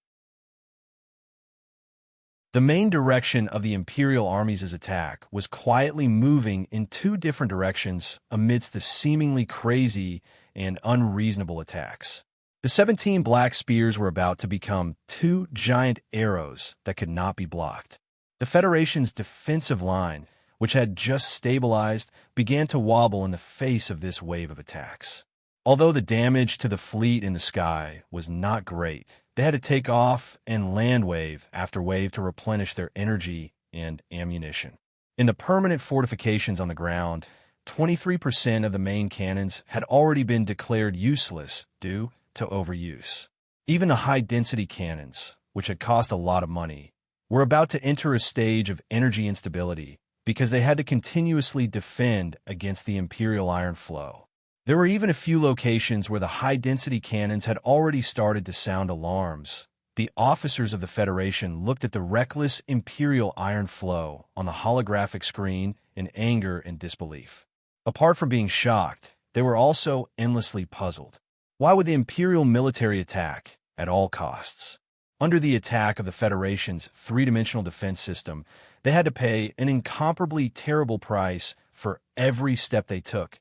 The main direction of the Imperial Army's attack was quietly moving in two different directions amidst the seemingly crazy and unreasonable attacks. The 17 black spears were about to become two giant arrows that could not be blocked. The Federation's defensive line, which had just stabilized, began to wobble in the face of this wave of attacks. Although the damage to the fleet in the sky was not great, they had to take off and land wave after wave to replenish their energy and ammunition. In the permanent fortifications on the ground, 23% of the main cannons had already been declared useless due to overuse. Even the high-density cannons, which had cost a lot of money, were about to enter a stage of energy instability because they had to continuously defend against the Imperial iron flow. There were even a few locations where the high-density cannons had already started to sound alarms. The officers of the Federation looked at the reckless Imperial iron flow on the holographic screen in anger and disbelief. Apart from being shocked, they were also endlessly puzzled. Why would the Imperial military attack at all costs? Under the attack of the Federation's three-dimensional defense system, they had to pay an incomparably terrible price for every step they took.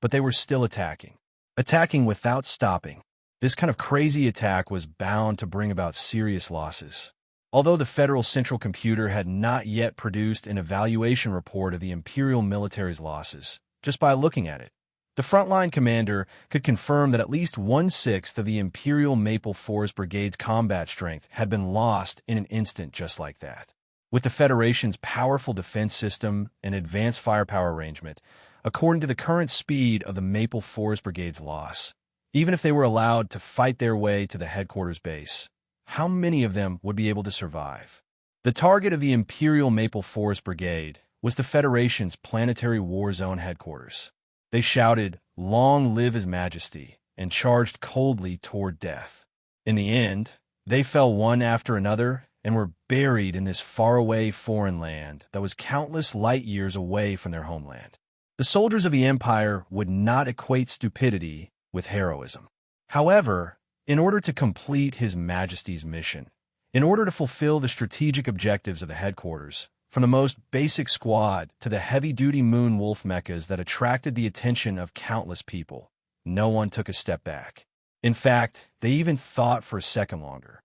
But they were still attacking without stopping. This kind of crazy attack was bound to bring about serious losses. Although the Federal Central Computer had not yet produced an evaluation report of the Imperial military's losses, just by looking at it, the frontline commander could confirm that at least 1/6 of the Imperial Maple Forest Brigade's combat strength had been lost in an instant just like that. With the Federation's powerful defense system and advanced firepower arrangement, according to the current speed of the Maple Forest Brigade's loss, even if they were allowed to fight their way to the headquarters base, how many of them would be able to survive? The target of the Imperial Maple Forest Brigade was the Federation's planetary war zone headquarters. They shouted, "Long live His Majesty," and charged coldly toward death. In the end, they fell one after another and were buried in this faraway foreign land that was countless light years away from their homeland. The soldiers of the Empire would not equate stupidity with heroism. However, in order to complete His Majesty's mission, in order to fulfill the strategic objectives of the headquarters, from the most basic squad to the heavy-duty Moon Wolf mechas that attracted the attention of countless people, no one took a step back. In fact, they even thought for a second longer.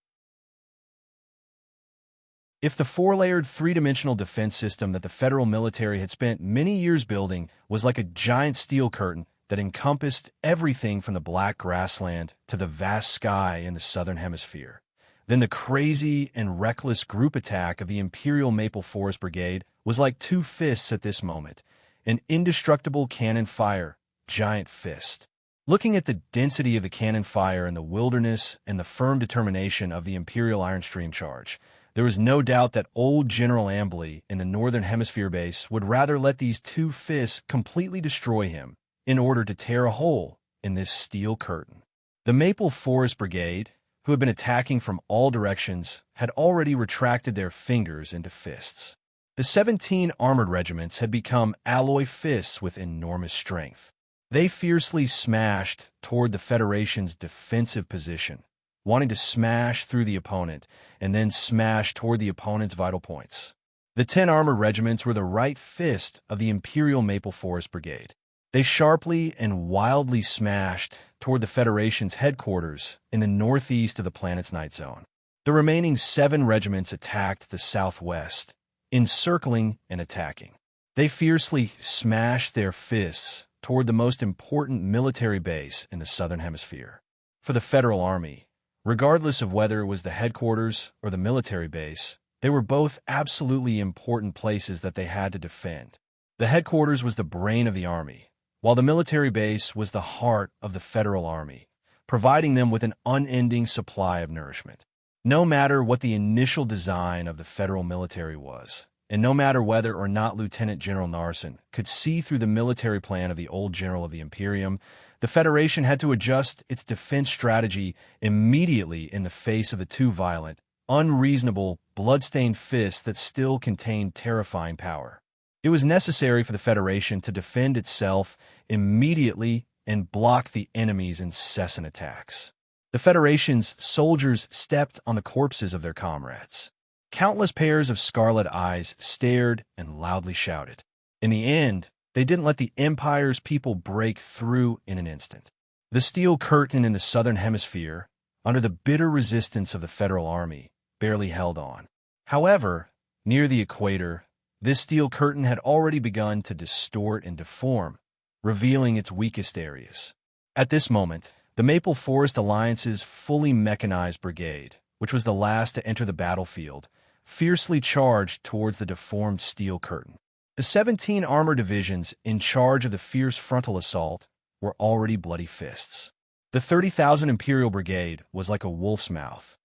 If the four-layered three-dimensional defense system that the federal military had spent many years building was like a giant steel curtain that encompassed everything from the black grassland to the vast sky in the southern hemisphere, then the crazy and reckless group attack of the Imperial Maple Forest Brigade was like two fists at this moment, an indestructible cannon fire, giant fist. Looking at the density of the cannon fire in the wilderness and the firm determination of the Imperial Iron Stream charge, there was no doubt that old General Ambly in the Northern Hemisphere base would rather let these two fists completely destroy him in order to tear a hole in this steel curtain. The Maple Forest Brigade, who had been attacking from all directions, had already retracted their fingers into fists. The 17 armored regiments had become alloy fists with enormous strength. They fiercely smashed toward the Federation's defensive position, wanting to smash through the opponent and then smash toward the opponent's vital points. The 10 armored regiments were the right fist of the Imperial Maple Forest Brigade. They sharply and wildly smashed toward the Federation's headquarters in the northeast of the planet's night zone. The remaining 7 regiments attacked the southwest, encircling and attacking. They fiercely smashed their fists toward the most important military base in the Southern Hemisphere. For the Federal Army, regardless of whether it was the headquarters or the military base, they were both absolutely important places that they had to defend. The headquarters was the brain of the Army, while the military base was the heart of the Federal Army, providing them with an unending supply of nourishment. No matter what the initial design of the Federal military was, and no matter whether or not Lieutenant General Narson could see through the military plan of the old general of the Imperium, the Federation had to adjust its defense strategy immediately in the face of the two violent, unreasonable, blood-stained fists that still contained terrifying power. It was necessary for the Federation to defend itself immediately and block the enemy's incessant attacks. The Federation's soldiers stepped on the corpses of their comrades. Countless pairs of scarlet eyes stared and loudly shouted. In the end, they didn't let the Empire's people break through in an instant. The steel curtain in the Southern Hemisphere, under the bitter resistance of the Federal Army, barely held on. However, near the equator, this steel curtain had already begun to distort and deform, revealing its weakest areas. At this moment, the Maple Forest Alliance's fully mechanized brigade, which was the last to enter the battlefield, fiercely charged towards the deformed steel curtain. The 17 armor divisions in charge of the fierce frontal assault were already bloody fists. The 30,000 Imperial Brigade was like a wolf's mouth.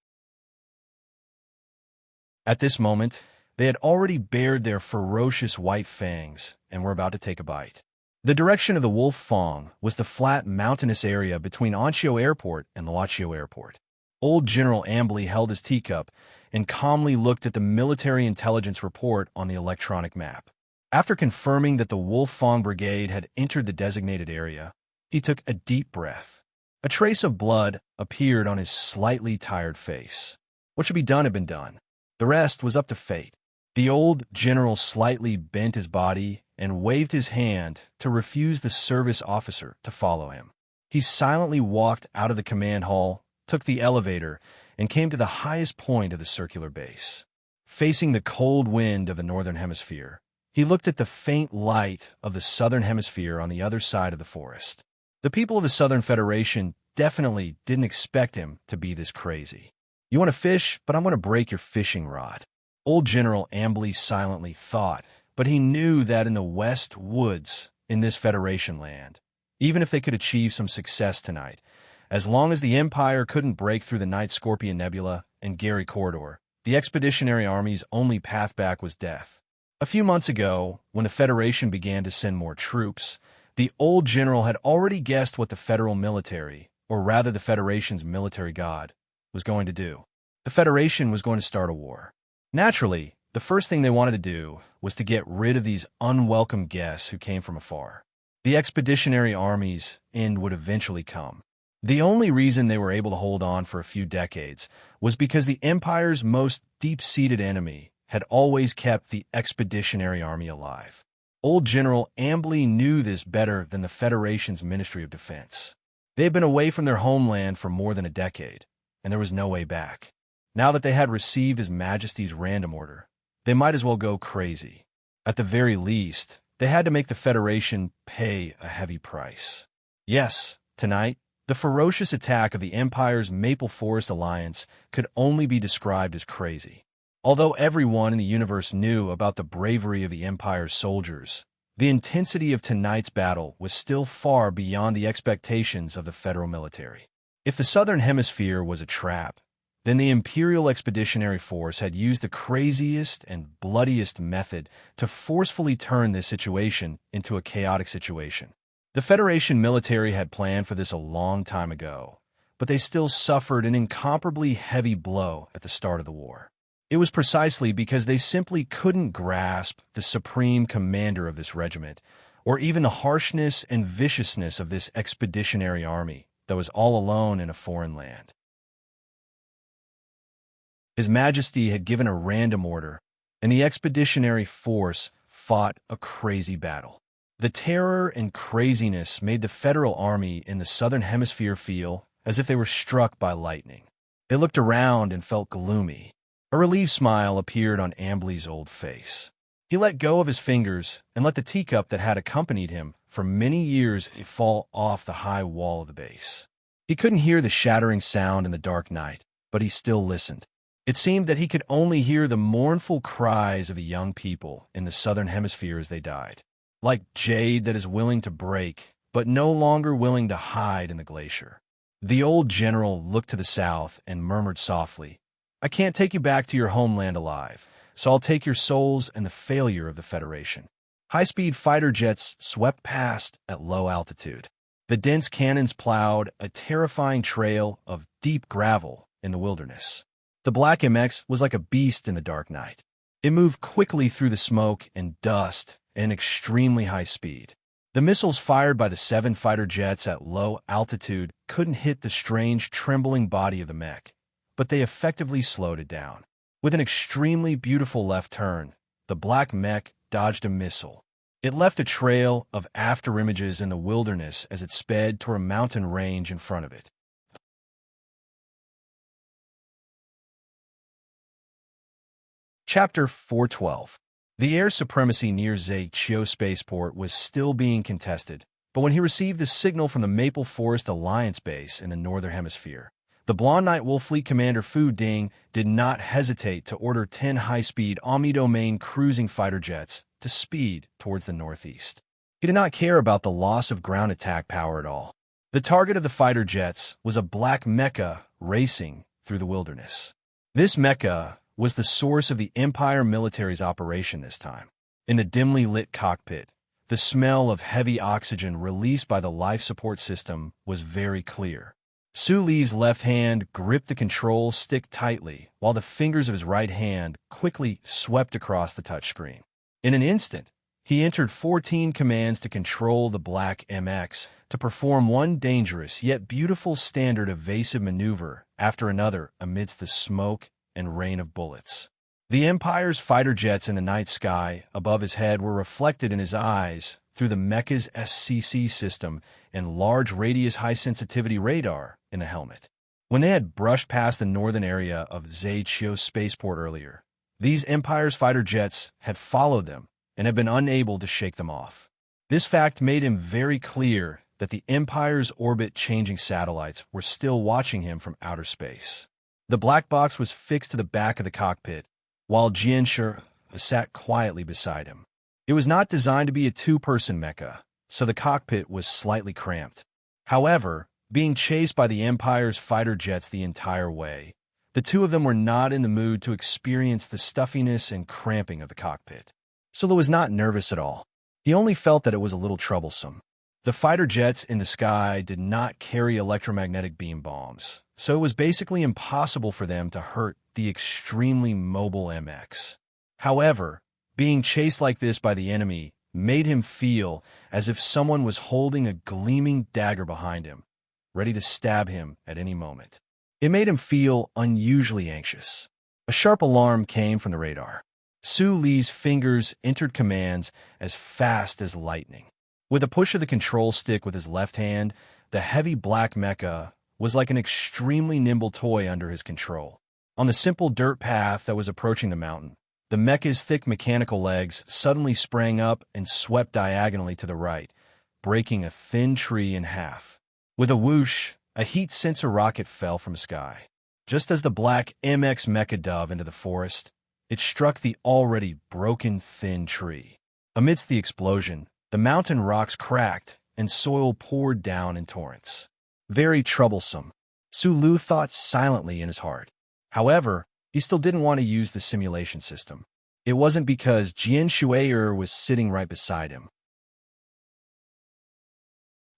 At this moment, they had already bared their ferocious white fangs and were about to take a bite. The direction of the wolf fang was the flat mountainous area between Anchio Airport and Luachio Airport. Old General Ambly held his teacup and calmly looked at the military intelligence report on the electronic map. After confirming that the Wolf Fang Brigade had entered the designated area, he took a deep breath. A trace of blood appeared on his slightly tired face. What should be done had been done. The rest was up to fate. The old general slightly bent his body and waved his hand to refuse the service officer to follow him. He silently walked out of the command hall, took the elevator, and came to the highest point of the circular base. Facing the cold wind of the Northern Hemisphere, he looked at the faint light of the Southern Hemisphere on the other side of the forest. The people of the Southern Federation definitely didn't expect him to be this crazy. "You want to fish, but I'm going to break your fishing rod," Old General Ambly silently thought, but he knew that in the West Woods, in this Federation land, even if they could achieve some success tonight, as long as the Empire couldn't break through the Night Scorpion Nebula and Gary Corridor, the Expeditionary Army's only path back was death. A few months ago, when the Federation began to send more troops, the old general had already guessed what the Federal military, or rather the Federation's military god, was going to do. The Federation was going to start a war. Naturally, the first thing they wanted to do was to get rid of these unwelcome guests who came from afar. The Expeditionary Army's end would eventually come. The only reason they were able to hold on for a few decades was because the Empire's most deep-seated enemy had always kept the Expeditionary Army alive. Old General Ambly knew this better than the Federation's Ministry of Defense. They had been away from their homeland for more than a decade, and there was no way back. Now that they had received His Majesty's random order, they might as well go crazy. At the very least, they had to make the Federation pay a heavy price. Yes, tonight, the ferocious attack of the Empire's Maple Forest Alliance could only be described as crazy. Although everyone in the universe knew about the bravery of the Empire's soldiers, The intensity of tonight's battle was still far beyond the expectations of the federal military. If the Southern Hemisphere was a trap, then the Imperial Expeditionary Force had used the craziest and bloodiest method to forcefully turn this situation into a chaotic situation. The Federation military had planned for this a long time ago, but they still suffered an incomparably heavy blow at the start of the war. It was precisely because they simply couldn't grasp the supreme commander of this regiment, or even the harshness and viciousness of this expeditionary army that was all alone in a foreign land. His Majesty had given a random order, and the expeditionary force fought a crazy battle. The terror and craziness made the Federal Army in the Southern Hemisphere feel as if they were struck by lightning. They looked around and felt gloomy. A relieved smile appeared on Ambly's old face. He let go of his fingers and let the teacup that had accompanied him for many years fall off the high wall of the base. He couldn't hear the shattering sound in the dark night, but he still listened. It seemed that he could only hear the mournful cries of the young people in the Southern Hemisphere as they died, like jade that is willing to break, but no longer willing to hide in the glacier. The old general looked to the south and murmured softly, "I can't take you back to your homeland alive, so I'll take your souls and the failure of the Federation." High-speed fighter jets swept past at low altitude. The dense cannons plowed a terrifying trail of deep gravel in the wilderness. The Black MX was like a beast in the dark night. It moved quickly through the smoke and dust at an extremely high speed. The missiles fired by the 7 fighter jets at low altitude couldn't hit the strange, trembling body of the mech, but they effectively slowed it down. With an extremely beautiful left turn, the Black mech dodged a missile. It left a trail of afterimages in the wilderness as it sped toward a mountain range in front of it. Chapter 412. The air supremacy near Zhao spaceport was still being contested, but when he received the signal from the Maple Forest Alliance base in the Northern Hemisphere, the Blonde Knight Wolf Fleet Commander Fu Ding did not hesitate to order 10 high-speed Omni-Domain cruising fighter jets to speed towards the northeast. He did not care about the loss of ground attack power at all. The target of the fighter jets was a black mecha racing through the wilderness. This mecha was the source of the Empire military's operation this time. In the dimly lit cockpit, the smell of heavy oxygen released by the life support system was very clear. Su Li's left hand gripped the control stick tightly, while the fingers of his right hand quickly swept across the touchscreen. In an instant, he entered 14 commands to control the Black MX to perform one dangerous yet beautiful standard evasive maneuver after another amidst the smoke and rain of bullets. The Empire's fighter jets in the night sky above his head were reflected in his eyes through the mecha's SCC system and large radius high-sensitivity radar in the helmet. When they had brushed past the northern area of Zhao spaceport earlier, these Empire's fighter jets had followed them and had been unable to shake them off. This fact made him very clear that the Empire's orbit-changing satellites were still watching him from outer space. The black box was fixed to the back of the cockpit, while Jianshi sat quietly beside him. It was not designed to be a 2-person mecha, so the cockpit was slightly cramped. However, being chased by the Empire's fighter jets the entire way, the two of them were not in the mood to experience the stuffiness and cramping of the cockpit. Sulu was not nervous at all. He only felt that it was a little troublesome. The fighter jets in the sky did not carry electromagnetic beam bombs, so it was basically impossible for them to hurt the extremely mobile MX. However, being chased like this by the enemy made him feel as if someone was holding a gleaming dagger behind him, ready to stab him at any moment. It made him feel unusually anxious. A sharp alarm came from the radar. Su Li's fingers entered commands as fast as lightning. With a push of the control stick with his left hand, the heavy black mecha was like an extremely nimble toy under his control. On the simple dirt path that was approaching the mountain, the mecha's thick mechanical legs suddenly sprang up and swept diagonally to the right, breaking a thin tree in half. With a whoosh, a heat sensor rocket fell from the sky. Just as the black MX mecha dove into the forest, it struck the already broken thin tree. Amidst the explosion, the mountain rocks cracked and soil poured down in torrents. Very troublesome, Su Lu thought silently in his heart. However, he still didn't want to use the simulation system. It wasn't because Jian Shui'er was sitting right beside him.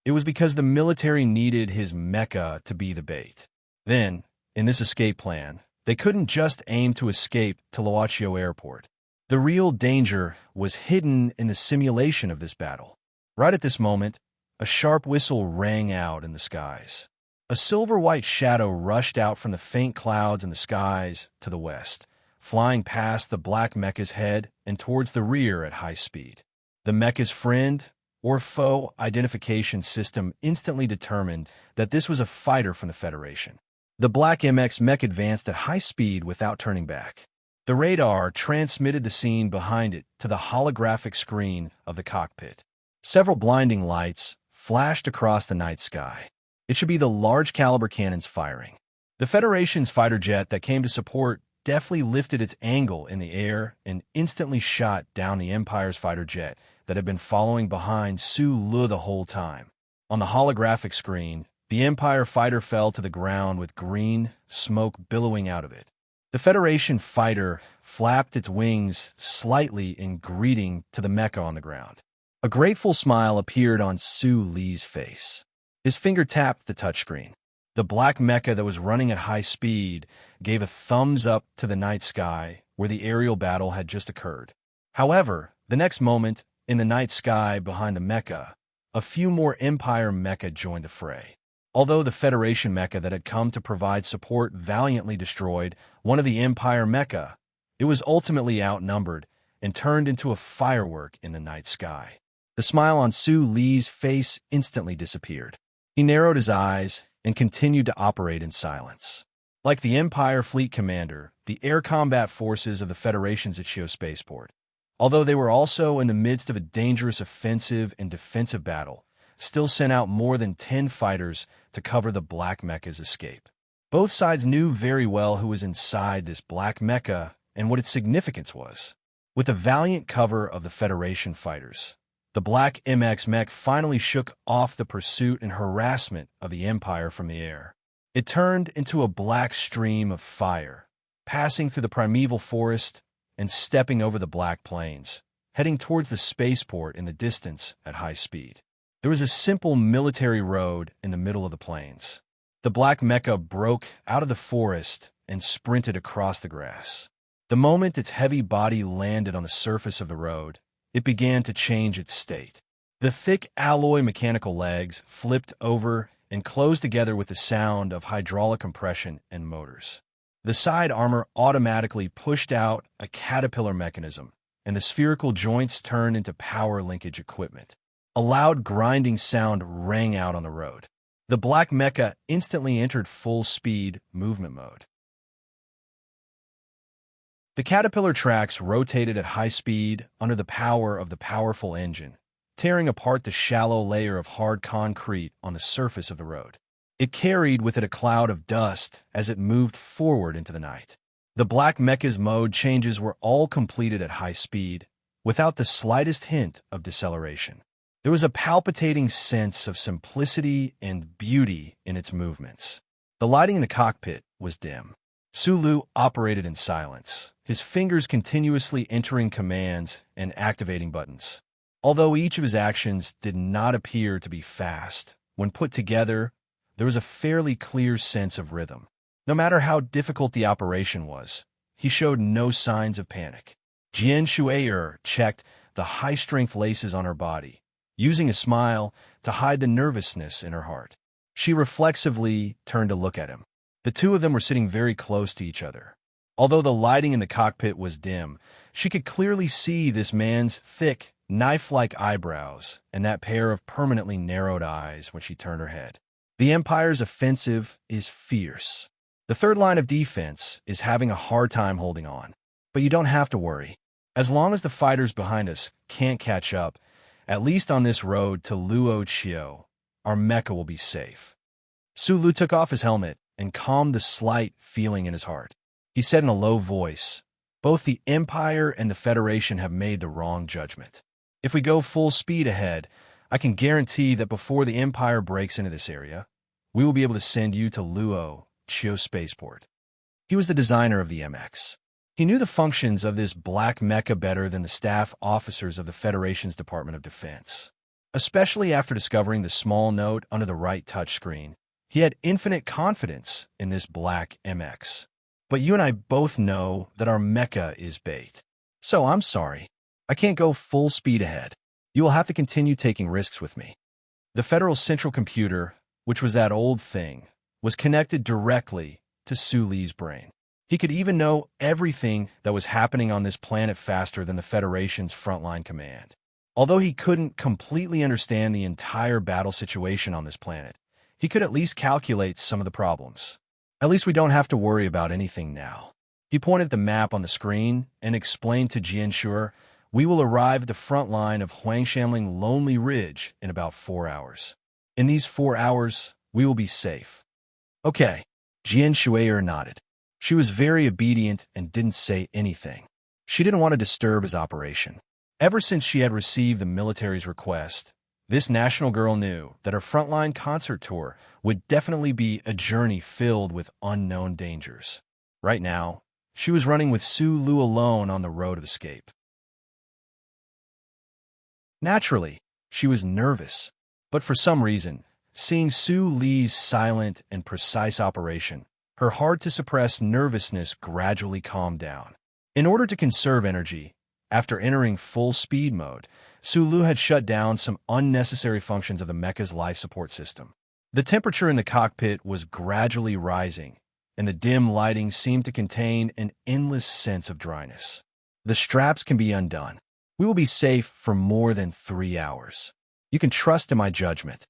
It was because the military needed his mecha to be the bait. Then, in this escape plan, they couldn't just aim to escape to Luoqiao Airport. The real danger was hidden in the simulation of this battle. Right at this moment, a sharp whistle rang out in the skies. A silver-white shadow rushed out from the faint clouds in the skies to the west, flying past the black mecha's head and towards the rear at high speed. The mecha's friend or foe identification system instantly determined that this was a fighter from the Federation. The black MX mech advanced at high speed without turning back. The radar transmitted the scene behind it to the holographic screen of the cockpit. Several blinding lights flashed across the night sky. It should be the large-caliber cannons firing. The Federation's fighter jet that came to support deftly lifted its angle in the air and instantly shot down the Empire's fighter jet that had been following behind Su Lu the whole time. On the holographic screen, the Empire fighter fell to the ground with green smoke billowing out of it. The Federation fighter flapped its wings slightly in greeting to the mecha on the ground. A grateful smile appeared on Su Li's face. His finger tapped the touchscreen. The black mecha that was running at high speed gave a thumbs up to the night sky where the aerial battle had just occurred. However, the next moment, in the night sky behind the mecha, a few more Empire mecha joined the fray. Although the Federation mecha that had come to provide support valiantly destroyed one of the Empire mecha, it was ultimately outnumbered and turned into a firework in the night sky. The smile on Su Li's face instantly disappeared. He narrowed his eyes and continued to operate in silence. Like the Empire fleet commander, the air combat forces of the Federation's Ichio spaceport, although they were also in the midst of a dangerous offensive and defensive battle, still sent out more than 10 fighters to cover the black mecha's escape. Both sides knew very well who was inside this black mecha and what its significance was. With the valiant cover of the Federation fighters, the black MX mech finally shook off the pursuit and harassment of the Empire from the air. It turned into a black stream of fire, passing through the primeval forest and stepping over the black plains, heading towards the spaceport in the distance at high speed. There was a simple military road in the middle of the plains. The black mecha broke out of the forest and sprinted across the grass. The moment its heavy body landed on the surface of the road, it began to change its state. The thick alloy mechanical legs flipped over and closed together with the sound of hydraulic compression and motors. The side armor automatically pushed out a caterpillar mechanism, and the spherical joints turned into power linkage equipment. A loud grinding sound rang out on the road. The black mecha instantly entered full-speed movement mode. The caterpillar tracks rotated at high speed under the power of the powerful engine, tearing apart the shallow layer of hard concrete on the surface of the road. It carried with it a cloud of dust as it moved forward into the night. The black mecha's mode changes were all completed at high speed, without the slightest hint of deceleration. There was a palpitating sense of simplicity and beauty in its movements. The lighting in the cockpit was dim. Su Lu operated in silence, his fingers continuously entering commands and activating buttons. Although each of his actions did not appear to be fast, when put together, there was a fairly clear sense of rhythm. No matter how difficult the operation was, he showed no signs of panic. Jian Shui'er checked the high-strength laces on her body, using a smile to hide the nervousness in her heart. She reflexively turned to look at him. The two of them were sitting very close to each other. Although the lighting in the cockpit was dim, she could clearly see this man's thick, knife-like eyebrows and that pair of permanently narrowed eyes when she turned her head. The Empire's offensive is fierce. The third line of defense is having a hard time holding on. But you don't have to worry. As long as the fighters behind us can't catch up, at least on this road to Luoqiao, our mecha will be safe. Su Lu took off his helmet and calmed the slight feeling in his heart. He said in a low voice, "Both the Empire and the Federation have made the wrong judgment. If we go full speed ahead, I can guarantee that before the Empire breaks into this area, we will be able to send you to Luo Chio Spaceport. He was the designer of the MX. He knew the functions of this black mecha better than the staff officers of the Federation's Department of Defense. Especially after discovering the small note under the right touchscreen, he had infinite confidence in this black MX. But you and I both know that our mecha is bait. So I'm sorry. I can't go full speed ahead. You will have to continue taking risks with me. The Federal Central Computer, which was that old thing, was connected directly to Su Li's brain. He could even know everything that was happening on this planet faster than the Federation's frontline command. Although he couldn't completely understand the entire battle situation on this planet, he could at least calculate some of the problems. At least we don't have to worry about anything now. He pointed at the map on the screen and explained to Jianxue, "We will arrive at the front line of Huangshanling Lonely Ridge in about 4 hours. In these 4 hours, we will be safe." Okay, Jianxue nodded. She was very obedient and didn't say anything. She didn't want to disturb his operation. Ever since she had received the military's request, this national girl knew that her frontline concert tour would definitely be a journey filled with unknown dangers. Right now, she was running with Su Lu alone on the road of escape. Naturally, she was nervous, but for some reason, seeing Su Li's silent and precise operation, her hard-to-suppress nervousness gradually calmed down. In order to conserve energy, after entering full speed mode, Su Lu had shut down some unnecessary functions of the mecha's life support system. The temperature in the cockpit was gradually rising, and the dim lighting seemed to contain an endless sense of dryness. The straps can be undone. We will be safe for more than 3 hours. You can trust in my judgment.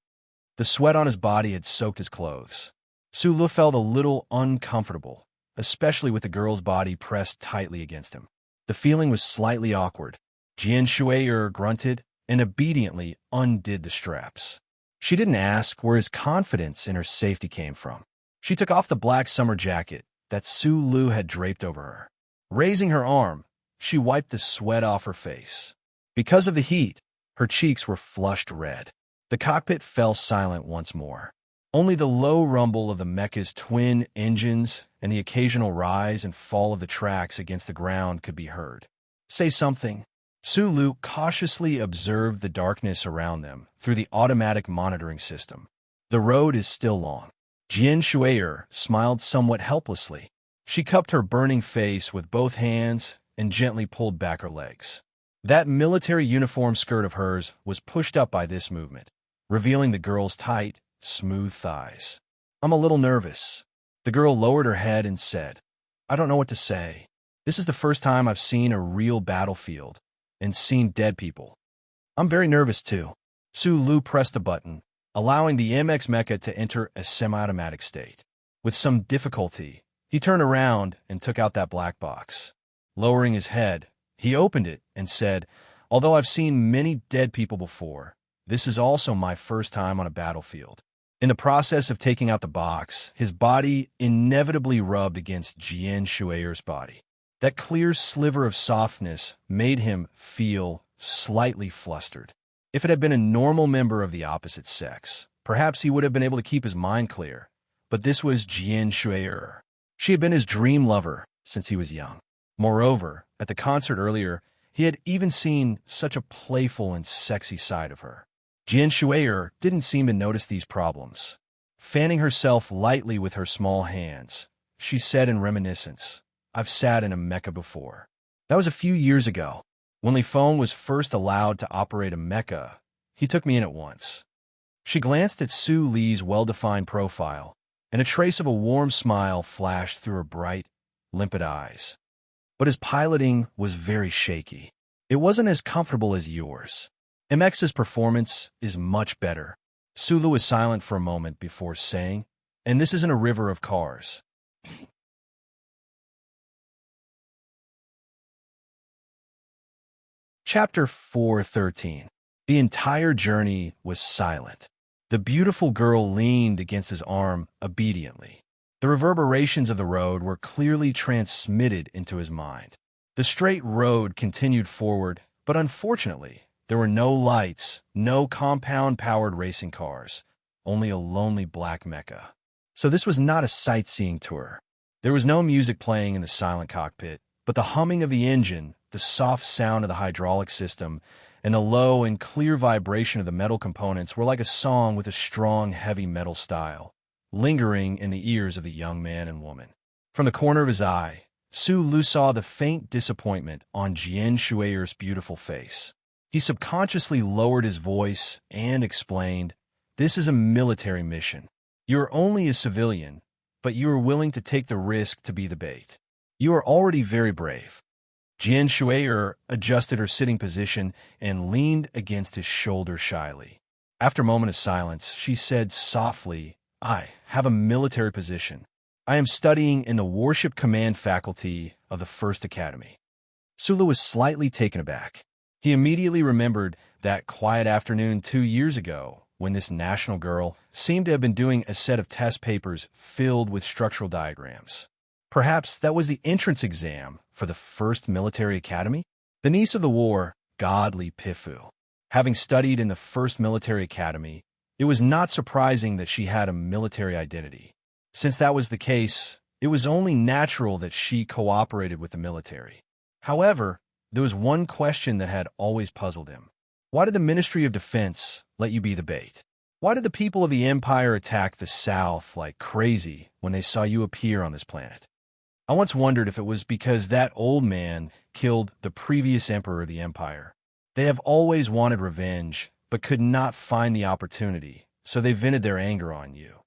The sweat on his body had soaked his clothes. Su Lu felt a little uncomfortable, especially with the girl's body pressed tightly against him. The feeling was slightly awkward. Jianxue grunted and obediently undid the straps. She didn't ask where his confidence in her safety came from. She took off the black summer jacket that Su Lu had draped over her. Raising her arm, she wiped the sweat off her face. Because of the heat, her cheeks were flushed red. The cockpit fell silent once more. Only the low rumble of the mecha's twin engines and the occasional rise and fall of the tracks against the ground could be heard. "Say something." Su Lu cautiously observed the darkness around them through the automatic monitoring system. The road is still long. Jianxue smiled somewhat helplessly. She cupped her burning face with both hands and gently pulled back her legs. That military uniform skirt of hers was pushed up by this movement, revealing the girl's tight, smooth thighs. "I'm a little nervous." The girl lowered her head and said, "I don't know what to say. This is the first time I've seen a real battlefield and seen dead people. I'm very nervous too." Su Lu pressed a button, allowing the MX mecha to enter a semi-automatic state. With some difficulty, he turned around and took out that black box. Lowering his head, he opened it and said, "Although I've seen many dead people before, this is also my first time on a battlefield." In the process of taking out the box, his body inevitably rubbed against Jianxue's body. That clear sliver of softness made him feel slightly flustered. If it had been a normal member of the opposite sex, perhaps he would have been able to keep his mind clear. But this was Jianxue. She had been his dream lover since he was young. Moreover, at the concert earlier, he had even seen such a playful and sexy side of her. Jianxue didn't seem to notice these problems. Fanning herself lightly with her small hands, she said in reminiscence, "I've sat in a mecha before. That was a few years ago. When Li Feng was first allowed to operate a mecha, he took me in at once." She glanced at Su Li's well-defined profile, and a trace of a warm smile flashed through her bright, limpid eyes. "But his piloting was very shaky. It wasn't as comfortable as yours. MX's performance is much better." Su Lu was silent for a moment before saying, "And this isn't a river of cars." Chapter 413. The entire journey was silent. The beautiful girl leaned against his arm obediently. The reverberations of the road were clearly transmitted into his mind. The straight road continued forward, but unfortunately, There were no lights, no compound-powered racing cars, only a lonely black Mecca. So this was not a sightseeing tour. There was no music playing in the silent cockpit, but the humming of the engine, the soft sound of the hydraulic system, and the low and clear vibration of the metal components were like a song with a strong, heavy metal style, lingering in the ears of the young man and woman. From the corner of his eye, Su Lu saw the faint disappointment on Jian Shue'er's beautiful face. He subconsciously lowered his voice and explained, "This is a military mission. You are only a civilian, but you are willing to take the risk to be the bait. You are already very brave." Jian Shue'er adjusted her sitting position and leaned against his shoulder shyly. After a moment of silence, she said softly, "I have a military position. I am studying in the Warship Command faculty of the First Academy." Sulu was slightly taken aback. He immediately remembered that quiet afternoon 2 years ago when this national girl seemed to have been doing a set of test papers filled with structural diagrams. Perhaps that was the entrance exam for the First Military Academy? The niece of the war, godly Pifu. Having studied in the First Military Academy, it was not surprising that she had a military identity. Since that was the case, it was only natural that she cooperated with the military. However, there was one question that had always puzzled him. Why did the Ministry of Defense let you be the bait? Why did the people of the Empire attack the South like crazy when they saw you appear on this planet? I once wondered if it was because that old man killed the previous emperor of the Empire. They have always wanted revenge, but could not find the opportunity, so they vented their anger on you.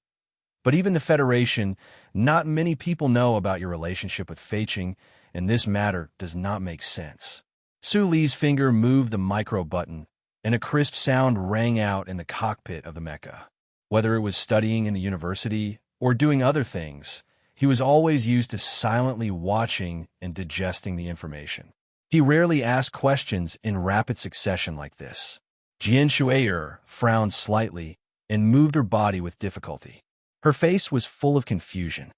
But even the Federation, not many people know about your relationship with Feiqing, and this matter does not make sense. Su Li's finger moved the micro button, and a crisp sound rang out in the cockpit of the mecha. Whether it was studying in the university or doing other things, he was always used to silently watching and digesting the information. He rarely asked questions in rapid succession like this. Jian Shue'er frowned slightly and moved her body with difficulty. Her face was full of confusion.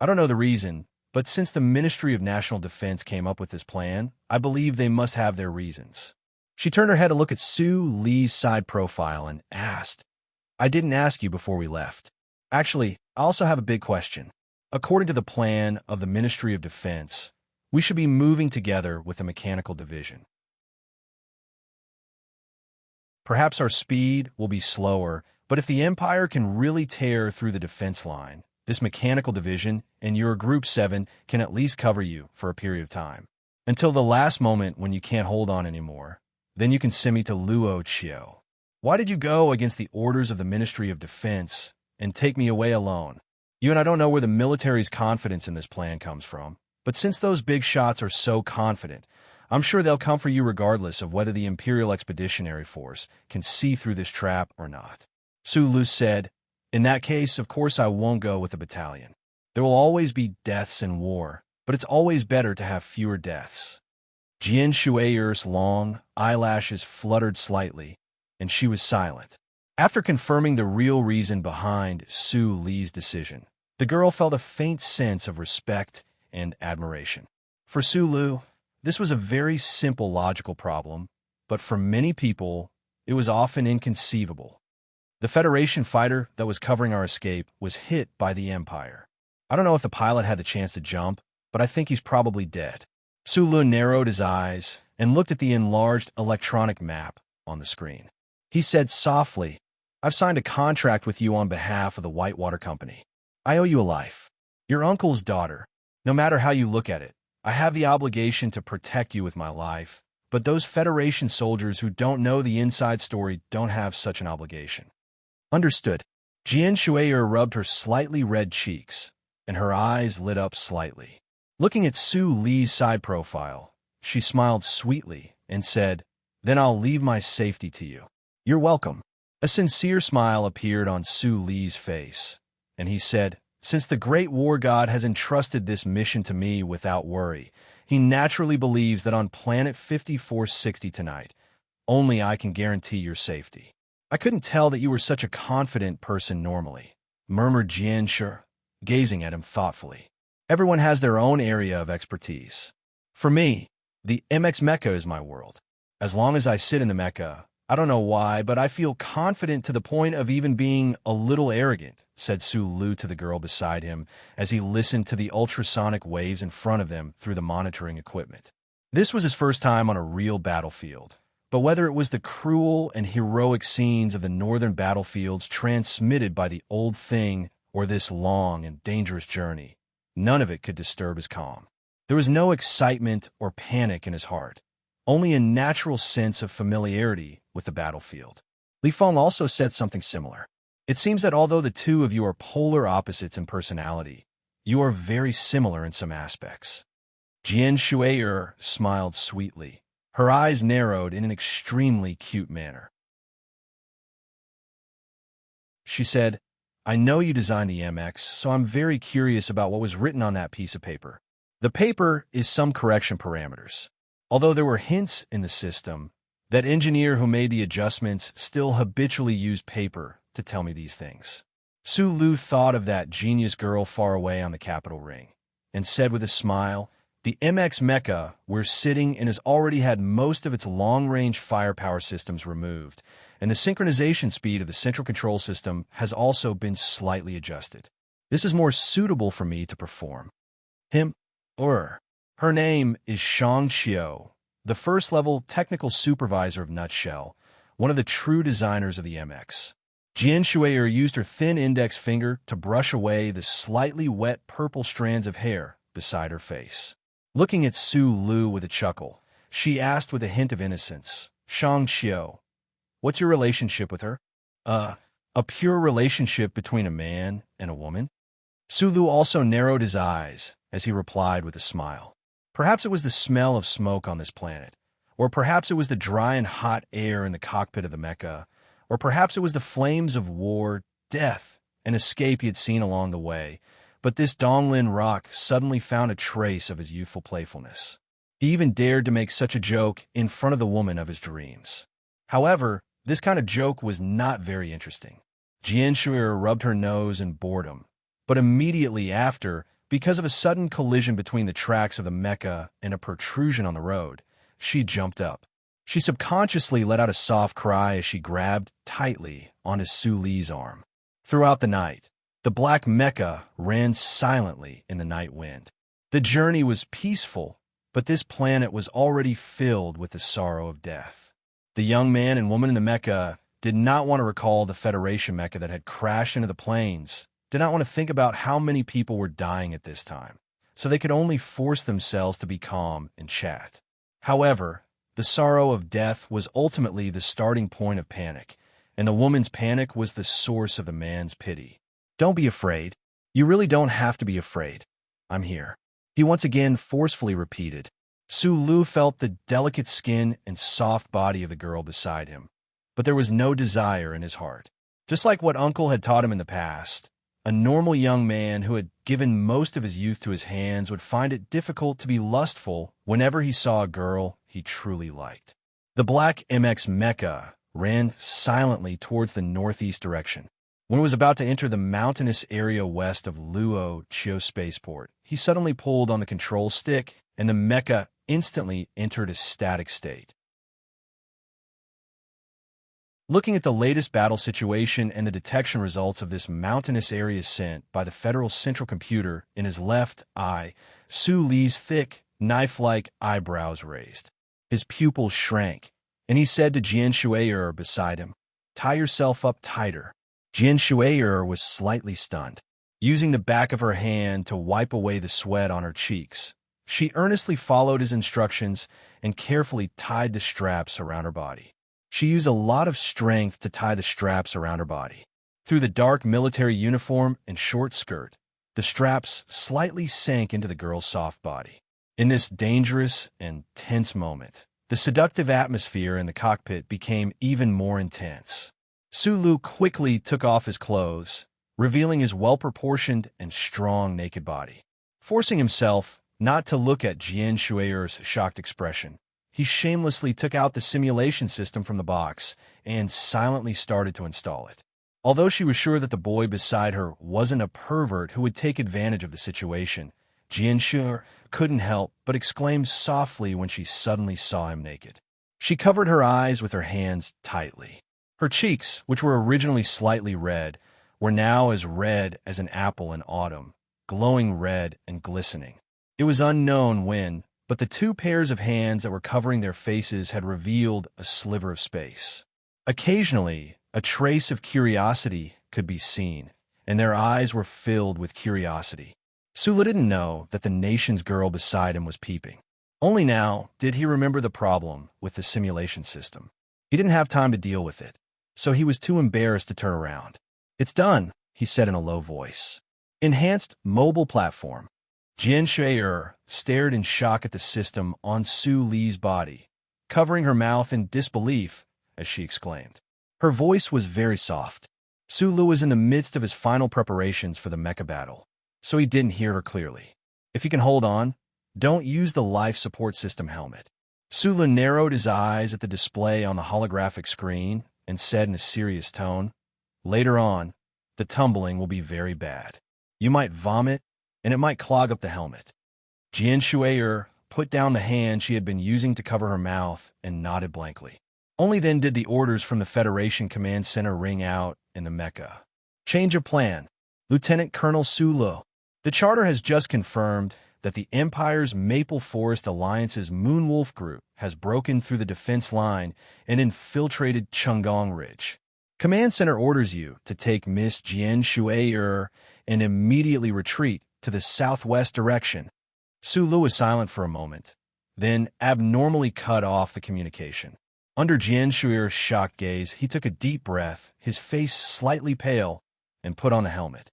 "I don't know the reason, but since the Ministry of National Defense came up with this plan, I believe they must have their reasons." She turned her head to look at Su Li's side profile and asked, "I didn't ask you before we left. Actually, I also have a big question. According to the plan of the Ministry of Defense, we should be moving together with the mechanical division. Perhaps our speed will be slower, but if the Empire can really tear through the defense line, this mechanical division and your Group 7 can at least cover you for a period of time. Until the last moment when you can't hold on anymore, then you can send me to Luo Chio. Why did you go against the orders of the Ministry of Defense and take me away alone? You and I don't know where the military's confidence in this plan comes from, but since those big shots are so confident, I'm sure they'll come for you regardless of whether the Imperial Expeditionary Force can see through this trap or not." Su Lu said, "In that case, of course I won't go with the battalion. There will always be deaths in war, but it's always better to have fewer deaths." Jian Shue'er's long eyelashes fluttered slightly, and she was silent. After confirming the real reason behind Su Li's decision, the girl felt a faint sense of respect and admiration. For Su Lu, this was a very simple logical problem, but for many people, it was often inconceivable. The Federation fighter that was covering our escape was hit by the Empire. I don't know if the pilot had the chance to jump, but I think he's probably dead. Su Lu narrowed his eyes and looked at the enlarged electronic map on the screen. He said softly, "I've signed a contract with you on behalf of the Whitewater Company. I owe you a life. Your uncle's daughter. No matter how you look at it, I have the obligation to protect you with my life, but those Federation soldiers who don't know the inside story don't have such an obligation." "Understood." Jian Shue'er rubbed her slightly red cheeks, and her eyes lit up slightly. Looking at Su Li's side profile, she smiled sweetly and said, "Then I'll leave my safety to you." "You're welcome." A sincere smile appeared on Su Li's face, and he said, "Since the great war god has entrusted this mission to me without worry, he naturally believes that on planet 5460 tonight, only I can guarantee your safety." "I couldn't tell that you were such a confident person normally," murmured Jian Shue'er, gazing at him thoughtfully. "Everyone has their own area of expertise. For me, the MX Mecha is my world. As long as I sit in the mecha, I don't know why, but I feel confident to the point of even being a little arrogant, said Su Lu to the girl beside him as he listened to the ultrasonic waves in front of them through the monitoring equipment. This was his first time on a real battlefield, but whether it was the cruel and heroic scenes of the northern battlefields transmitted by the old thing or this long and dangerous journey, none of it could disturb his calm. There was no excitement or panic in his heart, only a natural sense of familiarity with the battlefield. Li Feng also said something similar. It seems that although the two of you are polar opposites in personality, you are very similar in some aspects. Jian Shui'er smiled sweetly. Her eyes narrowed in an extremely cute manner. She said, I know you designed the MX, so I'm very curious about what was written on that piece of paper. The paper is some correction parameters. Although there were hints in the system, that engineer who made the adjustments still habitually used paper to tell me these things. Su Lu thought of that genius girl far away on the Capitol Ring, and said with a smile, the MX Mecha we're sitting in has already had most of its long-range firepower systems removed, and the synchronization speed of the central control system has also been slightly adjusted. This is more suitable for me to perform. Her name is Shang Qiu, the first-level technical supervisor of Nutshell, one of the true designers of the MX. Jian Shui'er used her thin index finger to brush away the slightly wet purple strands of hair beside her face. Looking at Su Lu with a chuckle, she asked with a hint of innocence, Shang Qiu, what's your relationship with her? A pure relationship between a man and a woman? Su Lu also narrowed his eyes as he replied with a smile. Perhaps it was the smell of smoke on this planet, or perhaps it was the dry and hot air in the cockpit of the mecha, or perhaps it was the flames of war, death, and escape he had seen along the way, but this Donglin rock suddenly found a trace of his youthful playfulness. He even dared to make such a joke in front of the woman of his dreams. However, this kind of joke was not very interesting. Jian Shui'er rubbed her nose in boredom, but immediately after, because of a sudden collision between the tracks of the mecha and a protrusion on the road, she jumped up. She subconsciously let out a soft cry as she grabbed tightly onto Su Li's arm. Throughout the night, the black mecha ran silently in the night wind. The journey was peaceful, but this planet was already filled with the sorrow of death. The young man and woman in the mecha did not want to recall the Federation mecha that had crashed into the plains, did not want to think about how many people were dying at this time, so they could only force themselves to be calm and chat. However, the sorrow of death was ultimately the starting point of panic, and the woman's panic was the source of the man's pity. Don't be afraid. You really don't have to be afraid. I'm here. He once again forcefully repeated. Su Lu felt the delicate skin and soft body of the girl beside him, but there was no desire in his heart. Just like what Uncle had taught him in the past, a normal young man who had given most of his youth to his hands would find it difficult to be lustful whenever he saw a girl he truly liked. The black MX Mecha ran silently towards the northeast direction. When it was about to enter the mountainous area west of Luo Chio Spaceport, he suddenly pulled on the control stick, and the mecha instantly entered a static state. Looking at the latest battle situation and the detection results of this mountainous area sent by the Federal Central Computer in his left eye, Su Li's thick, knife-like eyebrows raised. His pupils shrank, and he said to Jian Shui'er beside him, "Tie yourself up tighter." Jian Shui'er was slightly stunned. Using the back of her hand to wipe away the sweat on her cheeks, she earnestly followed his instructions and carefully tied the straps around her body. She used a lot of strength to tie the straps around her body. Through the dark military uniform and short skirt, the straps slightly sank into the girl's soft body. In this dangerous and tense moment, the seductive atmosphere in the cockpit became even more intense. Su Lu quickly took off his clothes, revealing his well-proportioned and strong naked body. Forcing himself not to look at Jian Shui'er's shocked expression, he shamelessly took out the simulation system from the box and silently started to install it. Although she was sure that the boy beside her wasn't a pervert who would take advantage of the situation, Jian Shui'er couldn't help but exclaim softly when she suddenly saw him naked. She covered her eyes with her hands tightly. Her cheeks, which were originally slightly red, were now as red as an apple in autumn, glowing red and glistening. It was unknown when, but the two pairs of hands that were covering their faces had revealed a sliver of space. Occasionally, a trace of curiosity could be seen, and their eyes were filled with curiosity. Sula didn't know that the nation's girl beside him was peeping. Only now did he remember the problem with the simulation system. He didn't have time to deal with it, so he was too embarrassed to turn around. "It's done," he said in a low voice. Enhanced mobile platform. Jian Shui'er stared in shock at the system on Su Li's body, covering her mouth in disbelief as she exclaimed. Her voice was very soft. Su Li was in the midst of his final preparations for the mecha battle, so he didn't hear her clearly. "If you can hold on, don't use the life support system helmet." Su Li narrowed his eyes at the display on the holographic screen and said in a serious tone, "Later on, the tumbling will be very bad. You might vomit, and it might clog up the helmet." Jian Shui'er put down the hand she had been using to cover her mouth and nodded blankly. Only then did the orders from the Federation Command Center ring out in the mecha. "Change of plan. Lieutenant Colonel Su Li. The charter has just confirmed that the Empire's Maple Forest Alliance's Moonwolf Group has broken through the defense line and infiltrated Chunggong Ridge. Command Center orders you to take Miss Jian Shui'er and immediately retreat to the southwest direction." Su Li was silent for a moment, then abnormally cut off the communication. Under Jian Shui'er's shocked gaze, he took a deep breath, his face slightly pale, and put on the helmet.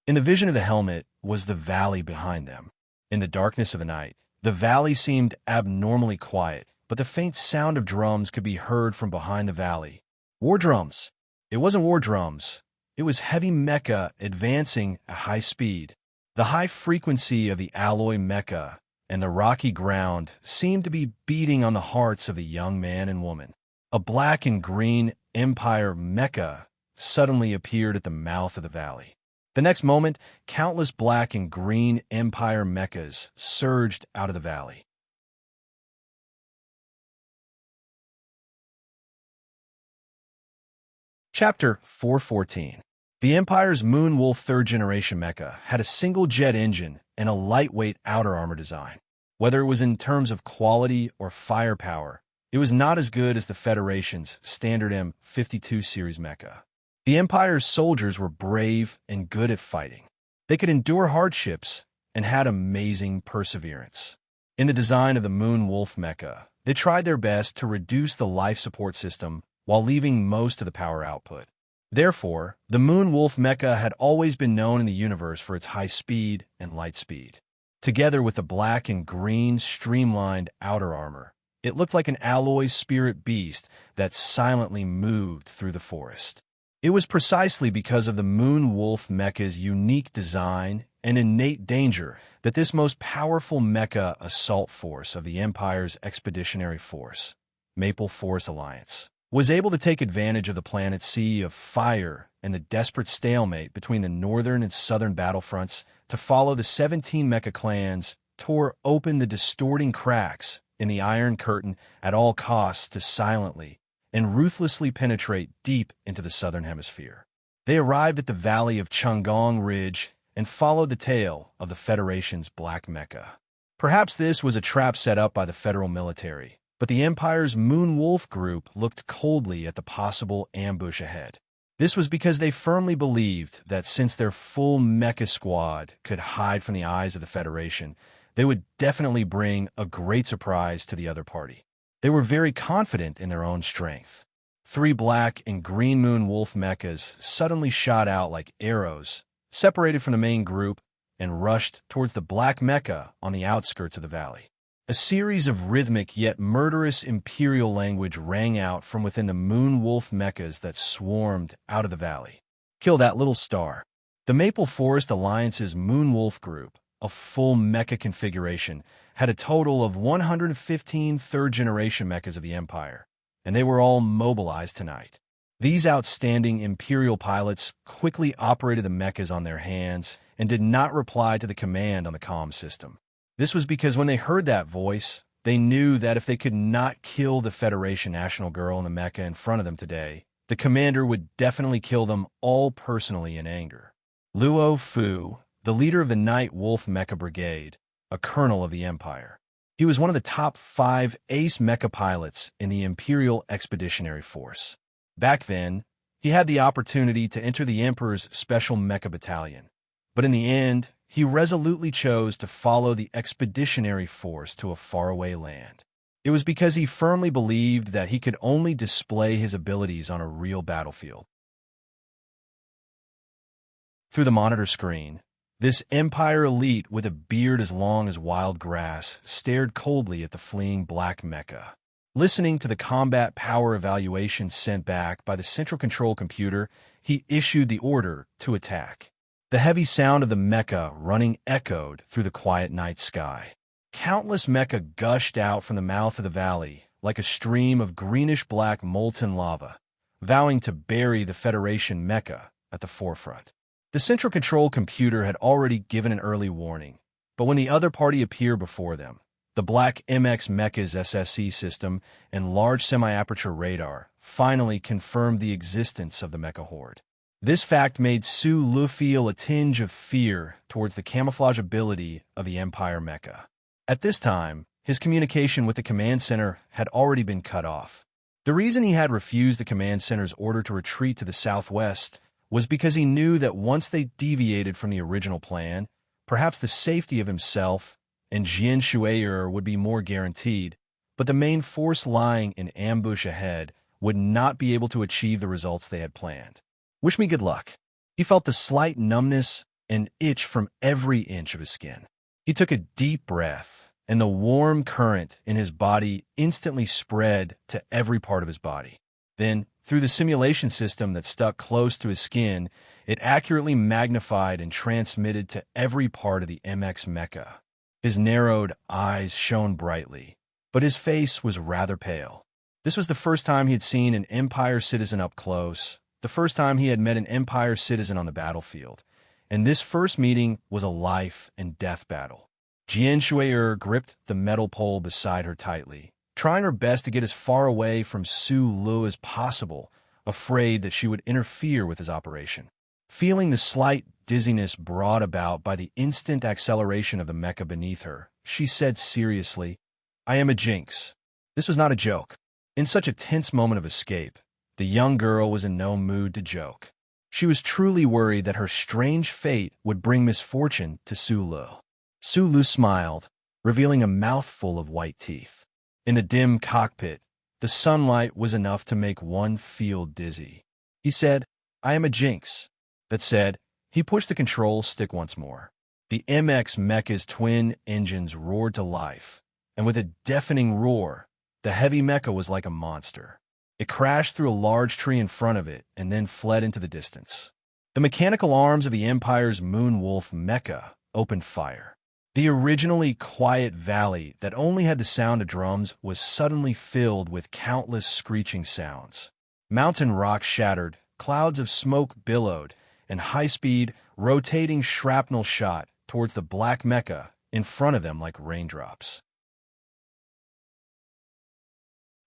In the vision of the helmet was the valley behind them. In the darkness of the night, the valley seemed abnormally quiet, but the faint sound of drums could be heard from behind the valley. War drums! It wasn't war drums. It was heavy mecha advancing at high speed. The high frequency of the alloy mecha and the rocky ground seemed to be beating on the hearts of the young man and woman. A black and green Empire mecha suddenly appeared at the mouth of the valley. The next moment, countless black and green Empire mechas surged out of the valley. Chapter 414. The Empire's Moonwolf 3rd Generation mecha had a single jet engine and a lightweight outer armor design. Whether it was in terms of quality or firepower, it was not as good as the Federation's standard M52 series mecha. The Empire's soldiers were brave and good at fighting. They could endure hardships and had amazing perseverance. In the design of the Moonwolf mecha, they tried their best to reduce the life support system while leaving most of the power output. Therefore, the Moonwolf mecha had always been known in the universe for its high speed and light speed. Together with the black and green streamlined outer armor, it looked like an alloy spirit beast that silently moved through the forest. It was precisely because of the Moonwolf mecha's unique design and innate danger that this most powerful mecha assault force of the Empire's Expeditionary Force, Maple Forest Alliance, was able to take advantage of the planet's sea of fire and the desperate stalemate between the northern and southern battlefronts to follow the 17 mecha clans tore open the distorting cracks in the Iron Curtain at all costs to silently and ruthlessly penetrate deep into the southern hemisphere. They arrived at the valley of Chunggong Ridge and followed the tail of the Federation's black mecha. Perhaps this was a trap set up by the federal military, but the Empire's Moonwolf group looked coldly at the possible ambush ahead. This was because they firmly believed that since their full mecha squad could hide from the eyes of the Federation, they would definitely bring a great surprise to the other party. They were very confident in their own strength. 3 black and green Moonwolf mechas suddenly shot out like arrows, separated from the main group, and rushed towards the black mecha on the outskirts of the valley. A series of rhythmic yet murderous Imperial language rang out from within the Moonwolf mechas that swarmed out of the valley. "Kill that little star." The Maple Forest Alliance's Moonwolf group, a full mecha configuration, had a total of 115 third-generation mechas of the Empire, and they were all mobilized tonight. These outstanding Imperial pilots quickly operated the mechas on their hands and did not reply to the command on the comm system. This was because when they heard that voice, They knew that if they could not kill the Federation national girl in the mecha in front of them today, the commander would definitely kill them all personally in anger. Luo Fu, the leader of the Night Wolf Mecha Brigade, a colonel of the Empire. He was one of the top 5 ace mecha pilots in the Imperial Expeditionary Force. Back then, he had the opportunity to enter the Emperor's Special Mecha Battalion, but in the end, he resolutely chose to follow the Expeditionary Force to a faraway land. It was because he firmly believed that he could only display his abilities on a real battlefield. Through the monitor screen, this Empire elite with a beard as long as wild grass stared coldly at the fleeing black mecha. Listening to the combat power evaluation sent back by the central control computer, he issued the order to attack. The heavy sound of the mecha running echoed through the quiet night sky. Countless mecha gushed out from the mouth of the valley like a stream of greenish-black molten lava, vowing to bury the Federation mecha at the forefront. The central control computer had already given an early warning, but when the other party appeared before them, the Black MX Mecha's SSC system and large semi-aperture radar finally confirmed the existence of the mecha horde. This fact made Su Lu feel a tinge of fear towards the camouflage ability of the Empire mecha. At this time, his communication with the command center had already been cut off. The reason he had refused the command center's order to retreat to the southwest was because he knew that once they deviated from the original plan, perhaps the safety of himself and Jian Shui'er would be more guaranteed, but the main force lying in ambush ahead would not be able to achieve the results they had planned. Wish me good luck. He felt the slight numbness and itch from every inch of his skin. He took a deep breath, and the warm current in his body instantly spread to every part of his body. Then, through the simulation system that stuck close to his skin, it accurately magnified and transmitted to every part of the MX mecha. His narrowed eyes shone brightly, but his face was rather pale. This was the first time he had seen an Empire citizen up close, the first time he had met an Empire citizen on the battlefield, and this first meeting was a life and death battle. Jian Shui'er gripped the metal pole beside her tightly, trying her best to get as far away from Su Lu as possible, afraid that she would interfere with his operation. Feeling the slight dizziness brought about by the instant acceleration of the mecha beneath her, she said seriously, "I am a jinx." This was not a joke. In such a tense moment of escape, the young girl was in no mood to joke. She was truly worried that her strange fate would bring misfortune to Su Lu. Su Lu smiled, revealing a mouthful of white teeth. In the dim cockpit, the sunlight was enough to make one feel dizzy. He said, "I am a jinx." That said, he pushed the control stick once more. The MX mecha's twin engines roared to life, and with a deafening roar, the heavy mecha was like a monster. It crashed through a large tree in front of it and then fled into the distance. The mechanical arms of the Empire's Moon Wolf mecha opened fire. The originally quiet valley that only had the sound of drums was suddenly filled with countless screeching sounds. Mountain rocks shattered, clouds of smoke billowed, and high-speed, rotating shrapnel shot towards the black mecha in front of them like raindrops.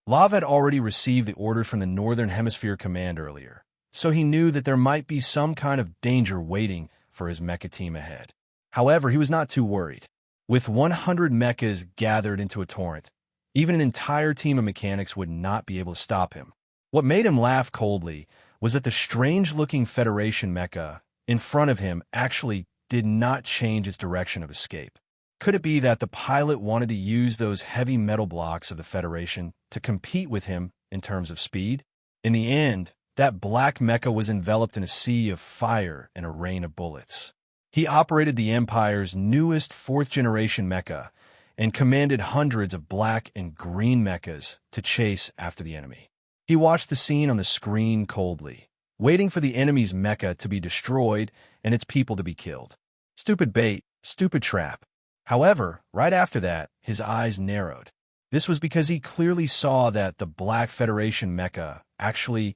Lav had already received the order from the Northern Hemisphere Command earlier, so he knew that there might be some kind of danger waiting for his mecha team ahead. However, he was not too worried. With 100 mechas gathered into a torrent, even an entire team of mechanics would not be able to stop him. What made him laugh coldly was that the strange-looking Federation mecha in front of him actually did not change its direction of escape. Could it be that the pilot wanted to use those heavy metal blocks of the Federation to compete with him in terms of speed? In the end, that black mecha was enveloped in a sea of fire and a rain of bullets. He operated the Empire's newest fourth-generation mecha and commanded hundreds of black and green mechas to chase after the enemy. He watched the scene on the screen coldly, waiting for the enemy's mecha to be destroyed and its people to be killed. Stupid bait, stupid trap. However, right after that, his eyes narrowed. This was because he clearly saw that the Black Federation mecha actually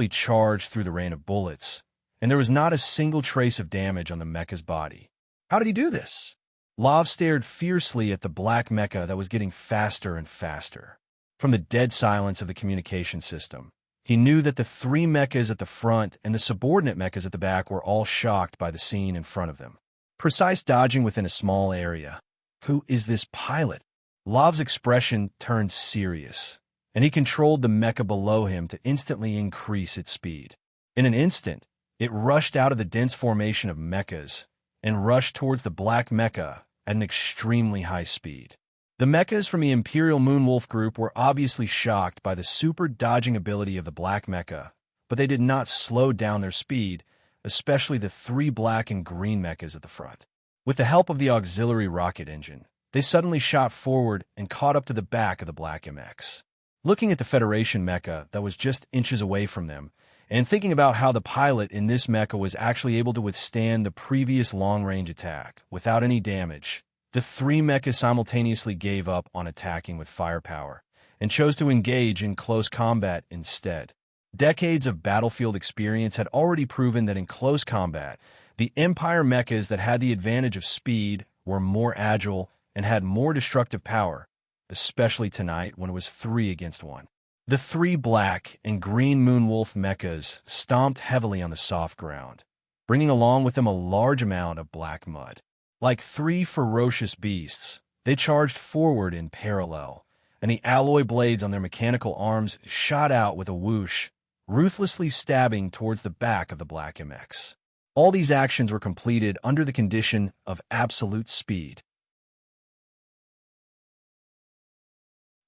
charged through the rain of bullets, and there was not a single trace of damage on the mecha's body. How did he do this? Lav stared fiercely at the black mecha that was getting faster and faster. From the dead silence of the communication system, he knew that the three mechas at the front and the subordinate mechas at the back were all shocked by the scene in front of them. Precise dodging within a small area. Who is this pilot? Lav's expression turned serious, and he controlled the mecha below him to instantly increase its speed. In an instant, it rushed out of the dense formation of mechas and rushed towards the black mecha at an extremely high speed. The mechas from the Imperial Moonwolf group were obviously shocked by the super dodging ability of the black mecha, but they did not slow down their speed, especially the three black and green mechas at the front. With the help of the auxiliary rocket engine, they suddenly shot forward and caught up to the back of the black MX. Looking at the Federation mecha that was just inches away from them, and thinking about how the pilot in this mecha was actually able to withstand the previous long-range attack without any damage, the three mechas simultaneously gave up on attacking with firepower and chose to engage in close combat instead. Decades of battlefield experience had already proven that in close combat, the Empire mechas that had the advantage of speed were more agile and had more destructive power, especially tonight when it was 3 against 1. The three black and green Moonwolf mechas stomped heavily on the soft ground, bringing along with them a large amount of black mud. Like three ferocious beasts, they charged forward in parallel, and the alloy blades on their mechanical arms shot out with a whoosh, ruthlessly stabbing towards the back of the black MX. All these actions were completed under the condition of absolute speed.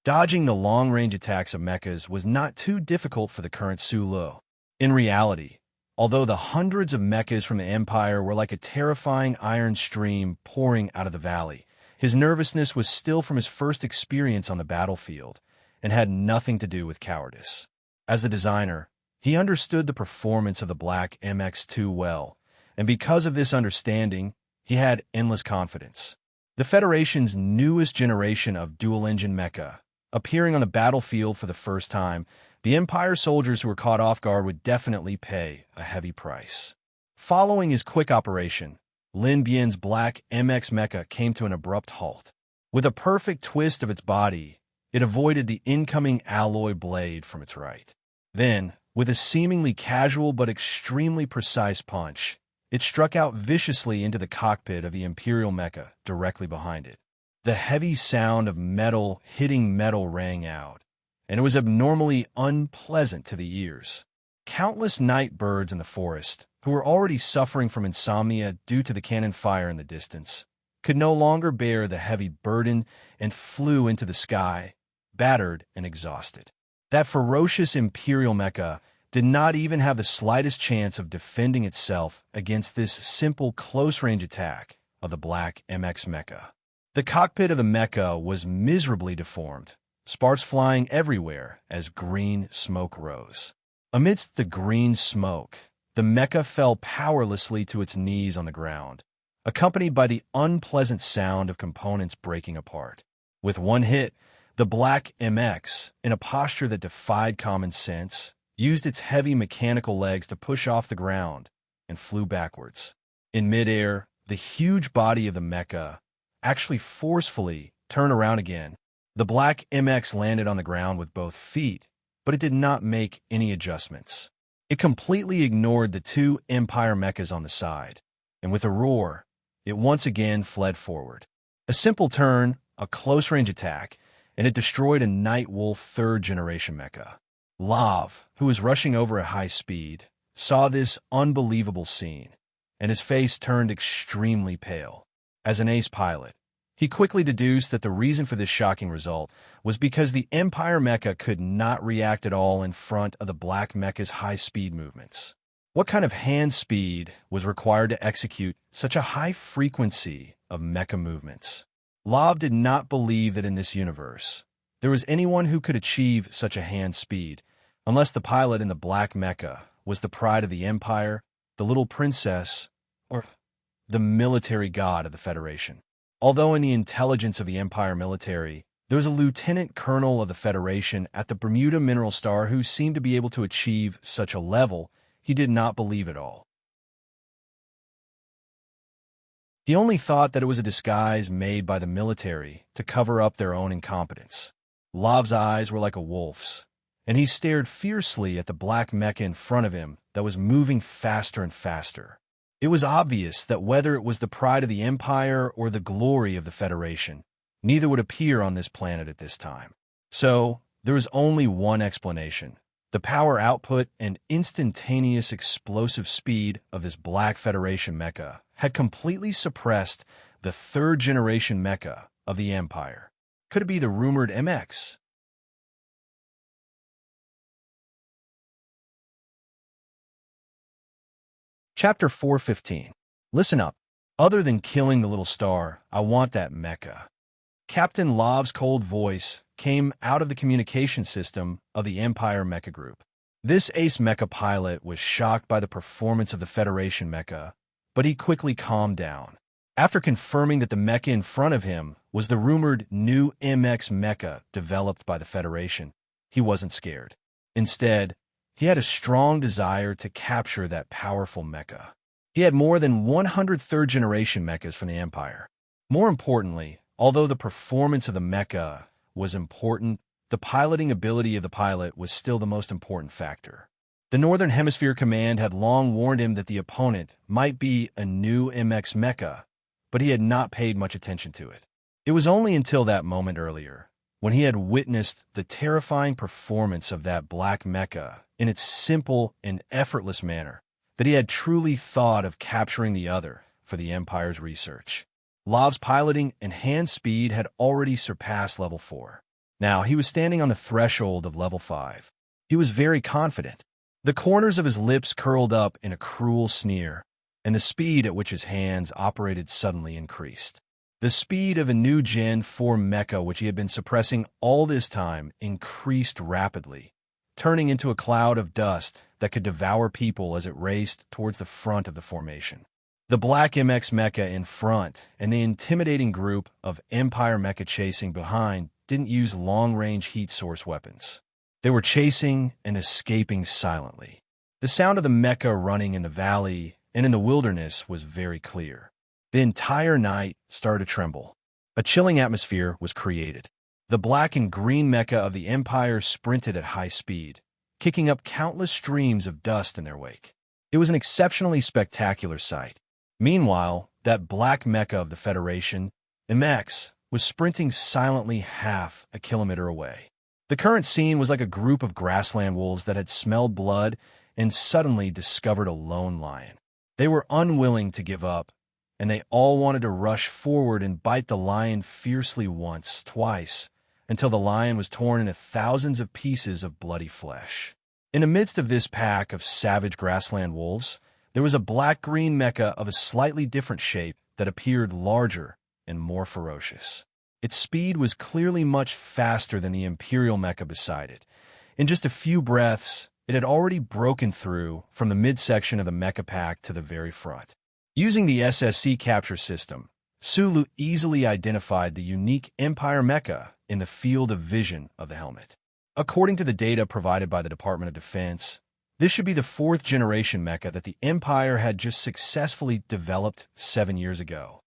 Dodging the long-range attacks of mechas was not too difficult for the current Sulu. In reality, although the hundreds of mechas from the Empire were like a terrifying iron stream pouring out of the valley, his nervousness was still from his first experience on the battlefield and had nothing to do with cowardice. As the designer, he understood the performance of the black MX too well, and because of this understanding, he had endless confidence. The Federation's newest generation of dual-engine mecha, appearing on the battlefield for the first time, the Empire soldiers who were caught off guard would definitely pay a heavy price. Following his quick operation, Lin Bian's black MX mecha came to an abrupt halt. With a perfect twist of its body, it avoided the incoming alloy blade from its right. Then, with a seemingly casual but extremely precise punch, it struck out viciously into the cockpit of the Imperial mecha directly behind it. The heavy sound of metal hitting metal rang out, and it was abnormally unpleasant to the ears. Countless night birds in the forest, who were already suffering from insomnia due to the cannon fire in the distance, could no longer bear the heavy burden and flew into the sky, battered and exhausted. That ferocious Imperial mecha did not even have the slightest chance of defending itself against this simple close-range attack of the black MX mecha. The cockpit of the mecha was miserably deformed, sparks flying everywhere as green smoke rose. Amidst the green smoke, the mecha fell powerlessly to its knees on the ground, accompanied by the unpleasant sound of components breaking apart. With one hit, the black MX, in a posture that defied common sense, used its heavy mechanical legs to push off the ground and flew backwards. In midair, the huge body of the mecha actually forcefully turned around again. The black MX landed on the ground with both feet, but it did not make any adjustments. It completely ignored the two Empire mechas on the side, and with a roar, it once again fled forward. A simple turn, a close-range attack, and it destroyed a Night Wolf third-generation mecha. Lav, who was rushing over at high speed, saw this unbelievable scene, and his face turned extremely pale. As an ace pilot, he quickly deduced that the reason for this shocking result was because the Empire mecha could not react at all in front of the black mecha's high-speed movements. What kind of hand speed was required to execute such a high frequency of mecha movements? Lav did not believe that in this universe, there was anyone who could achieve such a hand speed, unless the pilot in the black mecha was the pride of the Empire, the little princess, or the military god of the Federation. Although in the intelligence of the Empire military, there was a lieutenant colonel of the Federation at the Bermuda Mineral Star who seemed to be able to achieve such a level, he did not believe it all. He only thought that it was a disguise made by the military to cover up their own incompetence. Lav's eyes were like a wolf's, and he stared fiercely at the black mecha in front of him that was moving faster and faster. It was obvious that whether it was the pride of the Empire or the glory of the Federation, neither would appear on this planet at this time. So, there was only one explanation. The power output and instantaneous explosive speed of this Black Federation mecha had completely suppressed the third-generation mecha of the Empire. Could it be the rumored MX? Chapter 415. Listen up. Other than killing the little star, I want that mecha. Captain Lav's cold voice came out of the communication system of the Empire Mecha Group. This ace mecha pilot was shocked by the performance of the Federation mecha, but he quickly calmed down. After confirming that the mecha in front of him was the rumored new MX mecha developed by the Federation, he wasn't scared. Instead, he had a strong desire to capture that powerful mecha. He had more than 100 third-generation mechas from the Empire. More importantly, although the performance of the mecha was important, the piloting ability of the pilot was still the most important factor. The Northern Hemisphere Command had long warned him that the opponent might be a new MX mecha, but he had not paid much attention to it. It was only until that moment earlier, when he had witnessed the terrifying performance of that black mecha in its simple and effortless manner, that he had truly thought of capturing the other for the Empire's research. Lav's piloting and hand speed had already surpassed level 4. Now he was standing on the threshold of level 5. He was very confident. The corners of his lips curled up in a cruel sneer, and the speed at which his hands operated suddenly increased. The speed of a new Gen 4 mecha which he had been suppressing all this time increased rapidly, turning into a cloud of dust that could devour people as it raced towards the front of the formation. The black MX mecha in front and the intimidating group of Empire mecha chasing behind didn't use long-range heat source weapons. They were chasing and escaping silently. The sound of the mecha running in the valley and in the wilderness was very clear. The entire night started to tremble. A chilling atmosphere was created. The black and green mecha of the Empire sprinted at high speed, kicking up countless streams of dust in their wake. It was an exceptionally spectacular sight. Meanwhile, that black mecha of the Federation, MX, was sprinting silently half a kilometer away. The current scene was like a group of grassland wolves that had smelled blood and suddenly discovered a lone lion. They were unwilling to give up, and they all wanted to rush forward and bite the lion fiercely once, twice, until the lion was torn into thousands of pieces of bloody flesh. In the midst of this pack of savage grassland wolves, there was a black-green mecha of a slightly different shape that appeared larger and more ferocious. Its speed was clearly much faster than the Imperial mecha beside it. In just a few breaths, it had already broken through from the midsection of the mecha pack to the very front. Using the SSC capture system, Sulu easily identified the unique Empire mecha in the field of vision of the helmet. According to the data provided by the Department of Defense, this should be the 4th-generation mecha that the Empire had just successfully developed 7 years ago.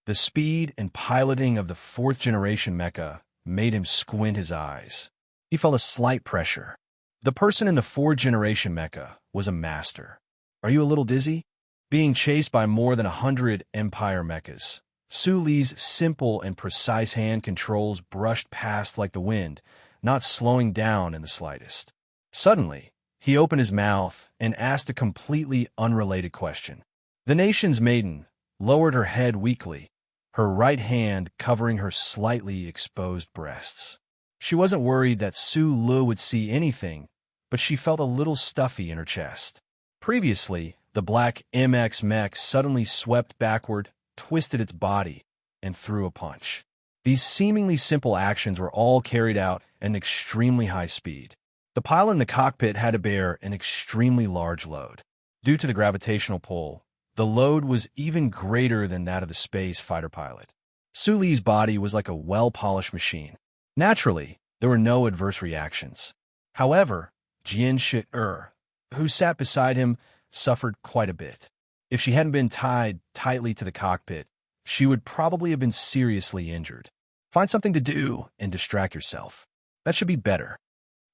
The speed and piloting of the 4th-generation mecha made him squint his eyes. He felt a slight pressure. The person in the 4th-generation mecha was a master. Are you a little dizzy? Being chased by more than 100 Empire mechas, Su Li's simple and precise hand controls brushed past like the wind, not slowing down in the slightest. Suddenly, he opened his mouth and asked a completely unrelated question. The nation's maiden lowered her head weakly, her right hand covering her slightly exposed breasts. She wasn't worried that Su Lu would see anything, but she felt a little stuffy in her chest. Previously, the black MX mech suddenly swept backward, twisted its body, and threw a punch. These seemingly simple actions were all carried out at an extremely high speed. The pilot in the cockpit had to bear an extremely large load. Due to the gravitational pull, the load was even greater than that of the space fighter pilot. Su Li's body was like a well-polished machine. Naturally, there were no adverse reactions. However, Jian Shi-er, who sat beside him, suffered quite a bit. If she hadn't been tied tightly to the cockpit, she would probably have been seriously injured. Find something to do and distract yourself. That should be better.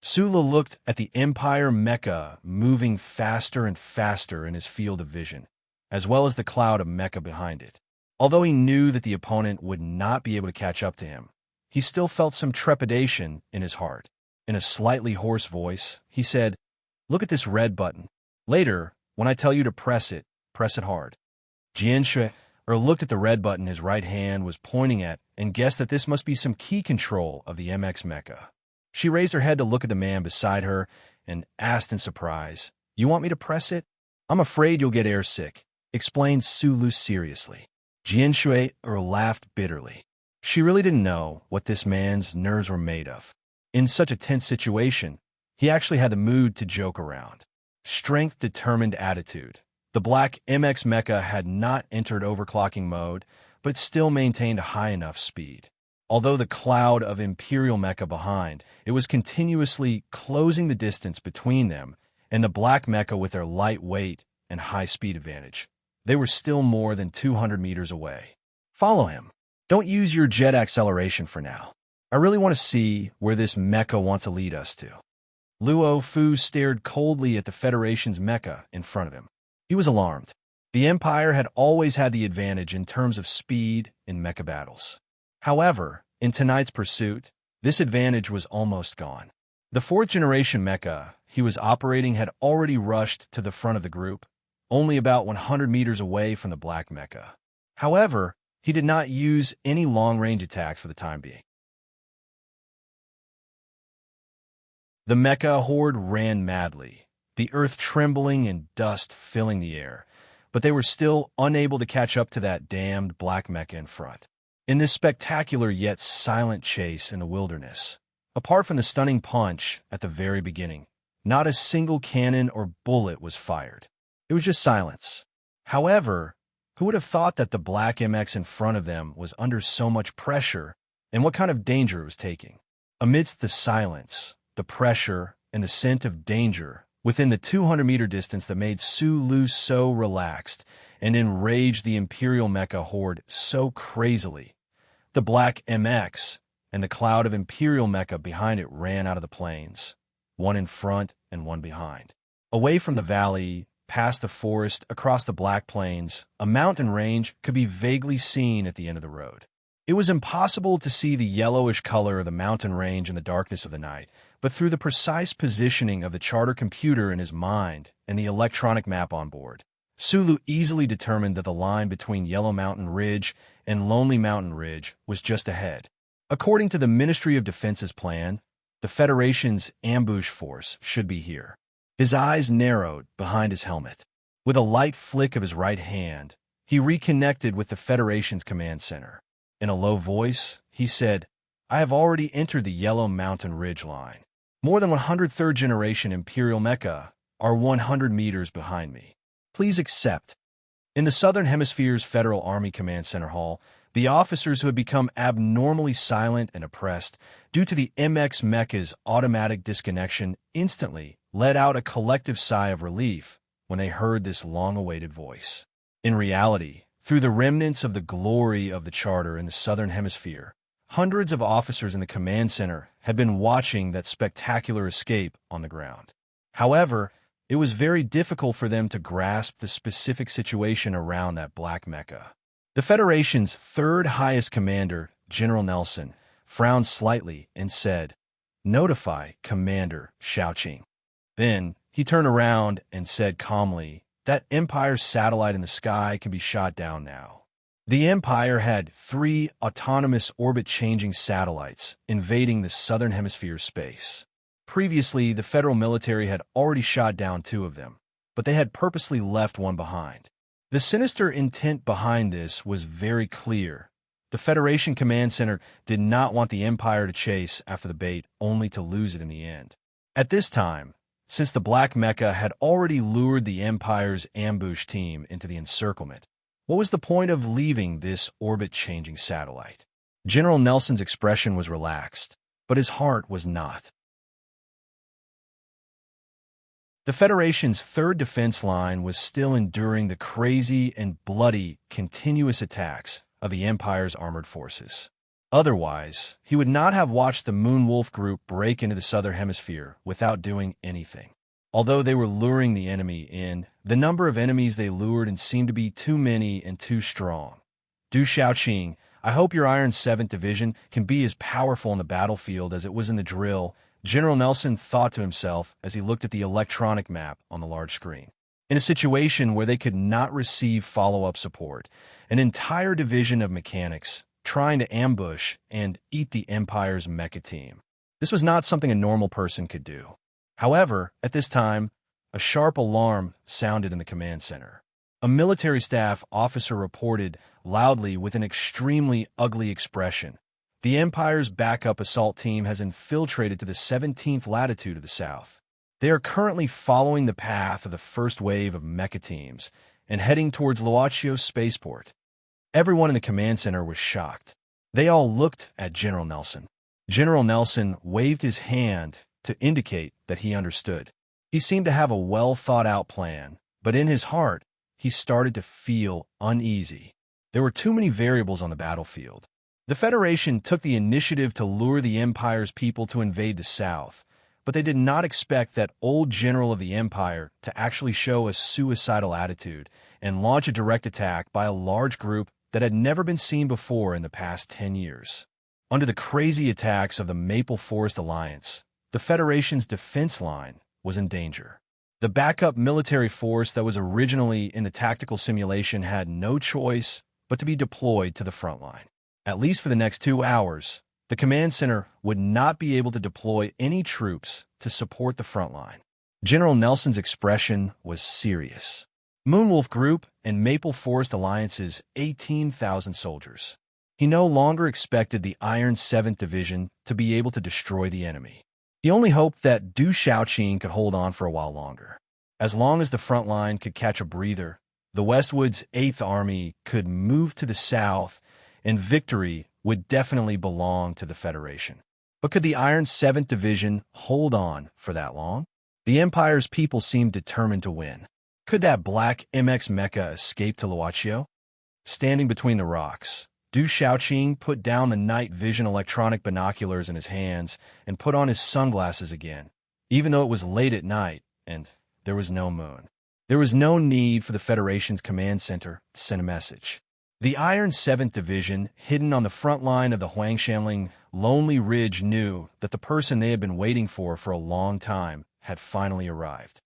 Sula looked at the Empire mecha moving faster and faster in his field of vision, as well as the cloud of mecha behind it. Although he knew that the opponent would not be able to catch up to him, he still felt some trepidation in his heart. In a slightly hoarse voice, he said, "Look at this red button. Later, when I tell you to press it hard." Jianshui looked at the red button his right hand was pointing at and guessed that this must be some key control of the MX mecha. She raised her head to look at the man beside her and asked in surprise, "You want me to press it?" "I'm afraid you'll get airsick," explained Sulu seriously. Jianshui laughed bitterly. She really didn't know what this man's nerves were made of. In such a tense situation, he actually had the mood to joke around. Strength-determined attitude. The black MX mecha had not entered overclocking mode, but still maintained a high enough speed. Although the cloud of Imperial mecha behind, it was continuously closing the distance between them and the black mecha with their light weight and high speed advantage. They were still more than 200 meters away. Follow him. Don't use your jet acceleration for now. I really want to see where this mecha wants to lead us to. Luo Fu stared coldly at the Federation's mecha in front of him. He was alarmed. The Empire had always had the advantage in terms of speed in mecha battles. However, in tonight's pursuit, this advantage was almost gone. The fourth-generation mecha he was operating had already rushed to the front of the group, only about 100 meters away from the black mecha. However, he did not use any long-range attacks for the time being. The mecha horde ran madly, the earth trembling and dust filling the air, but they were still unable to catch up to that damned black mecha in front. In this spectacular yet silent chase in the wilderness, apart from the stunning punch at the very beginning, not a single cannon or bullet was fired. It was just silence. However, who would have thought that the black MX in front of them was under so much pressure and what kind of danger it was taking? Amidst the silence, the pressure, and the scent of danger within the 200-meter distance that made Sulu so relaxed and enraged the Imperial mecha horde so crazily, the black MX and the cloud of Imperial mecha behind it ran out of the plains, one in front and one behind. Away from the valley, past the forest, across the Black Plains, a mountain range could be vaguely seen at the end of the road. It was impossible to see the yellowish color of the mountain range in the darkness of the night, but through the precise positioning of the charter computer in his mind and the electronic map on board, Sulu easily determined that the line between Yellow Mountain Ridge and Lonely Mountain Ridge was just ahead. According to the Ministry of Defense's plan, the Federation's ambush force should be here. His eyes narrowed behind his helmet. With a light flick of his right hand, he reconnected with the Federation's command center. In a low voice, he said, "I have already entered the Yellow Mountain Ridge line. More than 100 third-generation Imperial mecha are 100 meters behind me. Please accept." In the Southern Hemisphere's Federal Army Command Center Hall, the officers who had become abnormally silent and oppressed due to the MX mecha's automatic disconnection instantly let out a collective sigh of relief when they heard this long-awaited voice. In reality, through the remnants of the glory of the Charter in the Southern Hemisphere, hundreds of officers in the command center had been watching that spectacular escape on the ground. However, it was very difficult for them to grasp the specific situation around that black mecha. The Federation's third-highest commander, General Nelson, frowned slightly and said, "Notify Commander Shaoqing." Then he turned around and said calmly, "That Empire's satellite in the sky can be shot down now." The Empire had 3 autonomous orbit-changing satellites invading the Southern Hemisphere space. Previously, the federal military had already shot down 2 of them, but they had purposely left one behind. The sinister intent behind this was very clear. The Federation Command Center did not want the Empire to chase after the bait only to lose it in the end. At this time, since the Black Mecha had already lured the Empire's ambush team into the encirclement, what was the point of leaving this orbit-changing satellite? General Nelson's expression was relaxed, but his heart was not. The Federation's third defense line was still enduring the crazy and bloody continuous attacks of the Empire's armored forces. Otherwise, he would not have watched the Moonwolf group break into the southern hemisphere without doing anything. Although they were luring the enemy in, the number of enemies they lured in seemed to be too many and too strong. Du Shaoqing, I hope your Iron 7th Division can be as powerful in the battlefield as it was in the drill, General Nelson thought to himself as he looked at the electronic map on the large screen. In a situation where they could not receive follow-up support, an entire division of mechanics trying to ambush and eat the Empire's mecha team. This was not something a normal person could do. However, at this time, a sharp alarm sounded in the command center. A military staff officer reported loudly with an extremely ugly expression. The Empire's backup assault team has infiltrated to the 17th latitude of the south. They are currently following the path of the first wave of mecha teams and heading towards Luachio spaceport. Everyone in the command center was shocked. They all looked at General Nelson. General Nelson waved his hand to indicate that he understood. He seemed to have a well-thought-out plan, but in his heart, he started to feel uneasy. There were too many variables on the battlefield. The Federation took the initiative to lure the Empire's people to invade the South, but they did not expect that old general of the Empire to actually show a suicidal attitude and launch a direct attack by a large group that had never been seen before in the past 10 years. Under the crazy attacks of the Maple Forest Alliance, the Federation's defense line was in danger. The backup military force that was originally in the tactical simulation had no choice but to be deployed to the front line. At least for the next 2 hours, the command center would not be able to deploy any troops to support the front line. General Nelson's expression was serious. Moonwolf Group and Maple Forest Alliance's 18,000 soldiers. He no longer expected the Iron 7th Division to be able to destroy the enemy. He only hoped that Du Shaoqing could hold on for a while longer. As long as the front line could catch a breather, the Westwood's 8th Army could move to the south, and victory would definitely belong to the Federation. But could the Iron 7th Division hold on for that long? The Empire's people seemed determined to win. Could that black MX mecha escape to Luachio? Standing between the rocks, Du Shaoqing put down the night vision electronic binoculars in his hands and put on his sunglasses again, even though it was late at night and there was no moon. There was no need for the Federation's command center to send a message. The Iron 7th Division, hidden on the front line of the Huangshanling Lonely Ridge, knew that the person they had been waiting for a long time had finally arrived.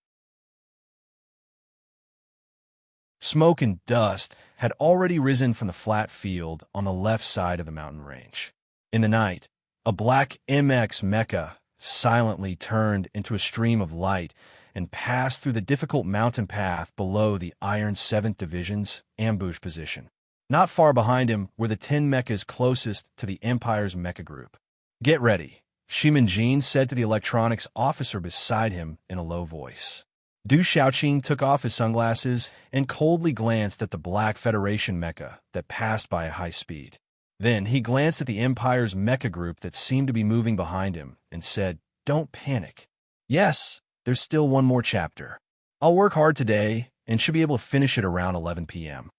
Smoke and dust had already risen from the flat field on the left side of the mountain range. In the night, a black MX mecha silently turned into a stream of light and passed through the difficult mountain path below the Iron 7th Division's ambush position. Not far behind him were the 10 mechas closest to the Empire's mecha group. "Get ready," Shimin-Jin said to the electronics officer beside him in a low voice. Du Shaoqing took off his sunglasses and coldly glanced at the Black Federation mecha that passed by at high speed. Then he glanced at the Empire's mecha group that seemed to be moving behind him and said, "Don't panic. Yes, there's still one more chapter. I'll work hard today and should be able to finish it around 11 p.m.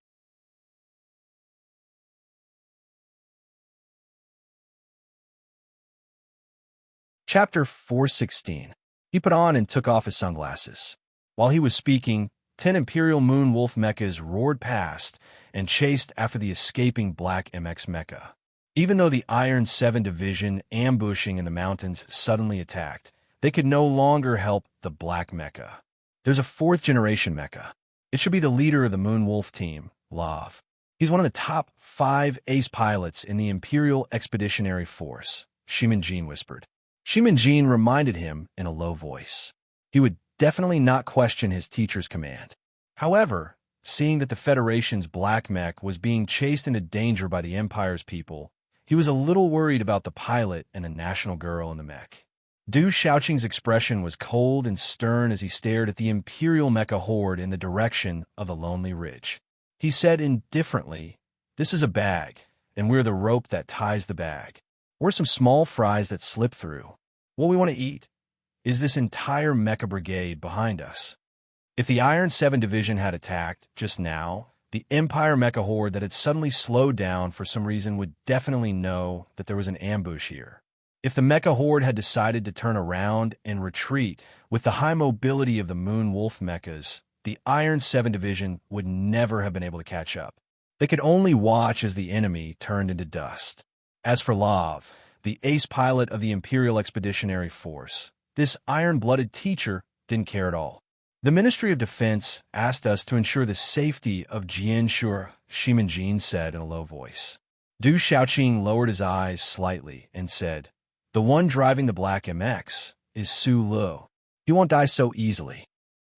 Chapter 416. He put on and took off his sunglasses. While he was speaking, 10 Imperial Moon Wolf mechas roared past and chased after the escaping Black MX mecha. Even though the Iron 7 Division ambushing in the mountains suddenly attacked, they could no longer help the Black mecha. There's a 4th-generation mecha. It should be the leader of the Moon Wolf team, Lav. He's one of the top 5 ace pilots in the Imperial Expeditionary Force, Shimin-Jin whispered. Shimin-Jin reminded him in a low voice. He would definitely not question his teacher's command. However, seeing that the Federation's black mech was being chased into danger by the Empire's people, he was a little worried about the pilot and a national girl in the mech. Du Shaoqing's expression was cold and stern as he stared at the Imperial mecha horde in the direction of the Lonely Ridge. He said indifferently, "This is a bag, and we're the rope that ties the bag. We're some small fries that slip through. What we want to eat? is this entire mecha brigade behind us. If the Iron 7 Division had attacked just now, the Empire mecha horde that had suddenly slowed down for some reason would definitely know that there was an ambush here. If the mecha horde had decided to turn around and retreat with the high mobility of the Moon Wolf mechas, the Iron 7 Division would never have been able to catch up. They could only watch as the enemy turned into dust. As for Lav, the ace pilot of the Imperial Expeditionary Force, this iron-blooded teacher didn't care at all. The Ministry of Defense asked us to ensure the safety of Jianshur, Shimanjin said in a low voice. Du Xiaoqing lowered his eyes slightly and said, "The one driving the black MX is Su Lu. He won't die so easily."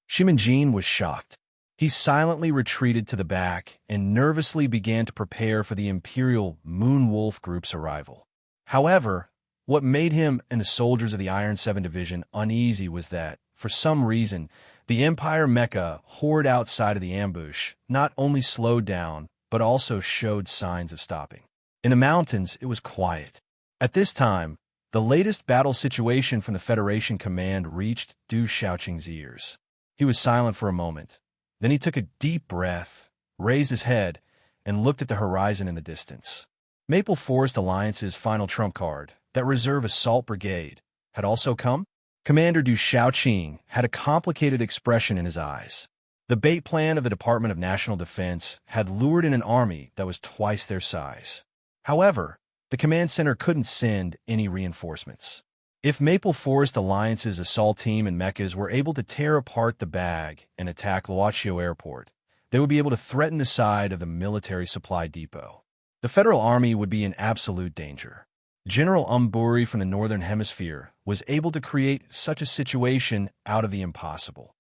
Shimanjin was shocked. He silently retreated to the back and nervously began to prepare for the Imperial Moon Wolf Group's arrival. However, what made him and the soldiers of the Iron 7 Division uneasy was that, for some reason, the Empire mecha horde outside of the ambush not only slowed down, but also showed signs of stopping. In the mountains, it was quiet. At this time, the latest battle situation from the Federation command reached Du Xiaoqing's ears. He was silent for a moment. Then he took a deep breath, raised his head, and looked at the horizon in the distance. Maple Forest Alliance's final trump card, that reserve assault brigade, had also come. Commander Du Xiaoqing had a complicated expression in his eyes. The bait plan of the Department of National Defense had lured in an army that was twice their size. However, the command center couldn't send any reinforcements. If Maple Forest Alliance's assault team and mechas were able to tear apart the bag and attack Luochio Airport, they would be able to threaten the side of the military supply depot. The Federal Army would be in absolute danger. General Umburi from the Northern Hemisphere was able to create such a situation out of the impossible.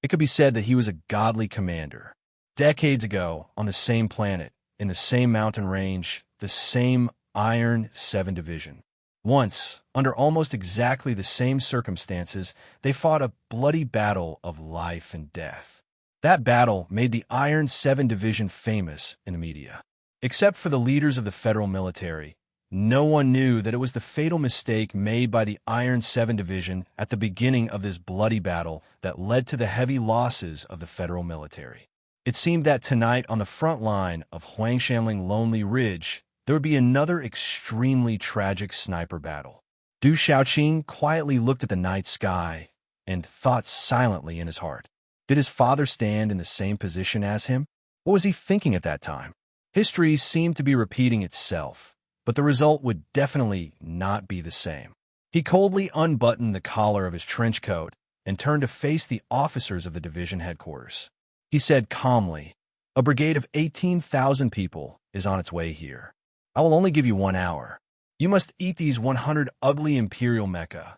It could be said that he was a godly commander. Decades ago, on the same planet, in the same mountain range, the same Iron 7 Division. Once, under almost exactly the same circumstances, they fought a bloody battle of life and death. That battle made the Iron 7 Division famous in the media. Except for the leaders of the federal military, no one knew that it was the fatal mistake made by the Iron 7 Division at the beginning of this bloody battle that led to the heavy losses of the federal military. It seemed that tonight on the front line of Huangshanling Lonely Ridge, there would be another extremely tragic sniper battle. Du Xiaoqing quietly looked at the night sky and thought silently in his heart. Did his father stand in the same position as him? What was he thinking at that time? History seemed to be repeating itself, but the result would definitely not be the same. He coldly unbuttoned the collar of his trench coat and turned to face the officers of the division headquarters. He said calmly, "A brigade of 18,000 people is on its way here. I will only give you 1 hour. You must eat these 100 ugly Imperial mecha."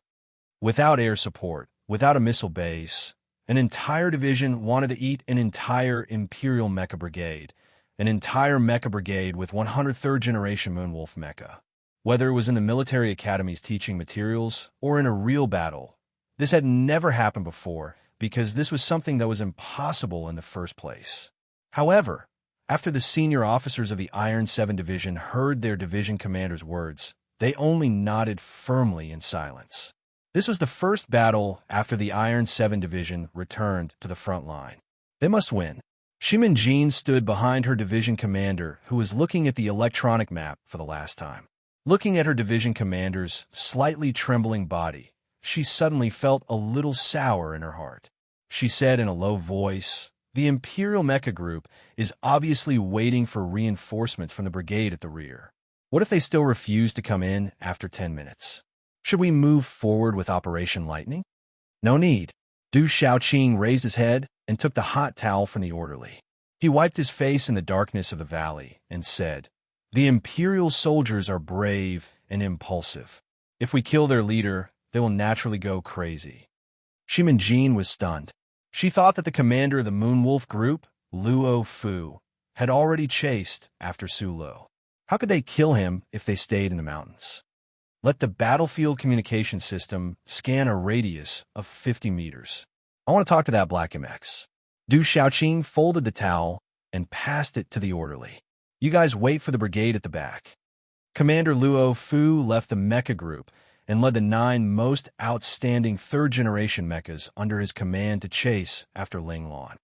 Without air support, without a missile base, an entire division wanted to eat an entire Imperial mecha brigade, an entire mecha brigade with 103rd generation Moonwolf mecha. Whether it was in the military academy's teaching materials or in a real battle, this had never happened before because this was something that was impossible in the first place. However, after the senior officers of the Iron 7 Division heard their division commander's words, they only nodded firmly in silence. This was the first battle after the Iron 7 Division returned to the front line. They must win. Shimanjin stood behind her division commander, who was looking at the electronic map for the last time. Looking at her division commander's slightly trembling body, she suddenly felt a little sour in her heart. She said in a low voice, "The Imperial Mecha Group is obviously waiting for reinforcements from the brigade at the rear. What if they still refuse to come in after 10 minutes? Should we move forward with Operation Lightning?" "No need." Du Xiaoqing raised his head and took the hot towel from the orderly. He wiped his face in the darkness of the valley and said, "The Imperial soldiers are brave and impulsive. If we kill their leader, they will naturally go crazy." Shimanjin was stunned. She thought that the commander of the Moonwolf Group, Luo Fu, had already chased after Su Lu. How could they kill him if they stayed in the mountains? Let the battlefield communication system scan a radius of 50 meters. I want to talk to that Black MX. Du Xiaoqing folded the towel and passed it to the orderly. "You guys wait for the brigade at the back." Commander Luo Fu left the mecha group and led the 9 most outstanding third-generation mechas under his command to chase after Ling Lan.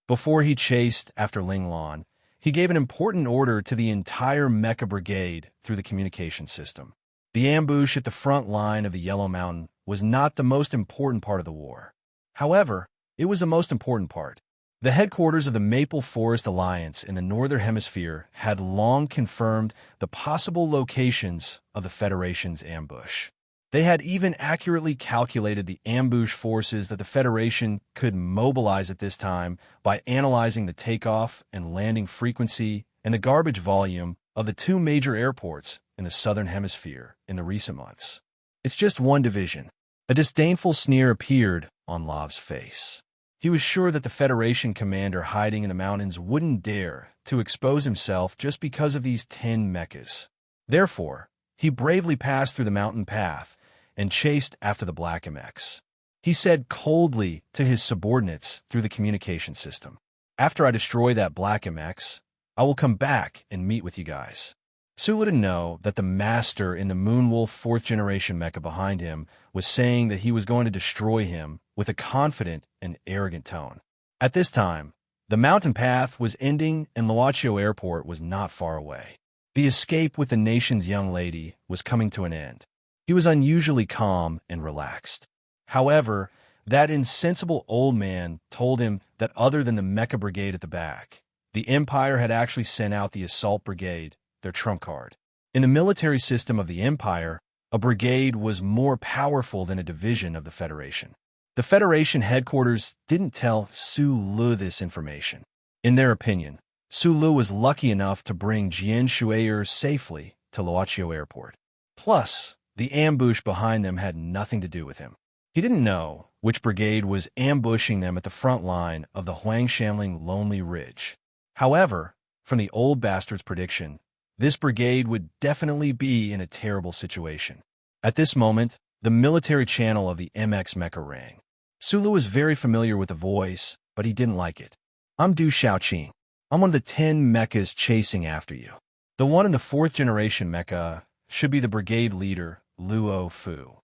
Before he chased after Ling Lan, he gave an important order to the entire mecha brigade through the communication system. The ambush at the front line of the Yellow Mountain was not the most important part of the war. However, it was the most important part. The headquarters of the Maple Forest Alliance in the Northern Hemisphere had long confirmed the possible locations of the Federation's ambush. They had even accurately calculated the ambush forces that the Federation could mobilize at this time by analyzing the takeoff and landing frequency and the garbage volume of the 2 major airports in the Southern Hemisphere in the recent months. It's just one division. A disdainful sneer appeared on Lav's face. He was sure that the Federation commander hiding in the mountains wouldn't dare to expose himself just because of these 10 mechas. Therefore, he bravely passed through the mountain path and chased after the Black MX. He said coldly to his subordinates through the communication system, "After I destroy that Black MX, I will come back and meet with you guys." Sulu didn't know that the master in the Moonwolf 4th-generation mecha behind him was saying that he was going to destroy him with a confident and arrogant tone. At this time, the mountain path was ending and Luochio Airport was not far away. The escape with the nation's young lady was coming to an end. He was unusually calm and relaxed. However, that insensible old man told him that other than the mecha brigade at the back, the Empire had actually sent out the assault brigade, their trump card. In the military system of the Empire, a brigade was more powerful than a division of the Federation. The Federation headquarters didn't tell Sulu this information. In their opinion, Sulu was lucky enough to bring Jian Shuier safely to Luochio Airport. Plus, the ambush behind them had nothing to do with him. He didn't know which brigade was ambushing them at the front line of the Huangshanling Lonely Ridge. However, from the old bastard's prediction, this brigade would definitely be in a terrible situation. At this moment, the military channel of the MX mecha rang. Sulu was very familiar with the voice, but he didn't like it. "I'm Du Xiaoqing. I'm one of the 10 mechas chasing after you. The one in the 4th-generation mecha should be the brigade leader, Luo Fu."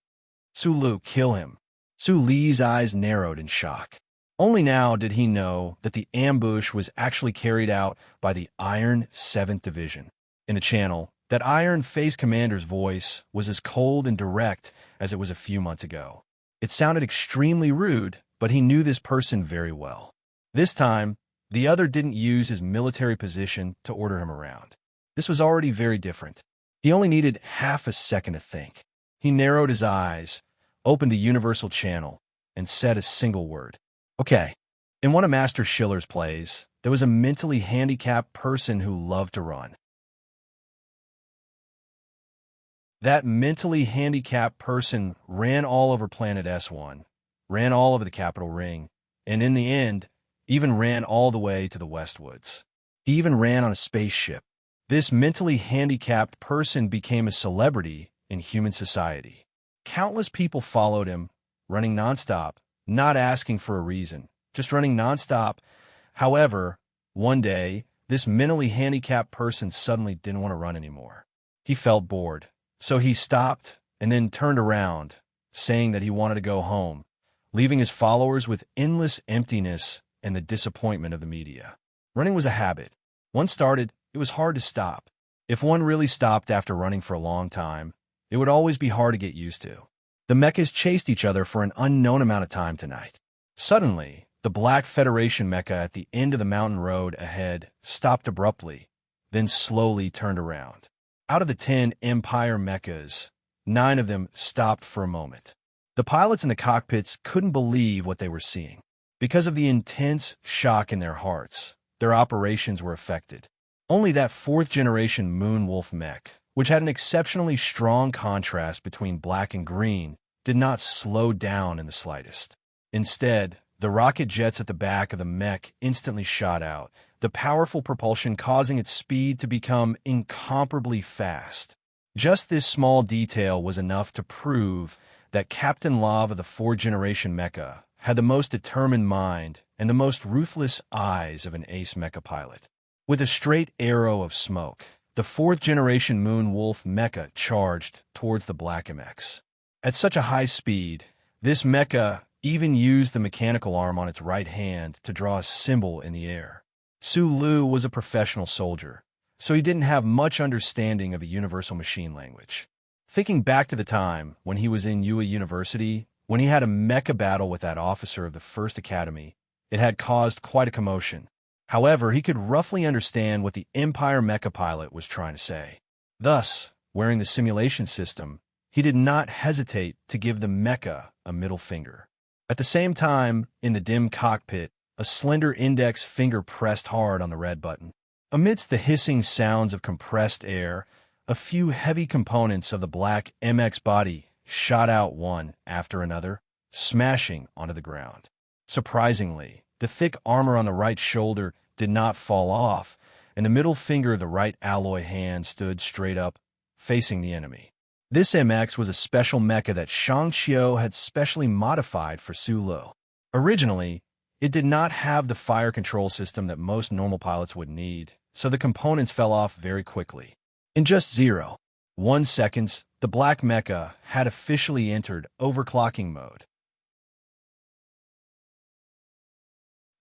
"Sulu, kill him." Su Li's eyes narrowed in shock. Only now did he know that the ambush was actually carried out by the Iron 7th Division. In the channel, that Iron Face commander's voice was as cold and direct as it was a few months ago. It sounded extremely rude, but he knew this person very well. This time, the other didn't use his military position to order him around. This was already very different. He only needed half a second to think. He narrowed his eyes, opened the universal channel, and said a single word. "Okay." In one of Master Schiller's plays, there was a mentally handicapped person who loved to run. That mentally handicapped person ran all over planet S1, ran all over the capital ring, and in the end, even ran all the way to the Westwoods. He even ran on a spaceship. This mentally handicapped person became a celebrity in human society. Countless people followed him, running nonstop, not asking for a reason, just running nonstop. However, one day, this mentally handicapped person suddenly didn't want to run anymore. He felt bored. So he stopped and then turned around, saying that he wanted to go home, leaving his followers with endless emptiness and the disappointment of the media. Running was a habit. Once started, it was hard to stop. If one really stopped after running for a long time, it would always be hard to get used to. The mechas chased each other for an unknown amount of time tonight. Suddenly, the Black Federation mecha at the end of the mountain road ahead stopped abruptly, then slowly turned around. Out of the 10 Empire mechas, 9 of them stopped for a moment. The pilots in the cockpits couldn't believe what they were seeing. Because of the intense shock in their hearts, their operations were affected. Only that 4th-generation Moonwolf mech, which had an exceptionally strong contrast between black and green, did not slow down in the slightest. Instead, the rocket jets at the back of the mech instantly shot out, the powerful propulsion causing its speed to become incomparably fast. Just this small detail was enough to prove that Captain Lav of the 4th-generation mecha had the most determined mind and the most ruthless eyes of an ace mecha pilot. With a straight arrow of smoke, the fourth-generation Moon Wolf mecha charged towards the Black MX. At such a high speed, this mecha even used the mechanical arm on its right hand to draw a symbol in the air. Su Lu was a professional soldier, so he didn't have much understanding of the universal machine language. Thinking back to the time when he was in Yue University, when he had a mecha battle with that officer of the First Academy, it had caused quite a commotion. However, he could roughly understand what the Empire mecha pilot was trying to say. Thus, wearing the simulation system, he did not hesitate to give the mecha a middle finger. At the same time, in the dim cockpit, a slender index finger pressed hard on the red button. Amidst the hissing sounds of compressed air, a few heavy components of the Black MX body shot out one after another, smashing onto the ground. Surprisingly, the thick armor on the right shoulder did not fall off, and the middle finger of the right alloy hand stood straight up, facing the enemy. This MX was a special mecha that Shang Xiu had specially modified for Su Lu. Originally, it did not have the fire control system that most normal pilots would need, so the components fell off very quickly. In just 0.1 seconds, the Black mecha had officially entered overclocking mode.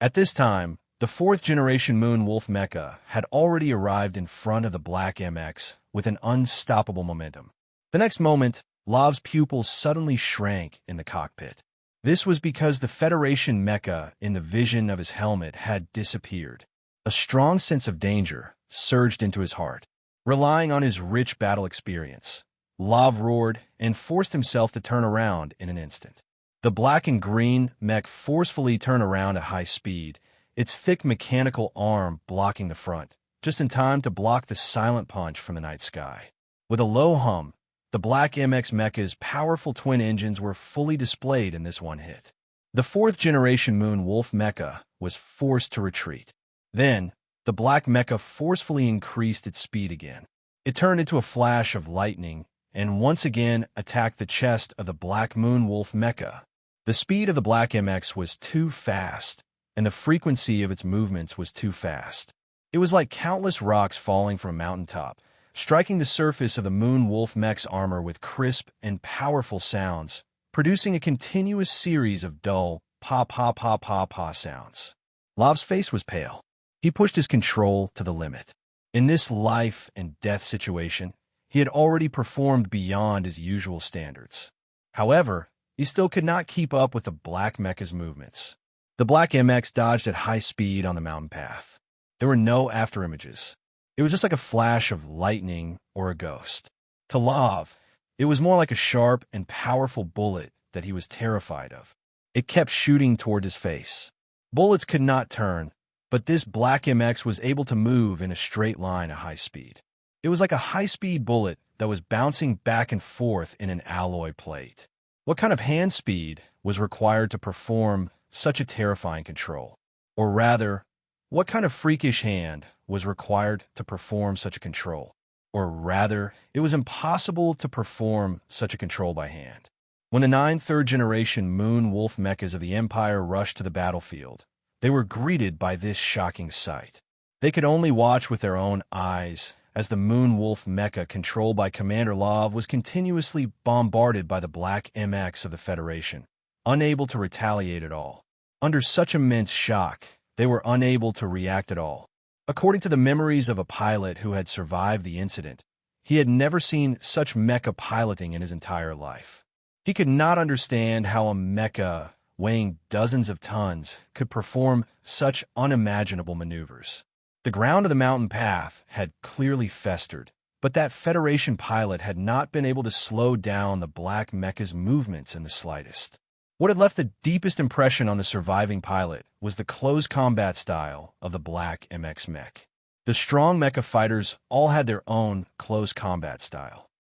At this time, the fourth-generation Moon Wolf mecha had already arrived in front of the Black MX with an unstoppable momentum. The next moment, Lav's pupils suddenly shrank in the cockpit. This was because the Federation mecha in the vision of his helmet had disappeared. A strong sense of danger surged into his heart. Relying on his rich battle experience, Lav roared and forced himself to turn around in an instant. The black and green mech forcefully turned around at high speed, its thick mechanical arm blocking the front, just in time to block the silent punch from the night sky. With a low hum, the Black MX mecha's powerful twin engines were fully displayed in this one hit. The fourth-generation Moon Wolf mecha was forced to retreat. Then, the Black mecha forcefully increased its speed again. It turned into a flash of lightning and once again attacked the chest of the Black Moon Wolf mecha. The speed of the Black MX was too fast, and the frequency of its movements was too fast. It was like countless rocks falling from a mountaintop, striking the surface of the Moon Wolf mech's armor with crisp and powerful sounds, producing a continuous series of dull pa-pa-pa-pa-pa sounds. Lav's face was pale. He pushed his control to the limit. In this life and death situation, he had already performed beyond his usual standards. However, he still could not keep up with the Black mecha's movements. The Black MX dodged at high speed on the mountain path. There were no afterimages. It was just like a flash of lightning or a ghost. To Lav, it was more like a sharp and powerful bullet that he was terrified of. It kept shooting toward his face. Bullets could not turn, but this Black MX was able to move in a straight line at high speed. It was like a high-speed bullet that was bouncing back and forth in an alloy plate. What kind of hand speed was required to perform such a terrifying control? Or rather, what kind of freakish hand was required to perform such a control? Or rather, it was impossible to perform such a control by hand. When the 9 third-generation Moon Wolf mechas of the Empire rushed to the battlefield, they were greeted by this shocking sight. They could only watch with their own eyes as the Moon Wolf mecha controlled by Commander Lav was continuously bombarded by the Black MX of the Federation, unable to retaliate at all. Under such immense shock, they were unable to react at all. According to the memories of a pilot who had survived the incident, he had never seen such mecha piloting in his entire life. He could not understand how a mecha weighing dozens of tons could perform such unimaginable maneuvers. The ground of the mountain path had clearly festered, but that Federation pilot had not been able to slow down the Black mecha's movements in the slightest. What had left the deepest impression on the surviving pilot was the close combat style of the Black MX mech. The strong mecha fighters all had their own close combat style.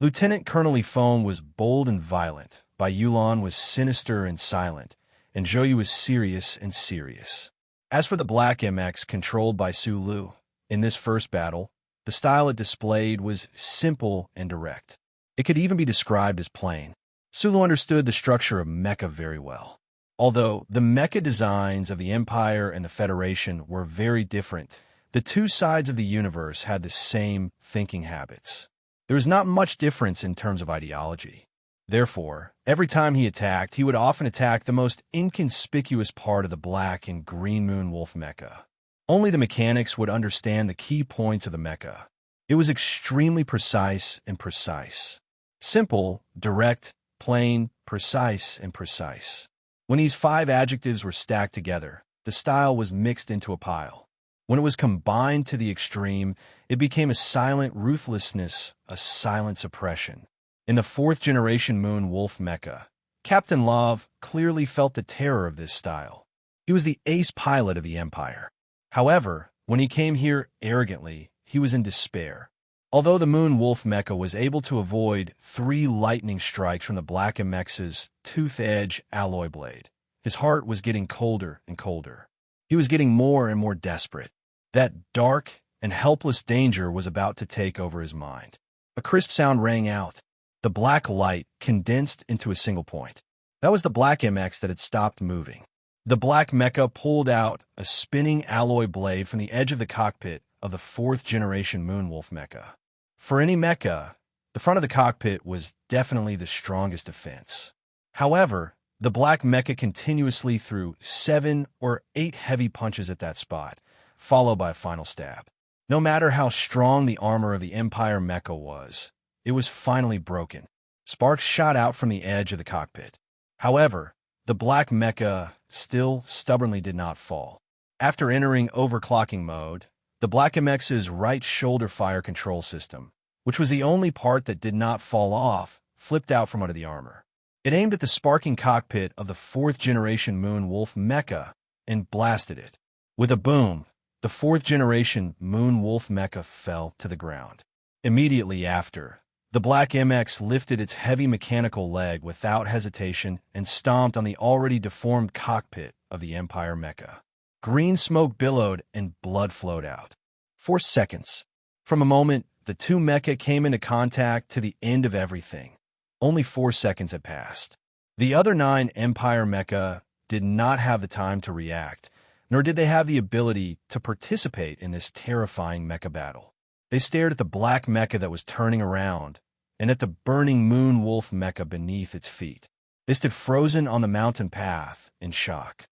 Lieutenant Colonel Yifeng was bold and violent, Bai Yulan was sinister and silent, and Zhou Yu was serious and serious. As for the Black MX controlled by Su Lu, in this first battle, the style it displayed was simple and direct. It could even be described as plain. Su Lu understood the structure of mecha very well. Although the mecha designs of the Empire and the Federation were very different, the two sides of the universe had the same thinking habits. There was not much difference in terms of ideology. Therefore, every time he attacked, he would often attack the most inconspicuous part of the Black and Green Moon Wolf mecha. Only the mechanics would understand the key points of the mecha. It was extremely precise and precise. Simple, direct, plain, precise, and precise. When these 5 adjectives were stacked together, the style was mixed into a pile. When it was combined to the extreme, it became a silent ruthlessness, a silent suppression. In the 4th generation Moon Wolf mecha, Captain Love clearly felt the terror of this style. He was the ace pilot of the Empire. However, when he came here arrogantly, he was in despair. Although the Moon Wolf mecha was able to avoid 3 lightning strikes from the Black MX's tooth-edge alloy blade, his heart was getting colder and colder. He was getting more and more desperate. That dark and helpless danger was about to take over his mind. A crisp sound rang out. The black light condensed into a single point. That was the Black MX that had stopped moving. The Black mecha pulled out a spinning alloy blade from the edge of the cockpit of the 4th generation Moon Wolf mecha. For any mecha, the front of the cockpit was definitely the strongest defense. However, the Black mecha continuously threw 7 or 8 heavy punches at that spot, followed by a final stab. No matter how strong the armor of the Empire mecha was, it was finally broken. Sparks shot out from the edge of the cockpit. However, the Black mecha still stubbornly did not fall. After entering overclocking mode, the Black MX's right shoulder fire control system, which was the only part that did not fall off, flipped out from under the armor. It aimed at the sparking cockpit of the 4th generation Moon Wolf mecha and blasted it. With a boom, the 4th generation Moon Wolf mecha fell to the ground. Immediately after, the Black MX lifted its heavy mechanical leg without hesitation and stomped on the already deformed cockpit of the Empire mecha. Green smoke billowed and blood flowed out. 4 seconds. From a moment the two mecha came into contact to the end of everything, only 4 seconds had passed. The other 9 Empire mecha did not have the time to react, nor did they have the ability to participate in this terrifying mecha battle. They stared at the Black mecha that was turning around, and at the burning Moon Wolf mecha beneath its feet. They stood frozen on the mountain path in shock.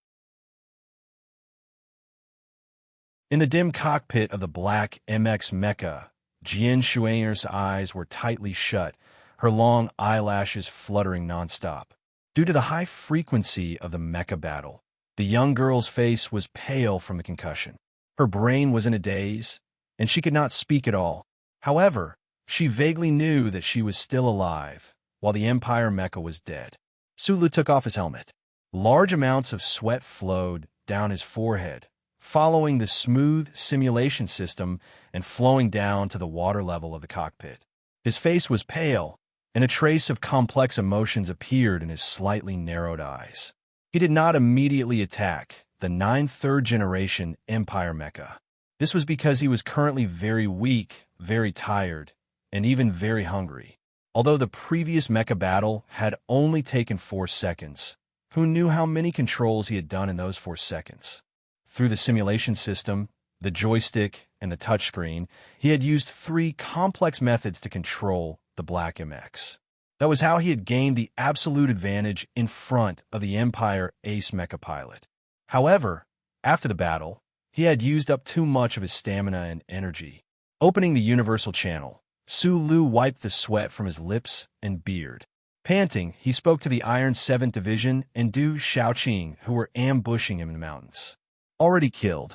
In the dim cockpit of the Black MX mecha, Jian Shuang'er's eyes were tightly shut, her long eyelashes fluttering nonstop. Due to the high frequency of the mecha battle, the young girl's face was pale from the concussion. Her brain was in a daze, and she could not speak at all. However, she vaguely knew that she was still alive, while the Empire mecha was dead. Sulu took off his helmet. Large amounts of sweat flowed down his forehead, following the smooth simulation system and flowing down to the water level of the cockpit. His face was pale, and a trace of complex emotions appeared in his slightly narrowed eyes. He did not immediately attack the 9th third-generation Empire mecha. This was because he was currently very weak, very tired, and even very hungry. Although the previous mecha battle had only taken 4 seconds, who knew how many controls he had done in those 4 seconds? Through the simulation system, the joystick, and the touchscreen, he had used 3 complex methods to control the Black MX. That was how he had gained the absolute advantage in front of the Empire Ace mecha pilot. However, after the battle, he had used up too much of his stamina and energy. Opening the universal channel, Su Lu wiped the sweat from his lips and beard. Panting, he spoke to the Iron 7th Division and Du Shaoqing, who were ambushing him in the mountains. Already killed.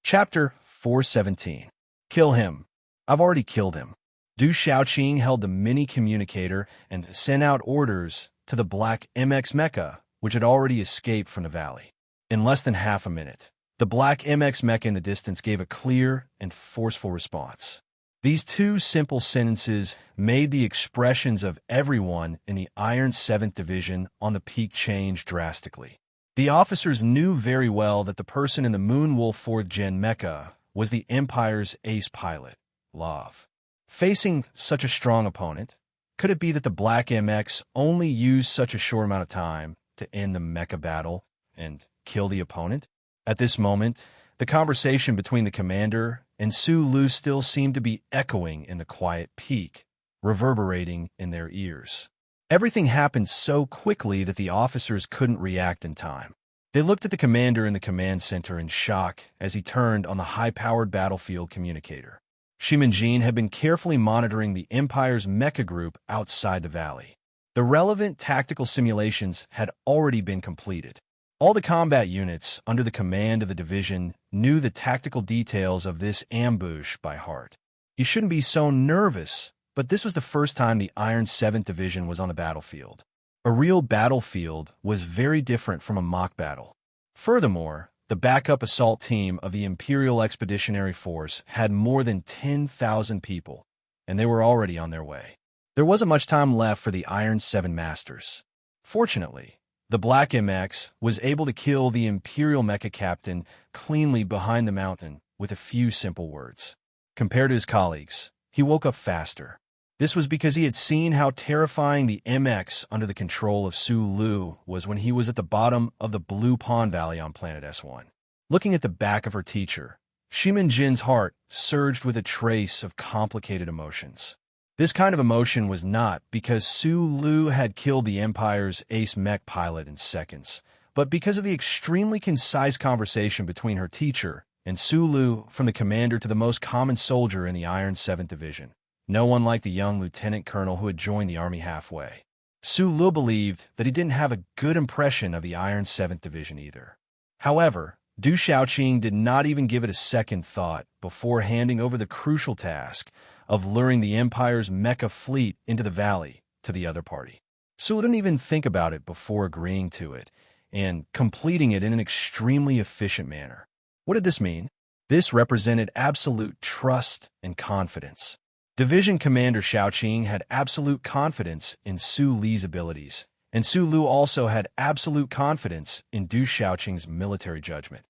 Chapter 417. Kill him. I've already killed him. Du Shaoqing held the mini-communicator and sent out orders to the Black MX mecha, which had already escaped from the valley. In less than half a minute, the Black MX mecha in the distance gave a clear and forceful response. These 2 simple sentences made the expressions of everyone in the Iron 7th Division on the peak change drastically. The officers knew very well that the person in the Moon Wolf 4th Gen mecha was the Empire's ace pilot, Love. Facing such a strong opponent, could it be that the Black MX only used such a short amount of time to end the mecha battle and kill the opponent? At this moment, the conversation between the commander and Su Lu still seemed to be echoing in the quiet peak, reverberating in their ears. Everything happened so quickly that the officers couldn't react in time. They looked at the commander in the command center in shock as he turned on the high-powered battlefield communicator. Shimanjin had been carefully monitoring the Empire's mecha group outside the valley. The relevant tactical simulations had already been completed. All the combat units under the command of the division knew the tactical details of this ambush by heart. You shouldn't be so nervous, but this was the first time the Iron 7th Division was on the battlefield. A real battlefield was very different from a mock battle. Furthermore, the backup assault team of the Imperial Expeditionary Force had more than 10,000 people, and they were already on their way. There wasn't much time left for the Iron 7 Masters. Fortunately, the Black MX was able to kill the Imperial Mecha Captain cleanly behind the mountain with a few simple words. Compared to his colleagues, he woke up faster. This was because he had seen how terrifying the MX under the control of Su Lu was when he was at the bottom of the Blue Pond Valley on planet S1. Looking at the back of her teacher, Shimin Jin's heart surged with a trace of complicated emotions. This kind of emotion was not because Su Lu had killed the Empire's ace mech pilot in seconds, but because of the extremely concise conversation between her teacher and Su Lu, from the commander to the most common soldier in the Iron 7th Division. No one like the young lieutenant colonel who had joined the army halfway. Su Lu believed that he didn't have a good impression of the Iron 7th Division either. However, Du Shaoqing did not even give it a second thought before handing over the crucial task of luring the Empire's mecha fleet into the valley to the other party. Su Lu didn't even think about it before agreeing to it and completing it in an extremely efficient manner. What did this mean? This represented absolute trust and confidence. Division Commander Shaoqing had absolute confidence in Su Li's abilities, and Su Lu also had absolute confidence in Du Shaoqing's military judgment.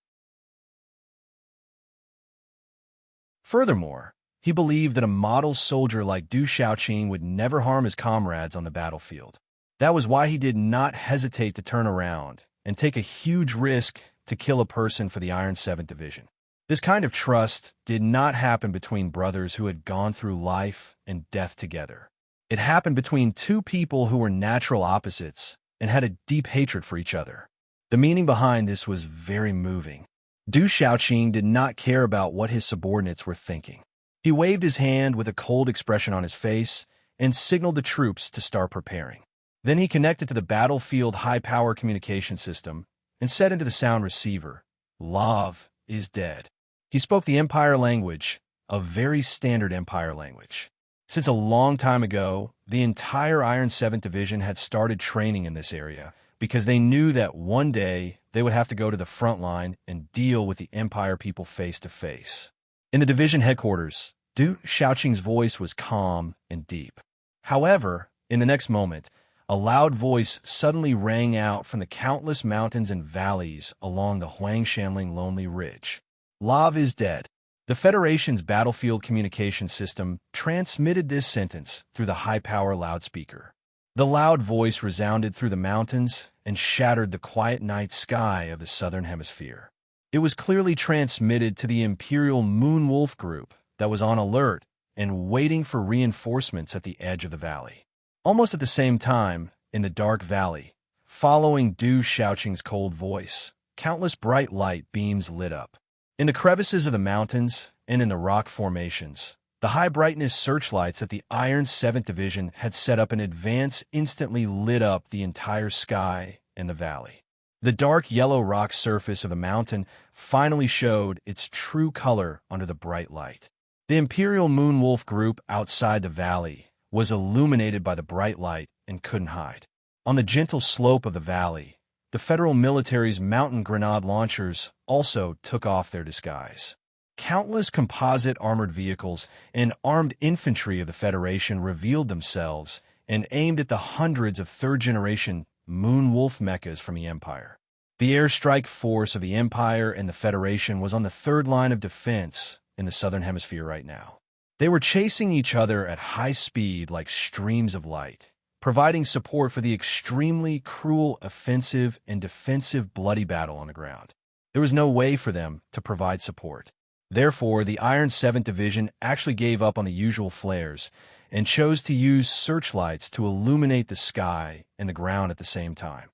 Furthermore, he believed that a model soldier like Du Shaoqing would never harm his comrades on the battlefield. That was why he did not hesitate to turn around and take a huge risk to kill a person for the Iron 7th Division. This kind of trust did not happen between brothers who had gone through life and death together. It happened between two people who were natural opposites and had a deep hatred for each other. The meaning behind this was very moving. Du Shaoqing did not care about what his subordinates were thinking. He waved his hand with a cold expression on his face and signaled the troops to start preparing. Then he connected to the battlefield high-power communication system and said into the sound receiver, "Love is dead." He spoke the Empire language, a very standard Empire language. Since a long time ago, the entire Iron 7th Division had started training in this area because they knew that one day they would have to go to the front line and deal with the Empire people face to face. In the division headquarters, Du Shaoqing's voice was calm and deep. However, in the next moment, a loud voice suddenly rang out from the countless mountains and valleys along the Huangshanling Lonely Ridge. Love is dead. The Federation's battlefield communication system transmitted this sentence through the high-power loudspeaker. The loud voice resounded through the mountains and shattered the quiet night sky of the southern hemisphere. It was clearly transmitted to the Imperial Moonwolf group that was on alert and waiting for reinforcements at the edge of the valley. Almost at the same time, in the dark valley, following Du Shaoqing's cold voice, countless bright light beams lit up. In the crevices of the mountains and in the rock formations, the high-brightness searchlights that the Iron 7th Division had set up in advance instantly lit up the entire sky and the valley. The dark yellow rock surface of the mountain finally showed its true color under the bright light. The Imperial Moonwolf group outside the valley was illuminated by the bright light and couldn't hide. On the gentle slope of the valley, the Federal military's mountain grenade launchers also took off their disguise. Countless composite armored vehicles and armed infantry of the Federation revealed themselves and aimed at the hundreds of third-generation Moonwolf mechas from the Empire. The airstrike force of the Empire and the Federation was on the third line of defense in the Southern Hemisphere right now. They were chasing each other at high speed like streams of light, providing support for the extremely cruel, offensive, and defensive bloody battle on the ground. There was no way for them to provide support. Therefore, the Iron 7th Division actually gave up on the usual flares and chose to use searchlights to illuminate the sky and the ground at the same time.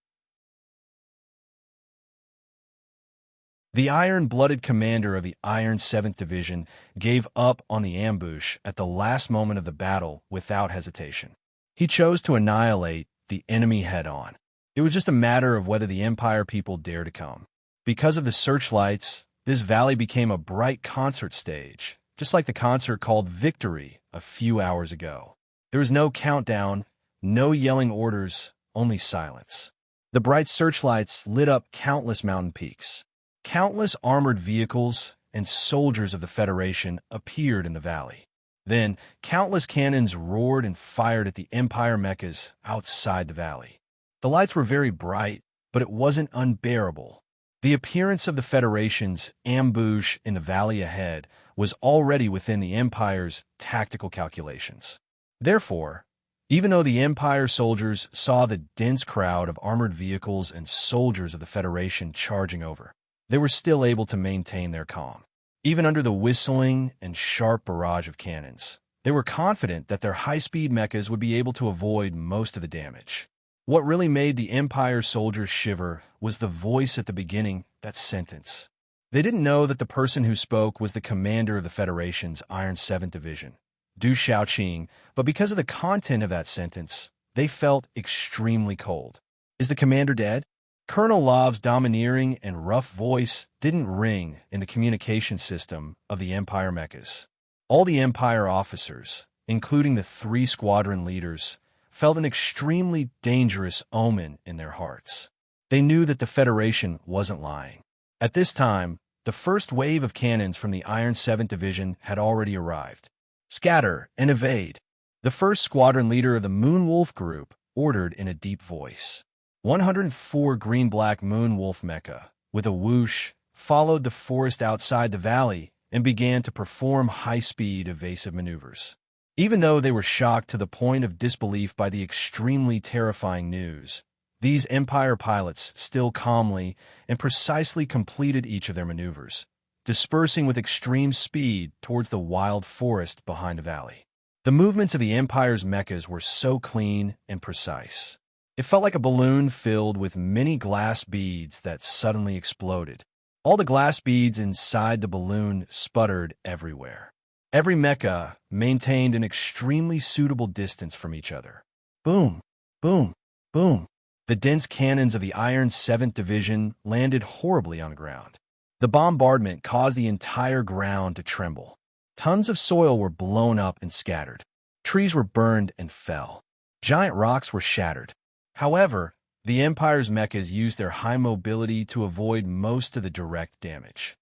The iron-blooded commander of the Iron 7th Division gave up on the ambush at the last moment of the battle without hesitation. He chose to annihilate the enemy head-on. It was just a matter of whether the Empire people dared to come. Because of the searchlights, this valley became a bright concert stage, just like the concert called Victory a few hours ago. There was no countdown, no yelling orders, only silence. The bright searchlights lit up countless mountain peaks. Countless armored vehicles and soldiers of the Federation appeared in the valley. Then, countless cannons roared and fired at the Empire mechas outside the valley. The lights were very bright, but it wasn't unbearable. The appearance of the Federation's ambush in the valley ahead was already within the Empire's tactical calculations. Therefore, even though the Empire soldiers saw the dense crowd of armored vehicles and soldiers of the Federation charging over, they were still able to maintain their calm. Even under the whistling and sharp barrage of cannons, they were confident that their high-speed mechas would be able to avoid most of the damage. What really made the Empire soldiers shiver was the voice at the beginning, that sentence. They didn't know that the person who spoke was the commander of the Federation's Iron 7th Division, Du Shaoqing, but because of the content of that sentence, they felt extremely cold. Is the commander dead? Colonel Lav's domineering and rough voice didn't ring in the communication system of the Empire mechas. All the Empire officers, including the 3 squadron leaders, felt an extremely dangerous omen in their hearts. They knew that the Federation wasn't lying. At this time, the first wave of cannons from the Iron 7th Division had already arrived. Scatter and evade. The first squadron leader of the Moonwolf group ordered in a deep voice. 104 green-black Moonwolf mecha, with a whoosh, followed the forest outside the valley and began to perform high-speed evasive maneuvers. Even though they were shocked to the point of disbelief by the extremely terrifying news, these Empire pilots still calmly and precisely completed each of their maneuvers, dispersing with extreme speed towards the wild forest behind the valley. The movements of the Empire's mechas were so clean and precise. It felt like a balloon filled with many glass beads that suddenly exploded. All the glass beads inside the balloon sputtered everywhere. Every mecha maintained an extremely suitable distance from each other. Boom, boom, boom. The dense cannons of the Iron 7th Division landed horribly on the ground. The bombardment caused the entire ground to tremble. Tons of soil were blown up and scattered. Trees were burned and fell. Giant rocks were shattered. However, the Empire's mechas used their high mobility to avoid most of the direct damage.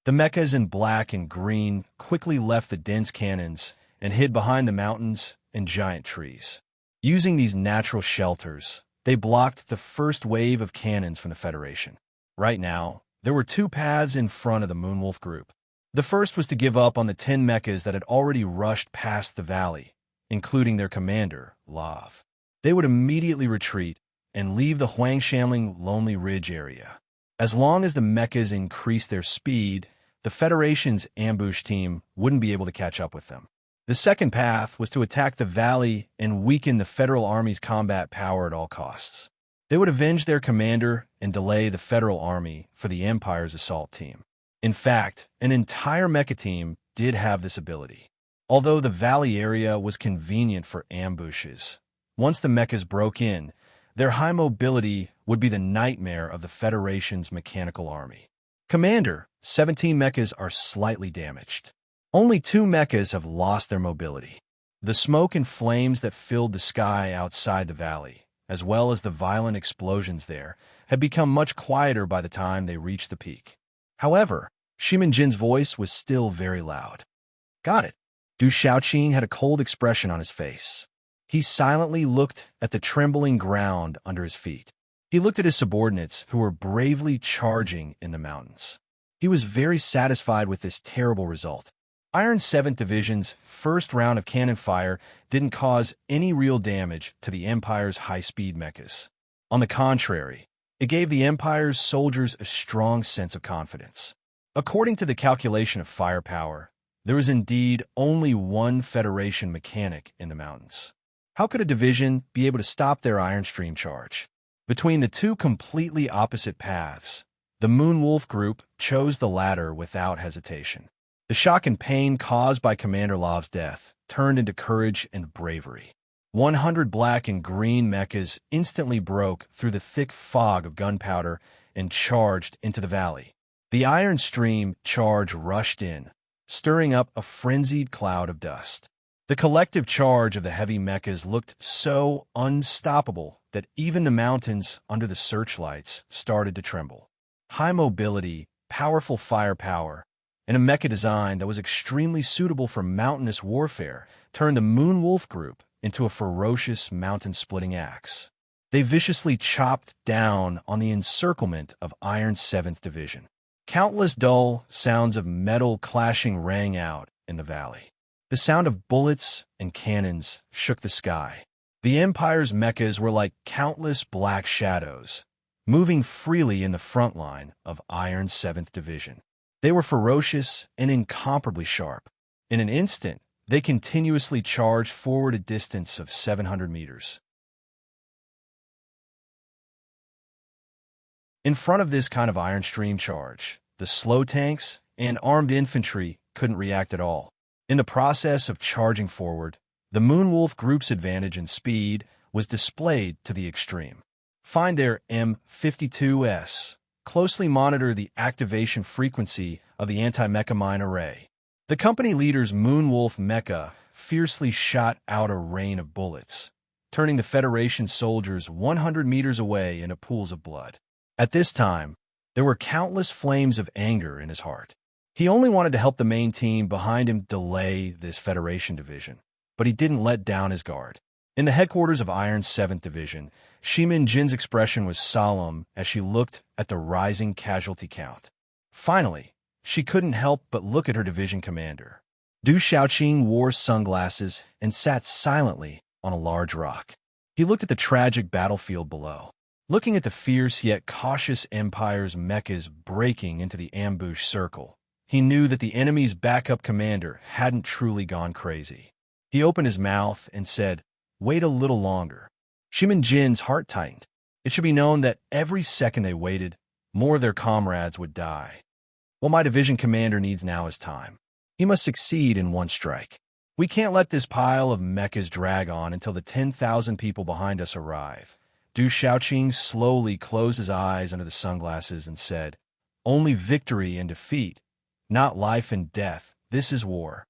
The mechas in black and green quickly left the dense cannons and hid behind the mountains and giant trees. Using these natural shelters, they blocked the first wave of cannons from the Federation. Right now, there were 2 paths in front of the Moonwolf group. The first was to give up on the 10 mechas that had already rushed past the valley, including their commander, Lav. They would immediately retreat and leave the Huangshanling Lonely Ridge area. As long as the mechas increased their speed, the Federation's ambush team wouldn't be able to catch up with them. The second path was to attack the valley and weaken the Federal Army's combat power at all costs. They would avenge their commander and delay the Federal Army for the Empire's assault team. In fact, an entire mecha team did have this ability. Although the valley area was convenient for ambushes, once the mechas broke in, their high mobility would be the nightmare of the Federation's mechanical army. Commander, 17 mechas are slightly damaged. Only 2 mechas have lost their mobility. The smoke and flames that filled the sky outside the valley, as well as the violent explosions there, had become much quieter by the time they reached the peak. However, Shimin Jin's voice was still very loud. Got it. Du Shaoqing had a cold expression on his face. He silently looked at the trembling ground under his feet. He looked at his subordinates who were bravely charging in the mountains. He was very satisfied with this terrible result. Iron 7th Division's first round of cannon fire didn't cause any real damage to the Empire's high-speed mechas. On the contrary, it gave the Empire's soldiers a strong sense of confidence. According to the calculation of firepower, there was indeed only one Federation mechanic in the mountains. How could a division be able to stop their Iron Stream charge? Between the two completely opposite paths, the Moonwolf group chose the latter without hesitation. The shock and pain caused by Commander Lav's death turned into courage and bravery. 100 black and green mechas instantly broke through the thick fog of gunpowder and charged into the valley. The Iron Stream charge rushed in, stirring up a frenzied cloud of dust. The collective charge of the heavy mechas looked so unstoppable that even the mountains under the searchlights started to tremble. High mobility, powerful firepower, and a mecha design that was extremely suitable for mountainous warfare turned the Moonwolf group into a ferocious mountain-splitting axe. They viciously chopped down on the encirclement of Iron 7th Division. Countless dull sounds of metal clashing rang out in the valley. The sound of bullets and cannons shook the sky. The Empire's mechas were like countless black shadows, moving freely in the front line of Iron 7th Division. They were ferocious and incomparably sharp. In an instant, they continuously charged forward a distance of 700 meters. In front of this kind of Iron Stream charge, the slow tanks and armed infantry couldn't react at all. In the process of charging forward, the Moonwolf group's advantage in speed was displayed to the extreme. Find their M52S. Closely monitor the activation frequency of the anti-mecha mine array. The company leader's Moonwolf mecha fiercely shot out a rain of bullets, turning the Federation soldiers 100 meters away into pools of blood. At this time, there were countless flames of anger in his heart. He only wanted to help the main team behind him delay this Federation division, but he didn't let down his guard. In the headquarters of Iron 7th Division, Shimin Jin's expression was solemn as she looked at the rising casualty count. Finally, she couldn't help but look at her division commander. Du Xiaoqing wore sunglasses and sat silently on a large rock. He looked at the tragic battlefield below. Looking at the fierce yet cautious Empire's mechas breaking into the ambush circle, he knew that the enemy's backup commander hadn't truly gone crazy. He opened his mouth and said, "Wait a little longer." Shimin Jin's heart tightened. It should be known that every second they waited, more of their comrades would die. What my division commander needs now is time. He must succeed in one strike. We can't let this pile of mechas drag on until the 10,000 people behind us arrive. Du Xiaoqing slowly closed his eyes under the sunglasses and said, "Only victory and defeat, not life and death. This is war."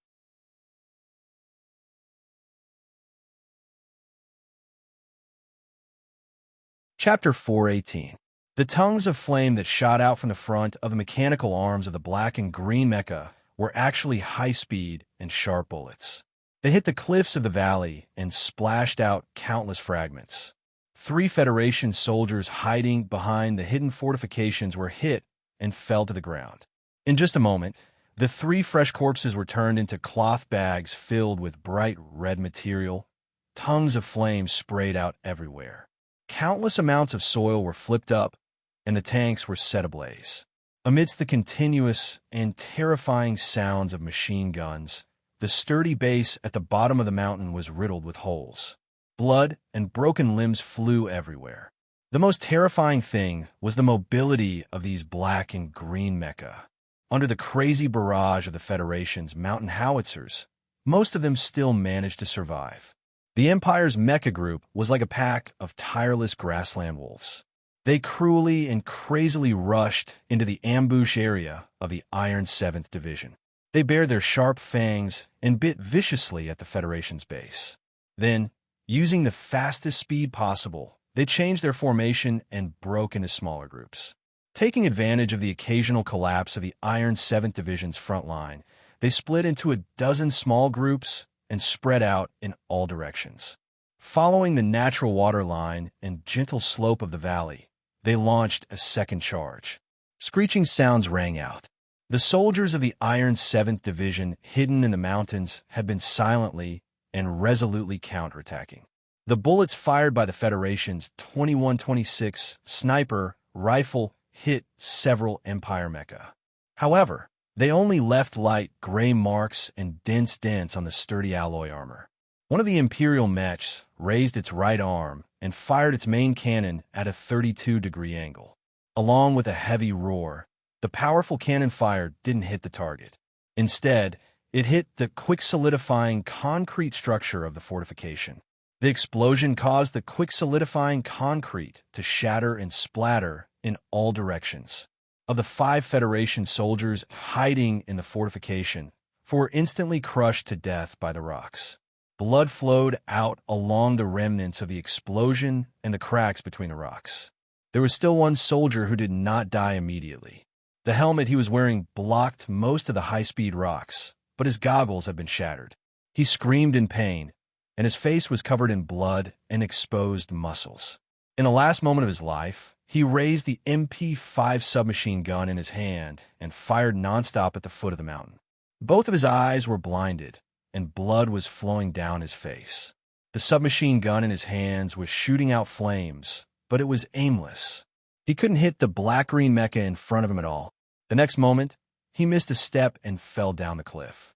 Chapter 418. The tongues of flame that shot out from the front of the mechanical arms of the black and green mecha were actually high-speed and sharp bullets. They hit the cliffs of the valley and splashed out countless fragments. 3 Federation soldiers hiding behind the hidden fortifications were hit and fell to the ground. In just a moment, the 3 fresh corpses were turned into cloth bags filled with bright red material. Tongues of flame sprayed out everywhere. Countless amounts of soil were flipped up, and the tanks were set ablaze. Amidst the continuous and terrifying sounds of machine guns, the sturdy base at the bottom of the mountain was riddled with holes. Blood and broken limbs flew everywhere. The most terrifying thing was the mobility of these black and green mecha. Under the crazy barrage of the Federation's mountain howitzers, most of them still managed to survive. The Empire's mecha group was like a pack of tireless grassland wolves. They cruelly and crazily rushed into the ambush area of the Iron 7th Division. They bared their sharp fangs and bit viciously at the Federation's base. Then, using the fastest speed possible, they changed their formation and broke into smaller groups. Taking advantage of the occasional collapse of the Iron 7th Division's front line, they split into a dozen small groups and spread out in all directions. Following the natural water line and gentle slope of the valley, they launched a second charge. Screeching sounds rang out. The soldiers of the Iron 7th Division, hidden in the mountains, had been silently and resolutely counterattacking. The bullets fired by the Federation's 21-26 sniper rifle hit several Empire mecha. However, they only left light gray marks and dense dents on the sturdy alloy armor. One of the Imperial mechs raised its right arm and fired its main cannon at a 32-degree angle. Along with a heavy roar, the powerful cannon fire didn't hit the target. Instead, it hit the quick-solidifying concrete structure of the fortification. The explosion caused the quick-solidifying concrete to shatter and splatter in all directions. Of the 5 Federation soldiers hiding in the fortification, 4 were instantly crushed to death by the rocks. Blood flowed out along the remnants of the explosion and the cracks between the rocks. There was still one soldier who did not die immediately. The helmet he was wearing blocked most of the high-speed rocks, but his goggles had been shattered. He screamed in pain, and his face was covered in blood and exposed muscles. In the last moment of his life, he raised the MP-5 submachine gun in his hand and fired nonstop at the foot of the mountain. Both of his eyes were blinded, and blood was flowing down his face. The submachine gun in his hands was shooting out flames, but it was aimless. He couldn't hit the black-green mecha in front of him at all. The next moment, he missed a step and fell down the cliff.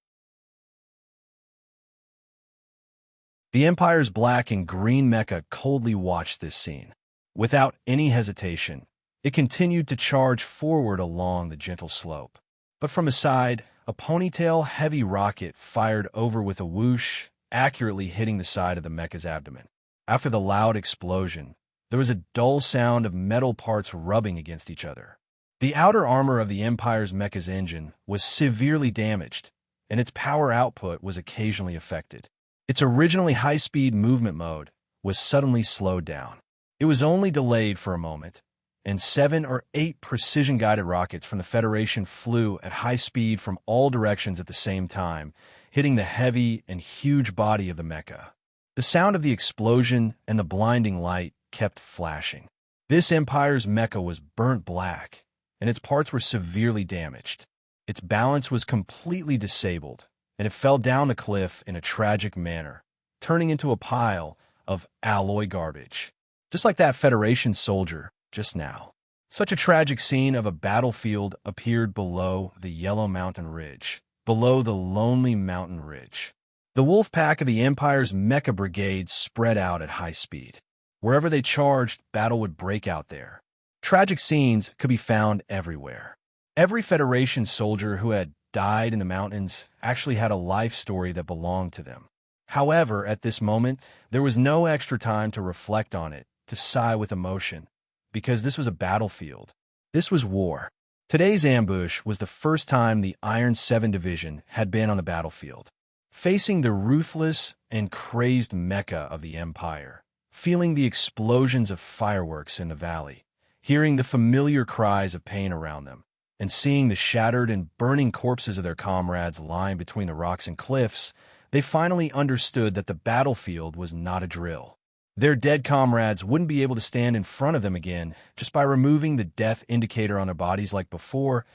The Empire's black and green mecha coldly watched this scene. Without any hesitation, it continued to charge forward along the gentle slope. But from the side, a ponytail-heavy rocket fired over with a whoosh, accurately hitting the side of the mecha's abdomen. After the loud explosion, there was a dull sound of metal parts rubbing against each other. The outer armor of the Empire's mecha's engine was severely damaged, and its power output was occasionally affected. Its originally high-speed movement mode was suddenly slowed down. It was only delayed for a moment, and 7 or 8 precision-guided rockets from the Federation flew at high speed from all directions at the same time, hitting the heavy and huge body of the mecha. The sound of the explosion and the blinding light kept flashing. This Empire's mecha was burnt black, and its parts were severely damaged. Its balance was completely disabled, and it fell down the cliff in a tragic manner, turning into a pile of alloy garbage. Just like that Federation soldier just now. Such a tragic scene of a battlefield appeared below the Yellow Mountain Ridge, below the lonely mountain ridge. The wolf pack of the Empire's mecha brigade spread out at high speed. Wherever they charged, battle would break out there. Tragic scenes could be found everywhere. Every Federation soldier who had died in the mountains actually had a life story that belonged to them. However, at this moment, there was no extra time to reflect on it, to sigh with emotion, because this was a battlefield. This was war. Today's ambush was the first time the Iron 7 Division had been on the battlefield. Facing the ruthless and crazed mecha of the Empire, feeling the explosions of fireworks in the valley, hearing the familiar cries of pain around them, and seeing the shattered and burning corpses of their comrades lying between the rocks and cliffs, they finally understood that the battlefield was not a drill. Their dead comrades wouldn't be able to stand in front of them again just by removing the death indicator on their bodies like before.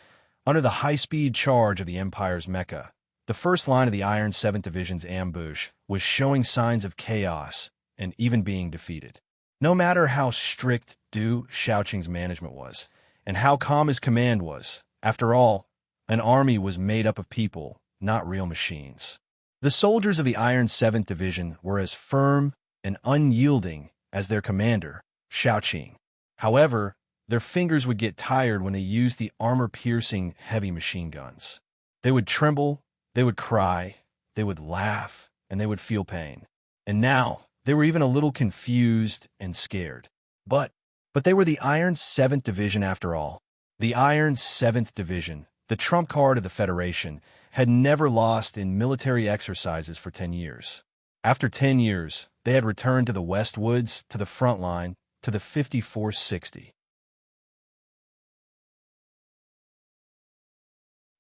Under the high-speed charge of the Empire's mecha, the first line of the Iron 7th Division's ambush was showing signs of chaos and even being defeated. No matter how strict Du Shaoqing's management was, and how calm his command was, after all, an army was made up of people, not real machines. The soldiers of the Iron 7th Division were as firm and unyielding as their commander, Shaoqing. However, their fingers would get tired when they used the armor-piercing heavy machine guns. They would tremble, they would cry, they would laugh, and they would feel pain. And now, they were even a little confused and scared. But they were the Iron 7th Division after all. The Iron 7th Division, the trump card of the Federation, had never lost in military exercises for 10 years. After 10 years, they had returned to the West Woods, to the front line, to the 5460.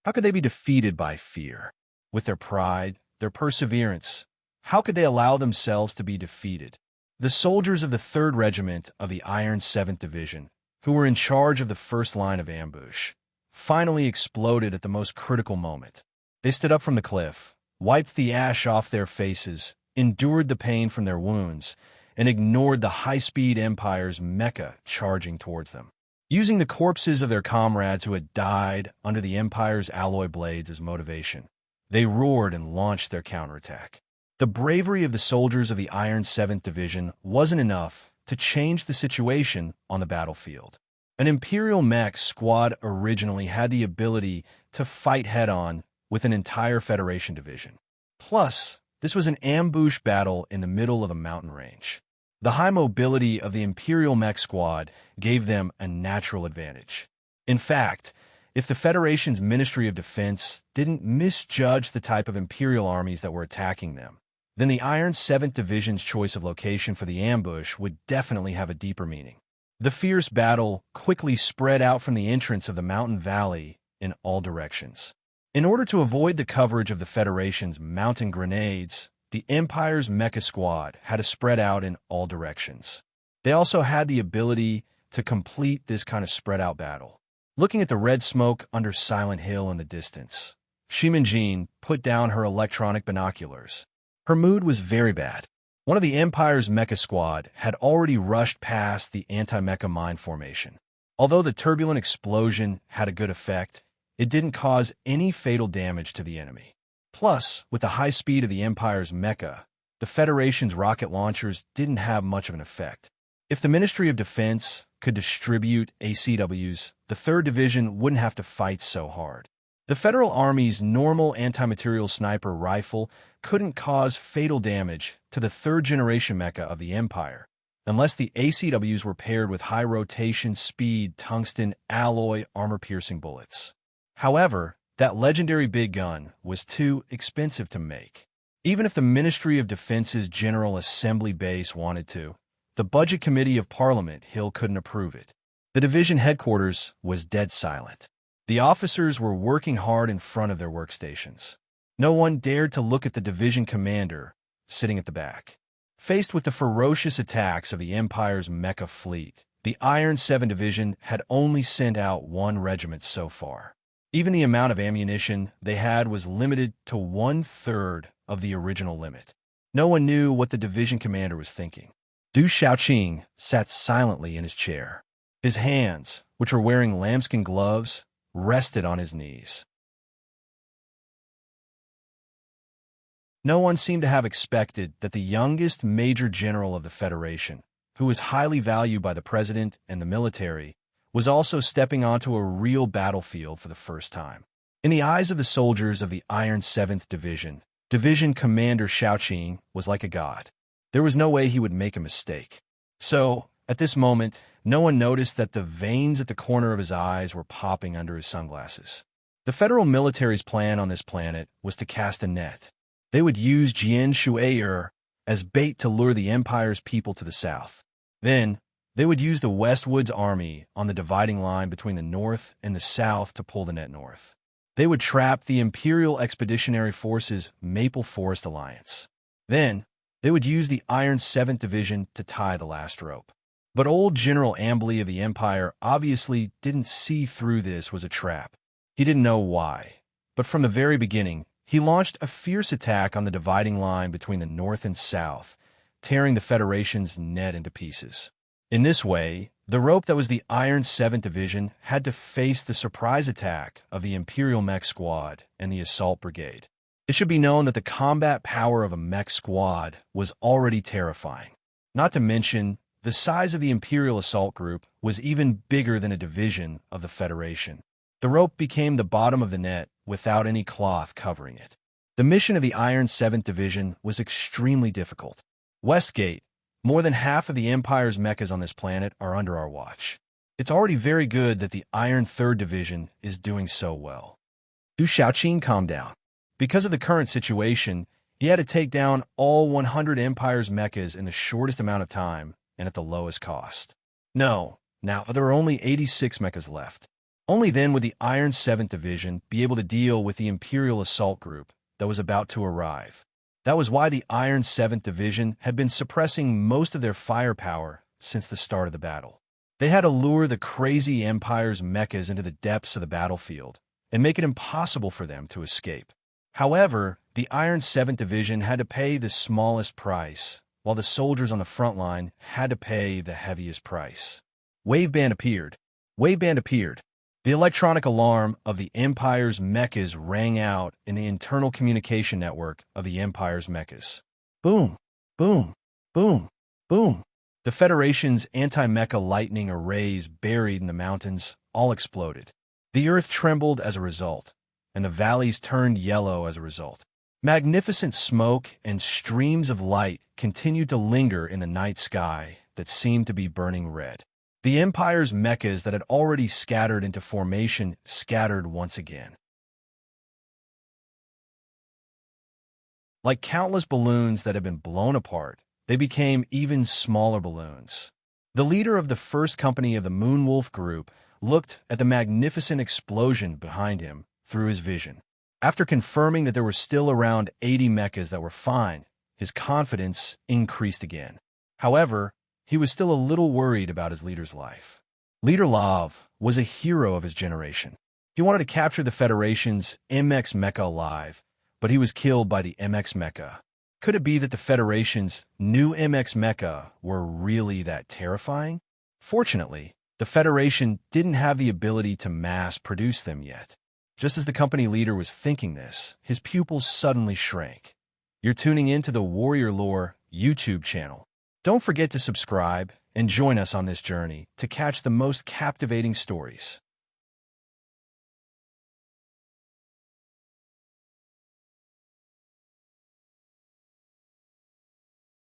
How could they be defeated by fear? With their pride, their perseverance, how could they allow themselves to be defeated? The soldiers of the 3rd Regiment of the Iron 7th Division, who were in charge of the first line of ambush, finally exploded at the most critical moment. They stood up from the cliff, wiped the ash off their faces, endured the pain from their wounds, and ignored the high-speed Empire's mecha charging towards them. Using the corpses of their comrades who had died under the Empire's alloy blades as motivation, they roared and launched their counterattack. The bravery of the soldiers of the Iron 7th Division wasn't enough to change the situation on the battlefield. An Imperial mech squad originally had the ability to fight head-on with an entire Federation division. Plus, this was an ambush battle in the middle of a mountain range. The high mobility of the Imperial mech squad gave them a natural advantage. In fact, if the Federation's Ministry of Defense didn't misjudge the type of Imperial armies that were attacking them, then the Iron 7th Division's choice of location for the ambush would definitely have a deeper meaning. The fierce battle quickly spread out from the entrance of the mountain valley in all directions. In order to avoid the coverage of the Federation's mountain grenades, the Empire's mecha squad had to spread out in all directions. They also had the ability to complete this kind of spread-out battle. Looking at the red smoke under Silent Hill in the distance, Shimin-Jin put down her electronic binoculars. Her mood was very bad. One of the Empire's mecha squad had already rushed past the anti-mecha mine formation. Although the turbulent explosion had a good effect, it didn't cause any fatal damage to the enemy. Plus, with the high speed of the Empire's mecha, the Federation's rocket launchers didn't have much of an effect. If the Ministry of Defense could distribute ACWs, the 3rd Division wouldn't have to fight so hard. The Federal Army's normal anti-material sniper rifle couldn't cause fatal damage to the 3rd-generation mecha of the Empire, unless the ACWs were paired with high-rotation speed tungsten alloy armor-piercing bullets. However, that legendary big gun was too expensive to make. Even if the Ministry of Defense's General Assembly base wanted to, the Budget Committee of Parliament Hill couldn't approve it. The division headquarters was dead silent. The officers were working hard in front of their workstations. No one dared to look at the division commander, sitting at the back. Faced with the ferocious attacks of the Empire's mecha fleet, the Iron 7 Division had only sent out 1 regiment so far. Even the amount of ammunition they had was limited to 1/3 of the original limit. No one knew what the division commander was thinking. Du Shaoqing sat silently in his chair. His hands, which were wearing lambskin gloves, rested on his knees. No one seemed to have expected that the youngest major general of the Federation, who was highly valued by the president and the military, was also stepping onto a real battlefield for the first time. In the eyes of the soldiers of the Iron 7th Division, Division Commander Shaoqing was like a god. There was no way he would make a mistake. So, at this moment, no one noticed that the veins at the corner of his eyes were popping under his sunglasses. The federal military's plan on this planet was to cast a net. They would use Jian Shu'er as bait to lure the Empire's people to the south. Then, they would use the Westwood's army on the dividing line between the north and the south to pull the net north. They would trap the Imperial Expeditionary Force's Maple Forest Alliance. Then, they would use the Iron 7th Division to tie the last rope. But old General Ambley of the Empire obviously didn't see through this was a trap. He didn't know why. But from the very beginning, he launched a fierce attack on the dividing line between the north and south, tearing the Federation's net into pieces. In this way, the rope that was the Iron 7th Division had to face the surprise attack of the Imperial Mech Squad and the Assault Brigade. It should be known that the combat power of a mech squad was already terrifying. Not to mention, the size of the Imperial Assault Group was even bigger than a division of the Federation. The rope became the bottom of the net without any cloth covering it. The mission of the Iron 7th Division was extremely difficult. Westgate, more than half of the Empire's mechas on this planet are under our watch. It's already very good that the Iron 3rd Division is doing so well. Du Shaoqing calmed down. Because of the current situation, he had to take down all 100 Empire's mechas in the shortest amount of time and at the lowest cost. Now there are only 86 mechas left. Only then would the Iron 7th Division be able to deal with the Imperial Assault Group that was about to arrive. That was why the Iron 7th Division had been suppressing most of their firepower since the start of the battle. They had to lure the crazy Empire's mechas into the depths of the battlefield and make it impossible for them to escape. However, the Iron 7th Division had to pay the smallest price, while the soldiers on the front line had to pay the heaviest price. Waveband appeared. Waveband appeared. The electronic alarm of the Empire's mechas rang out in the internal communication network of the Empire's mechas. Boom, boom, boom, boom. The Federation's anti-mecha lightning arrays buried in the mountains all exploded. The earth trembled as a result, and the valleys turned yellow as a result. Magnificent smoke and streams of light continued to linger in the night sky that seemed to be burning red. The Empire's mechas that had already scattered into formation scattered once again. Like countless balloons that had been blown apart, they became even smaller balloons. The leader of the first company of the Moonwolf Group looked at the magnificent explosion behind him through his vision. After confirming that there were still around 80 mechas that were fine, his confidence increased again. However, he was still a little worried about his leader's life. Leader Lav was a hero of his generation. He wanted to capture the Federation's MX mecha alive, but he was killed by the MX mecha. Could it be that the Federation's new MX mecha were really that terrifying? Fortunately, the Federation didn't have the ability to mass-produce them yet. Just as the company leader was thinking this, his pupils suddenly shrank. You're tuning in to the Warrior Lore YouTube channel. Don't forget to subscribe and join us on this journey to catch the most captivating stories.